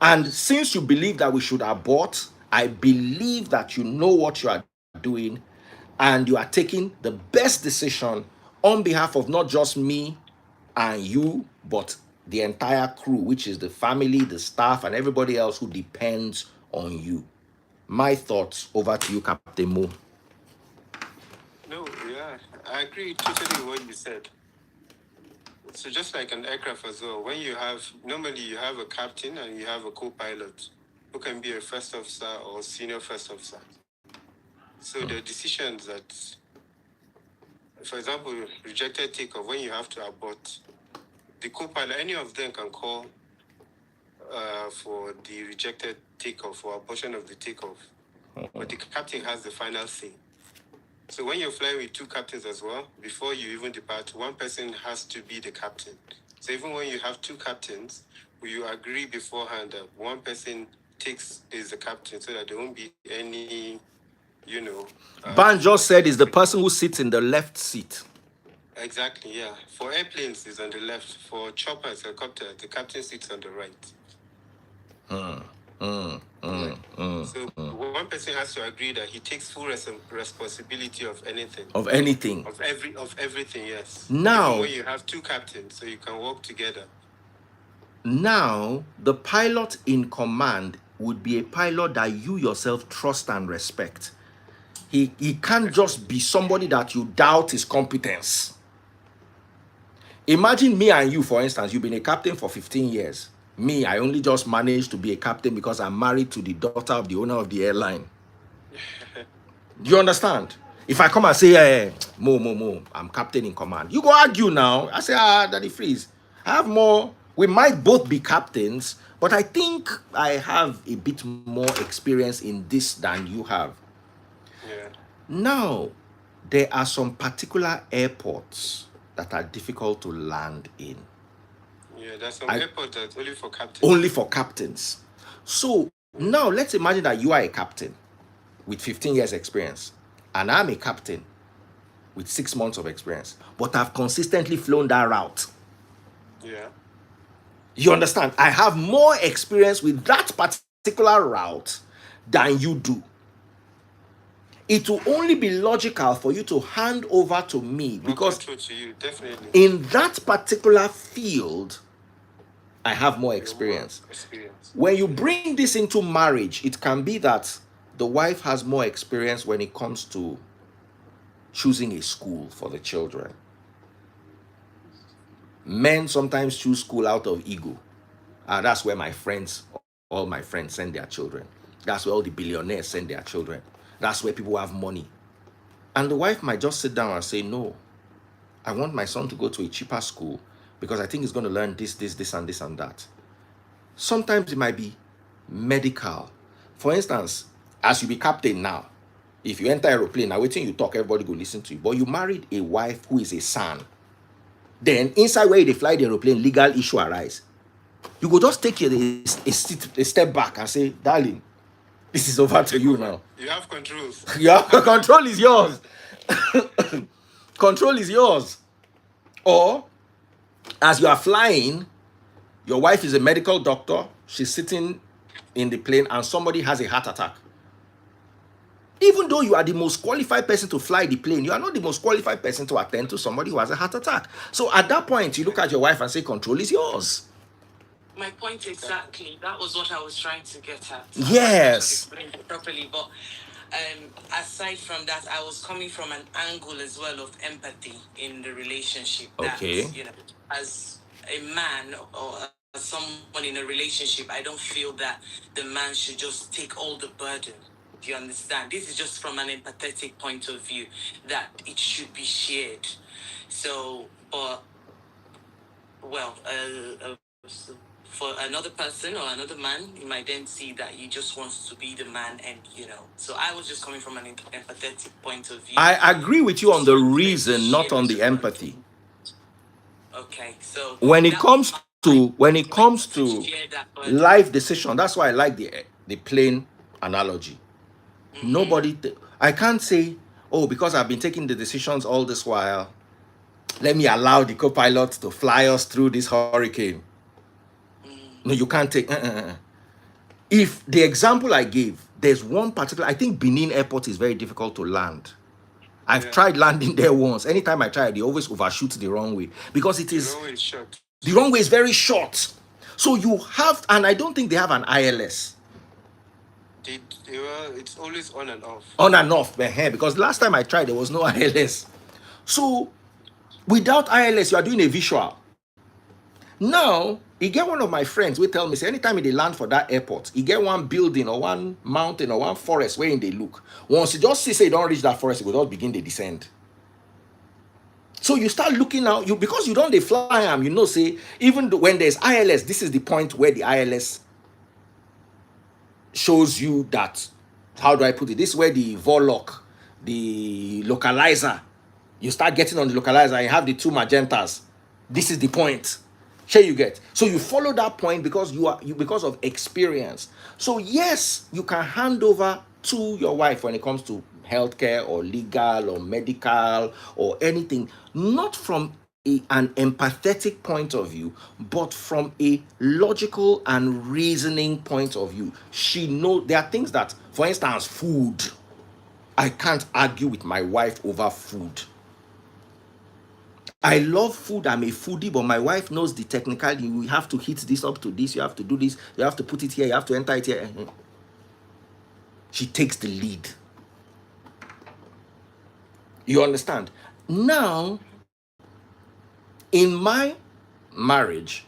And since you believe that we should abort, I believe that you know what you are doing and you are taking the best decision on behalf of not just me and you, but the entire crew, which is the family, the staff, and everybody else who depends on you. My thoughts. Over to you, Captain Mo. No, yeah, I agree totally with what you said. So just like an aircraft as well, normally you have a captain and you have a co-pilot who can be a first officer or senior first officer. So the decisions that, for example, rejected takeoff, when you have to abort, the co-pilot, any of them can call for the rejected takeoff or abortion of the takeoff. But the captain has the final say. So when you're flying with two captains as well, before you even depart, one person has to be the captain. So even when you have two captains, you agree beforehand that one person is the captain so that there won't be any, Ban just said is the person who sits in the left seat. Exactly, yeah. For airplanes, it's on the left. For choppers, helicopters, the captain sits on the right. So one person has to agree that he takes full responsibility of anything. Of anything. Of everything, yes. Now, even when you have two captains, so you can work together. Now, the pilot in command would be a pilot that you yourself trust and respect. He can't just be somebody that you doubt his competence. Imagine me and you, for instance, you've been a captain for 15 years. Me, I only just managed to be a captain because I'm married to the daughter of the owner of the airline. Do you understand? If I come and say, hey, Mo, I'm captain in command, you go argue now. I say, Daddy Freeze, I have more. We might both be captains, but I think I have a bit more experience in this than you have. Yeah. Now, there are some particular airports that are difficult to land in. Yeah, there's some airports that's only for captains. Only for captains. So now let's imagine that you are a captain with 15 years experience, and I'm a captain with 6 months of experience, but I've consistently flown that route. Yeah. You understand? I have more experience with that particular route than you do. It will only be logical for you to hand over to me because to you, definitely. In that particular field, I have more experience. When you bring this into marriage, it can be that the wife has more experience when it comes to choosing a school for the children. Men sometimes choose school out of ego. That's where all my friends send their children. That's where all the billionaires send their children. That's where people have money. And the wife might just sit down and say, no, I want my son to go to a cheaper school because I think he's going to learn this, this, and that. Sometimes it might be medical. For instance, as you be captain now, if you enter aeroplane, now waiting you talk, everybody go listen to you. But you married a wife who is a son. Then inside where they fly the aeroplane, legal issue arise. You go just take a step back and say, darling, this is over to you now. You have controls. Yeah, control is yours. Control is yours. Or as you are flying, your wife is a medical doctor. She's sitting in the plane and somebody has a heart attack. Even though you are the most qualified person to fly the plane, you are not the most qualified person to attend to somebody who has a heart attack. So at that point, you look at your wife and say, control is yours. My point exactly. That was what I was trying to get at. Yes. Explained it properly, but aside from that, I was coming from an angle as well of empathy in the relationship. Okay. That, as a man or as someone in a relationship, I don't feel that the man should just take all the burden. Do you understand? This is just from an empathetic point of view that it should be shared. So, but well, for another person or another man, you might then see that he just wants to be the man, and So I was just coming from an empathetic point of view. I agree with you on the reason, not on the empathy. Okay, so when it comes to life decision, that's why I like the plane analogy. Nobody, I can't say, oh, because I've been taking the decisions all this while, let me allow the co-pilot to fly us through this hurricane. No, you can't take. If the example I gave, there's one particular, I think Benin Airport is very difficult to land. I've tried landing there once. Anytime I try, they always overshoot the wrong way because it is the wrong way is very short. So you have, and I don't think they have an ILS. It's always on and off. On and off, because last time I tried, there was no ILS. So without ILS, you are doing a visual. Now, he get one of my friends will tell me, say, anytime they land for that airport, he get one building or one mountain or one forest where they look. Once you just see, say, you don't reach that forest, you will just begin to descend. So you start looking now, because you don't they fly them, say, even when there's ILS, this is the point where the ILS shows you that, how do I put it? This is where the Vorlock, the localizer, you start getting on the localizer and you have the two magentas. This is the point. Here you get. So you follow that point because because of experience. So yes, you can hand over to your wife when it comes to healthcare or legal or medical or anything, not from an empathetic point of view, but from a logical and reasoning point of view. She knows there are things that, for instance, food. I can't argue with my wife over food. I love food. I'm a foodie, but my wife knows the technicality. You have to heat this up to this. You have to do this. You have to put it here. You have to enter it here. She takes the lead. You understand? Now, in my marriage,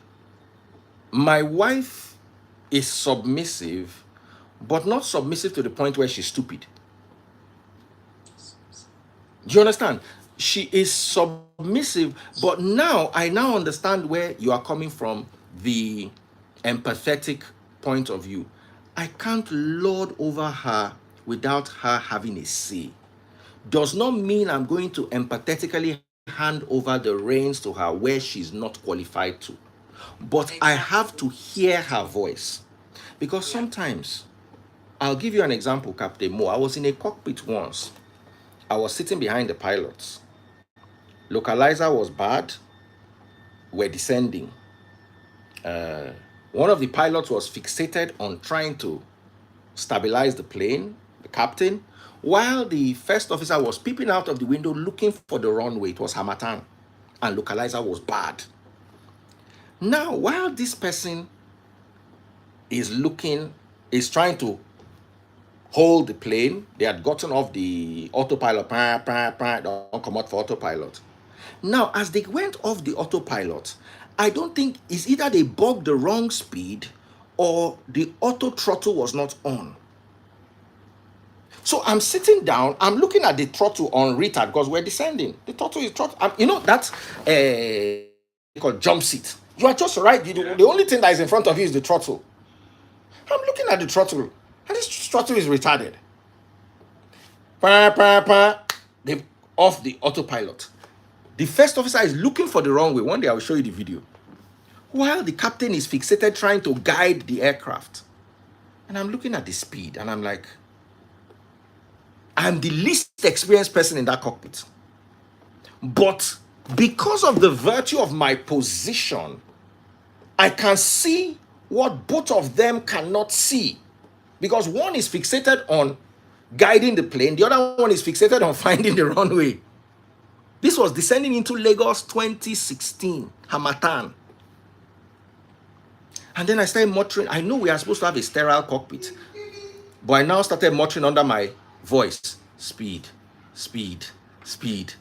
my wife is submissive, but not submissive to the point where she's stupid. Do you understand? She is submissive, but I now understand where you are coming from, the empathetic point of view. I can't lord over her without her having a say. Does not mean I'm going to empathetically hand over the reins to her where she's not qualified to. But exactly. I have to hear her voice. Because sometimes, I'll give you an example, Captain Mo. I was in a cockpit once. I was sitting behind the pilots. Localizer was bad. We're descending. One of the pilots was fixated on trying to stabilize the plane, the captain, while the first officer was peeping out of the window looking for the runway. It was Hamatan, and localizer was bad. Now, while this person is trying to hold the plane, they had gotten off the autopilot, don't come out for autopilot. Now, as they went off the autopilot, I don't think it's either they bugged the wrong speed or the auto throttle was not on. So I'm sitting down, I'm looking at the throttle on retard because we're descending. The throttle is throttle. You know, that's called jump seat. You are just right. The only thing that is in front of you is the throttle. I'm looking at the throttle, and this throttle is retarded. They've off the autopilot. The first officer is looking for the wrong way. One day I'll show you the video. While the captain is fixated trying to guide the aircraft. And I'm looking at the speed, and I'm like, I'm the least experienced person in that cockpit. But because of the virtue of my position, I can see what both of them cannot see. Because one is fixated on guiding the plane, the other one is fixated on finding the runway. This was descending into Lagos 2016, Hamatan. And then I started muttering. I know we are supposed to have a sterile cockpit, but I now started muttering under my voice. Speed, speed, speed.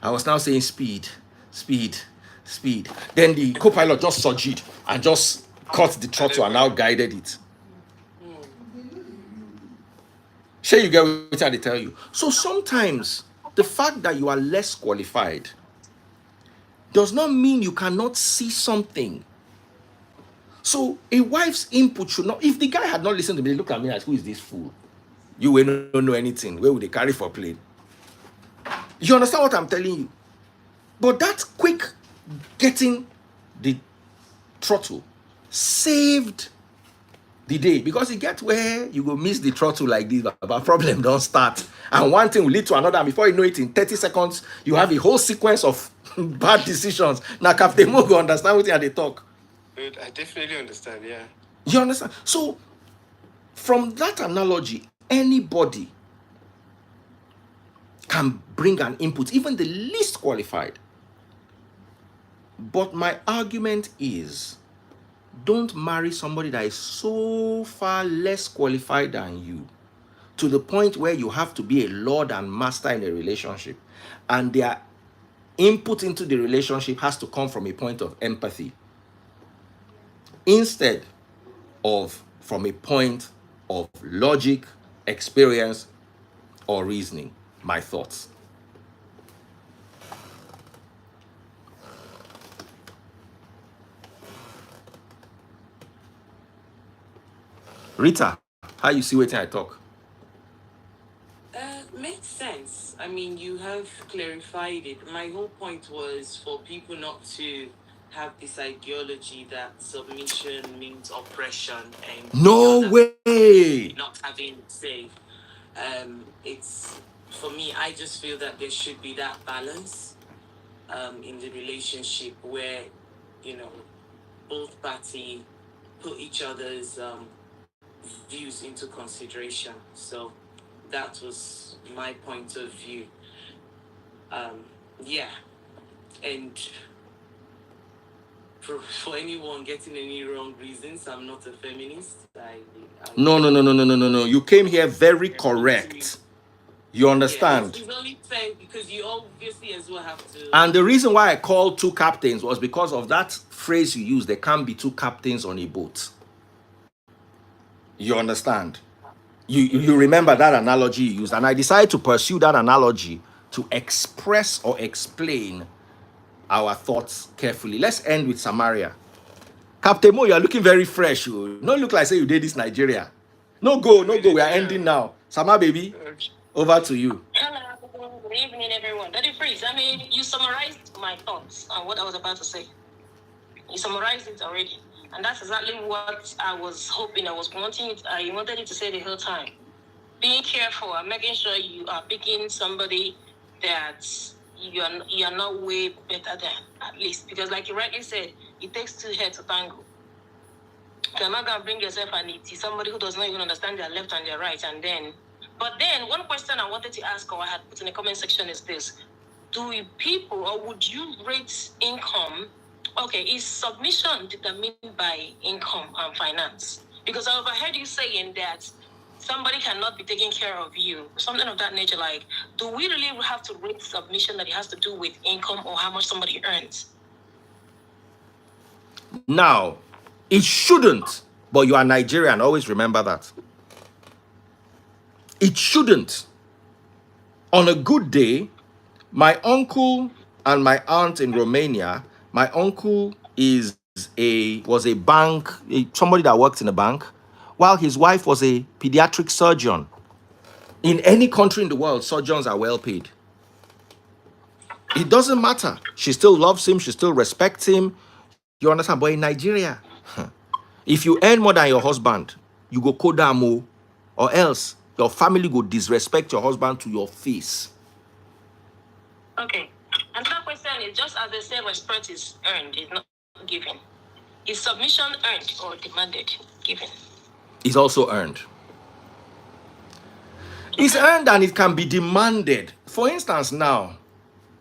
I was now saying speed, speed, speed. Then the co-pilot just surged and just caught the throttle and now guided it. Sure, you get what I tell you. So sometimes the fact that you are less qualified does not mean you cannot see something. So a wife's input should not. If the guy had not listened to me, look at me as, who is this fool? You will not know anything. Where would they carry for plane? You understand what I'm telling you? But that quick getting the throttle saved the day, because you get where you go miss the throttle like this, but problem don't start, and one thing will lead to another, and before you know it, in 30 seconds you have a whole sequence of bad decisions. Now Captain Mogo understand what they talk. I definitely understand, yeah. You understand? So from that analogy, anybody can bring an input, even the least qualified. But my argument is, don't marry somebody that is so far less qualified than you, to the point where you have to be a lord and master in a relationship, and their input into the relationship has to come from a point of empathy instead of from a point of logic, experience, or reasoning. My thoughts. Rita, how you see what I talk? Makes sense. I mean, you have clarified it. My whole point was for people not to have this ideology that submission means oppression and No way. not having say. It's, for me, I just feel that there should be that balance in the relationship where, you know, both parties put each other's views into consideration. So that was my point of view. Yeah, and for anyone getting any wrong reasons, I'm not a feminist. No. You came here very correct. You understand? Yeah, it's only fair because you obviously as well have to. And the reason why I called two captains was because of that phrase you used. There can't be two captains on a boat. You understand? You remember that analogy you used, and I decided to pursue that analogy to express or explain our thoughts carefully. Let's end with Samaria. Captain Mo, you are looking very fresh. You don't look like say you did this Nigeria. No go. We are ending now. Sama baby, over to you. Hello, good evening, everyone. Daddy Freeze, I mean, you summarized my thoughts and what I was about to say. You summarized it already. And that's exactly what I was hoping. I wanted you to say the whole time. Being careful and making sure you are picking somebody that you are not way better than, at least. Because like you rightly said, it takes two heads to tango. You're not going to bring yourself and it's somebody who does not even understand their left and their right. But then one question I wanted to ask, or I had put in the comment section, is this. Do people, or would you rate income? Okay, is submission determined by income and finance? Because I overheard you saying that somebody cannot be taking care of you, something of that nature. Like, do we really have to rate submission that it has to do with income or how much somebody earns? Now, it shouldn't, but you are Nigerian. Always remember that. It shouldn't. On a good day, my uncle and my aunt in Romania, my uncle was a bank, somebody that worked in a bank, while his wife was a pediatric surgeon. In any country in the world, surgeons are well paid. It doesn't matter. She still loves him, she still respects him. You understand? But in Nigeria, if you earn more than your husband, you go kodamo, or else your family go disrespect your husband to your face. Okay. Another question is, just as they say respect is earned, is not given. Is submission earned or demanded? Given. It's also earned. It's earned and it can be demanded. For instance, now,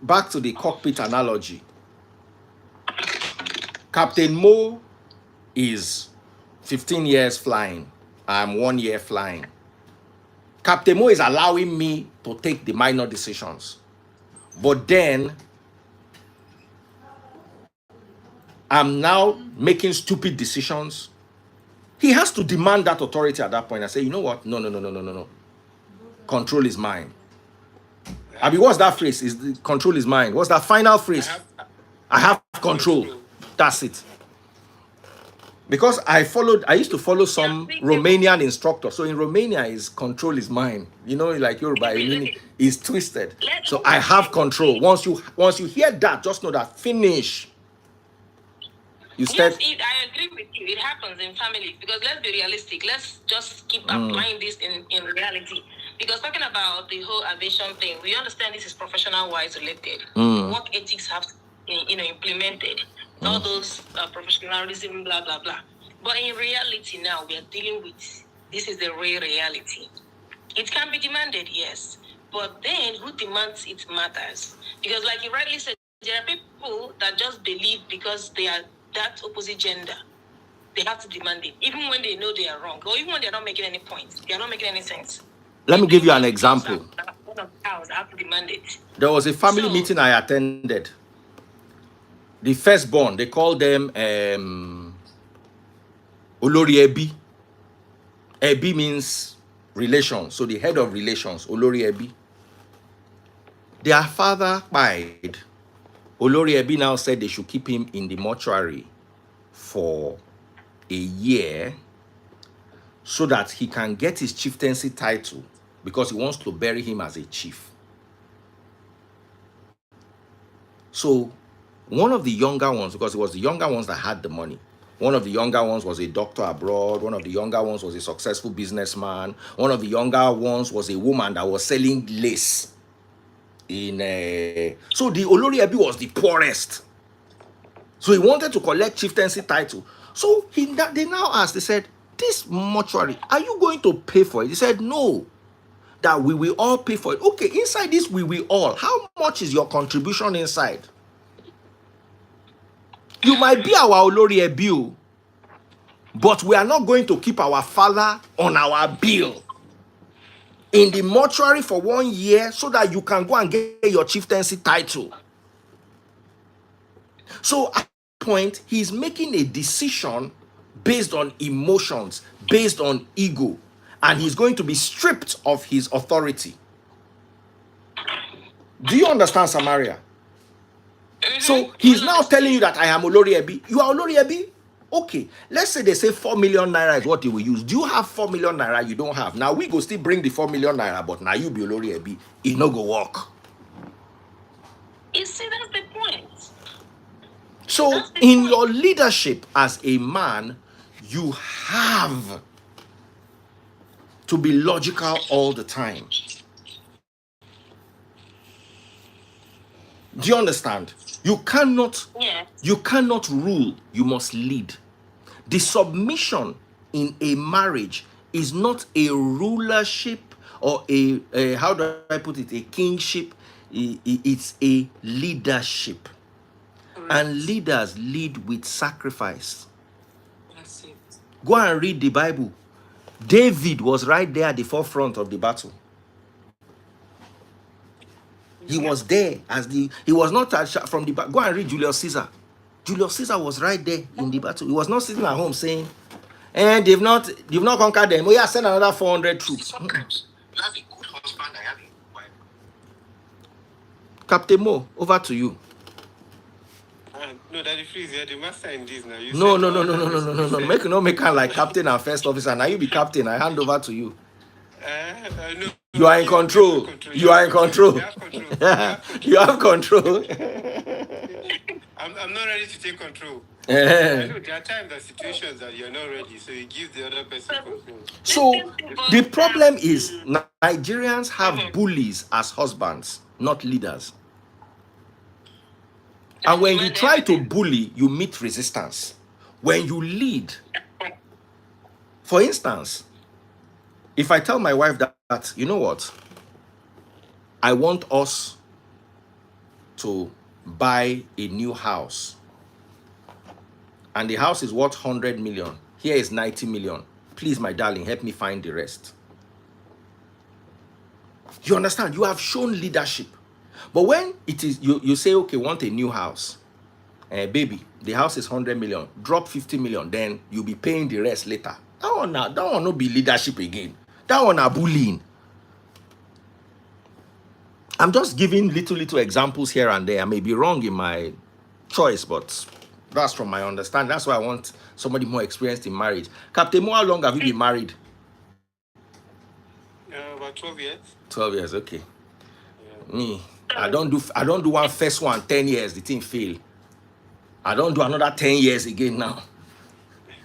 back to the cockpit analogy. Captain Mo is 15 years flying. I'm 1 year flying. Captain Mo is allowing me to take the minor decisions. But then, I'm now making stupid decisions. He has to demand that authority at that point and say, you know what? No. Control is mine. Abi, what's that phrase? Is the control is mine? What's that final phrase? I have control. That's it. Because I used to follow some Romanian instructor. So in Romania, control is mine. You know, like Yoruba, is twisted. So I have control. Once you hear that, just know that finish. Yes, I agree with you. It happens in families because let's be realistic. Let's just keep applying this in reality. Because talking about the whole aviation thing, we understand this is professional-wise related. Work ethics have to be, implemented. All those professionalism, blah, blah, blah. But in reality now, we are dealing with, this is the real reality. It can be demanded, yes. But then who demands it matters. Because like you rightly said, there are people that just believe because they are that opposite gender, they have to demand it, even when they know they are wrong, or even when they're not making any points, they are not making any sense. Let me give you an example. I have to demand it. There was a family meeting I attended. The firstborn, they called them Olori Ebi. Ebi means relations, so the head of relations, Olori Ebi. Their father died. Olori Ebi now said they should keep him in the mortuary for a year so that he can get his chieftaincy title because he wants to bury him as a chief. So one of the younger ones, because it was the younger ones that had the money, one of the younger ones was a doctor abroad, one of the younger ones was a successful businessman, one of the younger ones was a woman that was selling lace. So the Olori Ebi was the poorest. So he wanted to collect chieftaincy title. So they now asked, they said, this mortuary, are you going to pay for it? He said, no, that we will all pay for it. Okay, inside this we will all. How much is your contribution inside? You might be our Olori Ebi, but we are not going to keep our father on our bill in the mortuary for 1 year so that you can go and get your chieftaincy title. So at that point, he's making a decision based on emotions, based on ego, and he's going to be stripped of his authority. Do you understand, Samaria? So he's now telling you that I am Olori Ebi. You are Olori Ebi? Okay, let's say they say 4 million naira is what they will use. Do you have 4 million naira? You don't have. Now we go still bring the 4 million naira, but now you be Olori Ebi. It no go work. You see, that's the point. So in your leadership as a man, you have to be logical all the time. Do you understand? You cannot rule, you must lead. The submission in a marriage is not a rulership or a how do I put it, a kingship. It's a leadership. And leaders lead with sacrifice. That's it. Go and read the Bible. David was right there at the forefront of the battle. He was there he was not from the back. Go and read Julius Caesar. Julius Caesar was right there in the battle. He was not sitting at home saying, they've not conquered them. Oh yeah, send another 400 troops. have a good husband, I have a good wife. Captain Mo, over to you. No, Daddy Freeze, you're the master in this now. You No, said no, no, all no, that no, no, needs no, to be no, no. said. Make her like captain and first officer. Now you be captain. I hand over to you. No, You are in you have control. control. You are in control. You have control. You have control. You have control. I'm not ready to take control. I know there are times and situations that you're not ready, so you give the other person control. So the problem is Nigerians have bullies as husbands, not leaders. And when you try to bully, you meet resistance. When you lead, for instance, if I tell my wife that you know what, I want us to buy a new house, and the house is worth 100 million. Here is 90 million. Please, my darling, help me find the rest. You understand? You have shown leadership. But when it is you say, okay, want a new house, baby, the house is 100 million, drop 50 million, then you'll be paying the rest later. That one not be leadership again. That one are bullying. I'm just giving little examples here and there. I may be wrong in my choice, but that's from my understanding. That's why I want somebody more experienced in marriage. Captain Mo, how long have you been married? About 12 years. 12 years, okay. Yeah. Me, I don't do one first one, 10 years, the thing fail. I don't do another 10 years again now.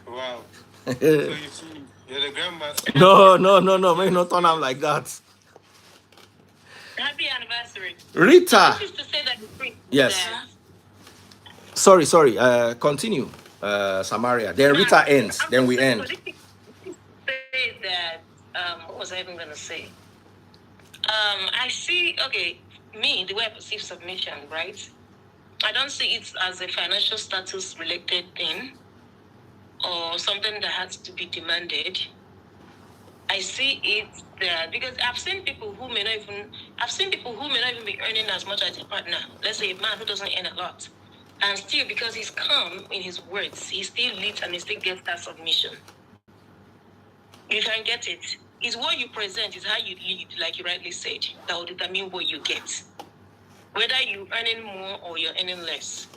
Wow. So you see, you're the grandmaster. No, may not turn out like that. Happy anniversary. Rita. This is to say that yes. Sorry. Continue, Samaria. Then Rita ends. Then we end. Say that. What was I even gonna say? I see. Okay, me, the way I perceive submission, right? I don't see it as a financial status related thing or something that has to be demanded. I see it that because I've seen people who may not even be earning as much as a partner. Let's say a man who doesn't earn a lot. And still, because he's calm in his words, he still leads and he still gets that submission. You can get it. It's what you present, it's how you lead, like you rightly said, that will determine what you get. Whether you're earning more or you're earning less.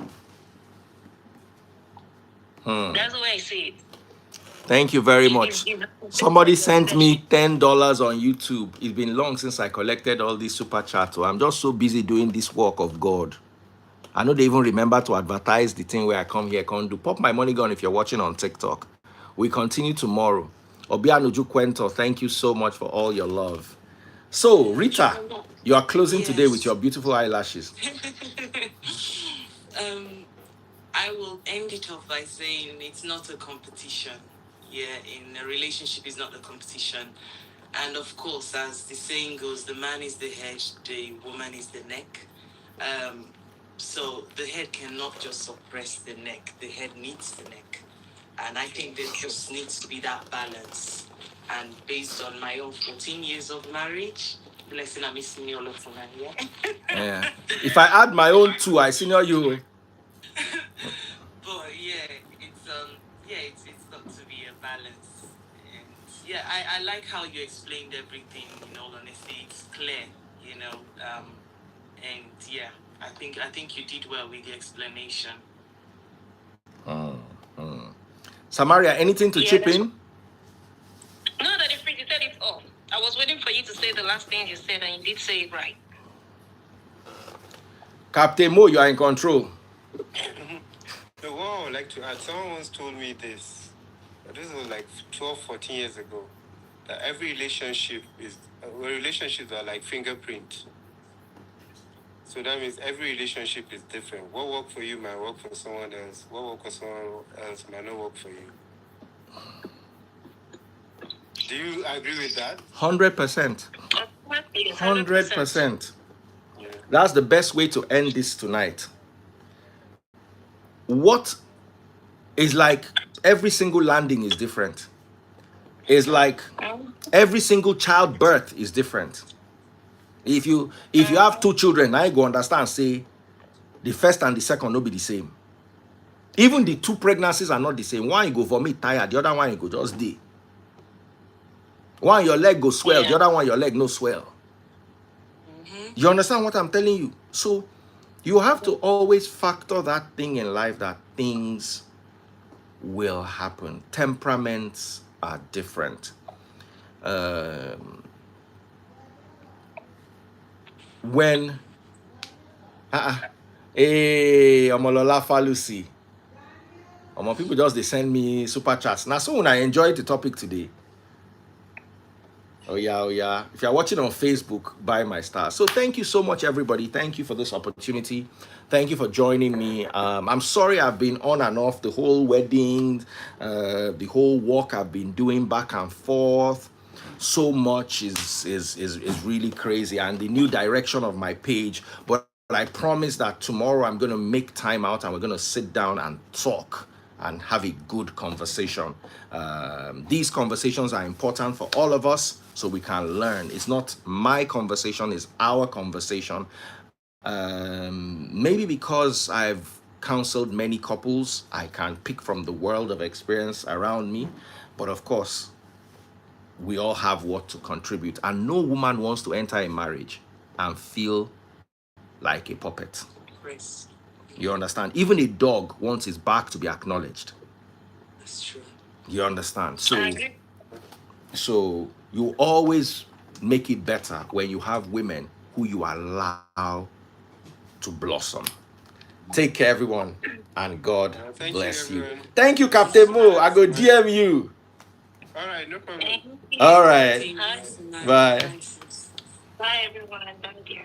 That's the way I see it. Thank you very much. Somebody sent me $10 on YouTube. It's been long since I collected all these super chats. So I'm just so busy doing this work of God. I know they even remember to advertise the thing where I come here, can't do. Pop my money gun if you're watching on TikTok. We continue tomorrow. Obianuju Kwento, thank you so much for all your love. So, Rita, you are closing today with your beautiful eyelashes. I will end it off by saying it's not a competition. Yeah, in a relationship is not a competition. And of course, as the saying goes, the man is the head, the woman is the neck. So the head cannot just suppress the neck. The head needs the neck. And I think there just needs to be that balance. And based on my own 14 years of marriage, blessing, I'm missing you all of here. Yeah. If I add my own 2, I senior you. But it's got to be a balance. And yeah, I like how you explained everything. In all honesty, it's clear, and yeah, I think you did well with the explanation. Samaria, anything to chip in? No, that you said it all. I was waiting for you to say the last thing you said, and you did say it right. Captain Mo, you are in control. The one I would like to add, someone once told me this was like 12, 14 years ago, that every relationships are like fingerprint. So that means every relationship is different. What worked for you might work for someone else. What worked for someone else might not work for you. Do you agree with that? 100%. 100%. Yeah. That's the best way to end this tonight. What is like every single landing is different. It's like every single childbirth is different. If you have 2 children, I go understand, say the first and the second will be the same. Even the 2 pregnancies are not the same. One you go vomit tired, the other one you go just day. One your leg go swell, the other one your leg no swell. You understand what I'm telling you? So you have to always factor that thing in life, that things will happen. Temperaments are different. When hey, Omolola Falusi. People just they send me super chats. Now, so when I enjoyed the topic today. Oh yeah. If you're watching on Facebook, buy my star. So thank you so much, everybody. Thank you for this opportunity. Thank you for joining me. I'm sorry I've been on and off the whole wedding, the whole walk I've been doing back and forth. So much is really crazy, and the new direction of my page. But I promise that tomorrow I'm going to make time out and we're going to sit down and talk and have a good conversation. These conversations are important for all of us so we can learn. It's not my conversation, it's our conversation. Maybe because I've counseled many couples, I can pick from the world of experience around me. But of course, we all have what to contribute. And no woman wants to enter a marriage and feel like a puppet. You understand? Even a dog wants his back to be acknowledged. That's true. You understand? So you always make it better when you have women who you allow to blossom. Take care, everyone, and God bless you. Thank you, Captain Mo. I go DM you. All right, no problem. All right. Bye. Bye, everyone. Thank you.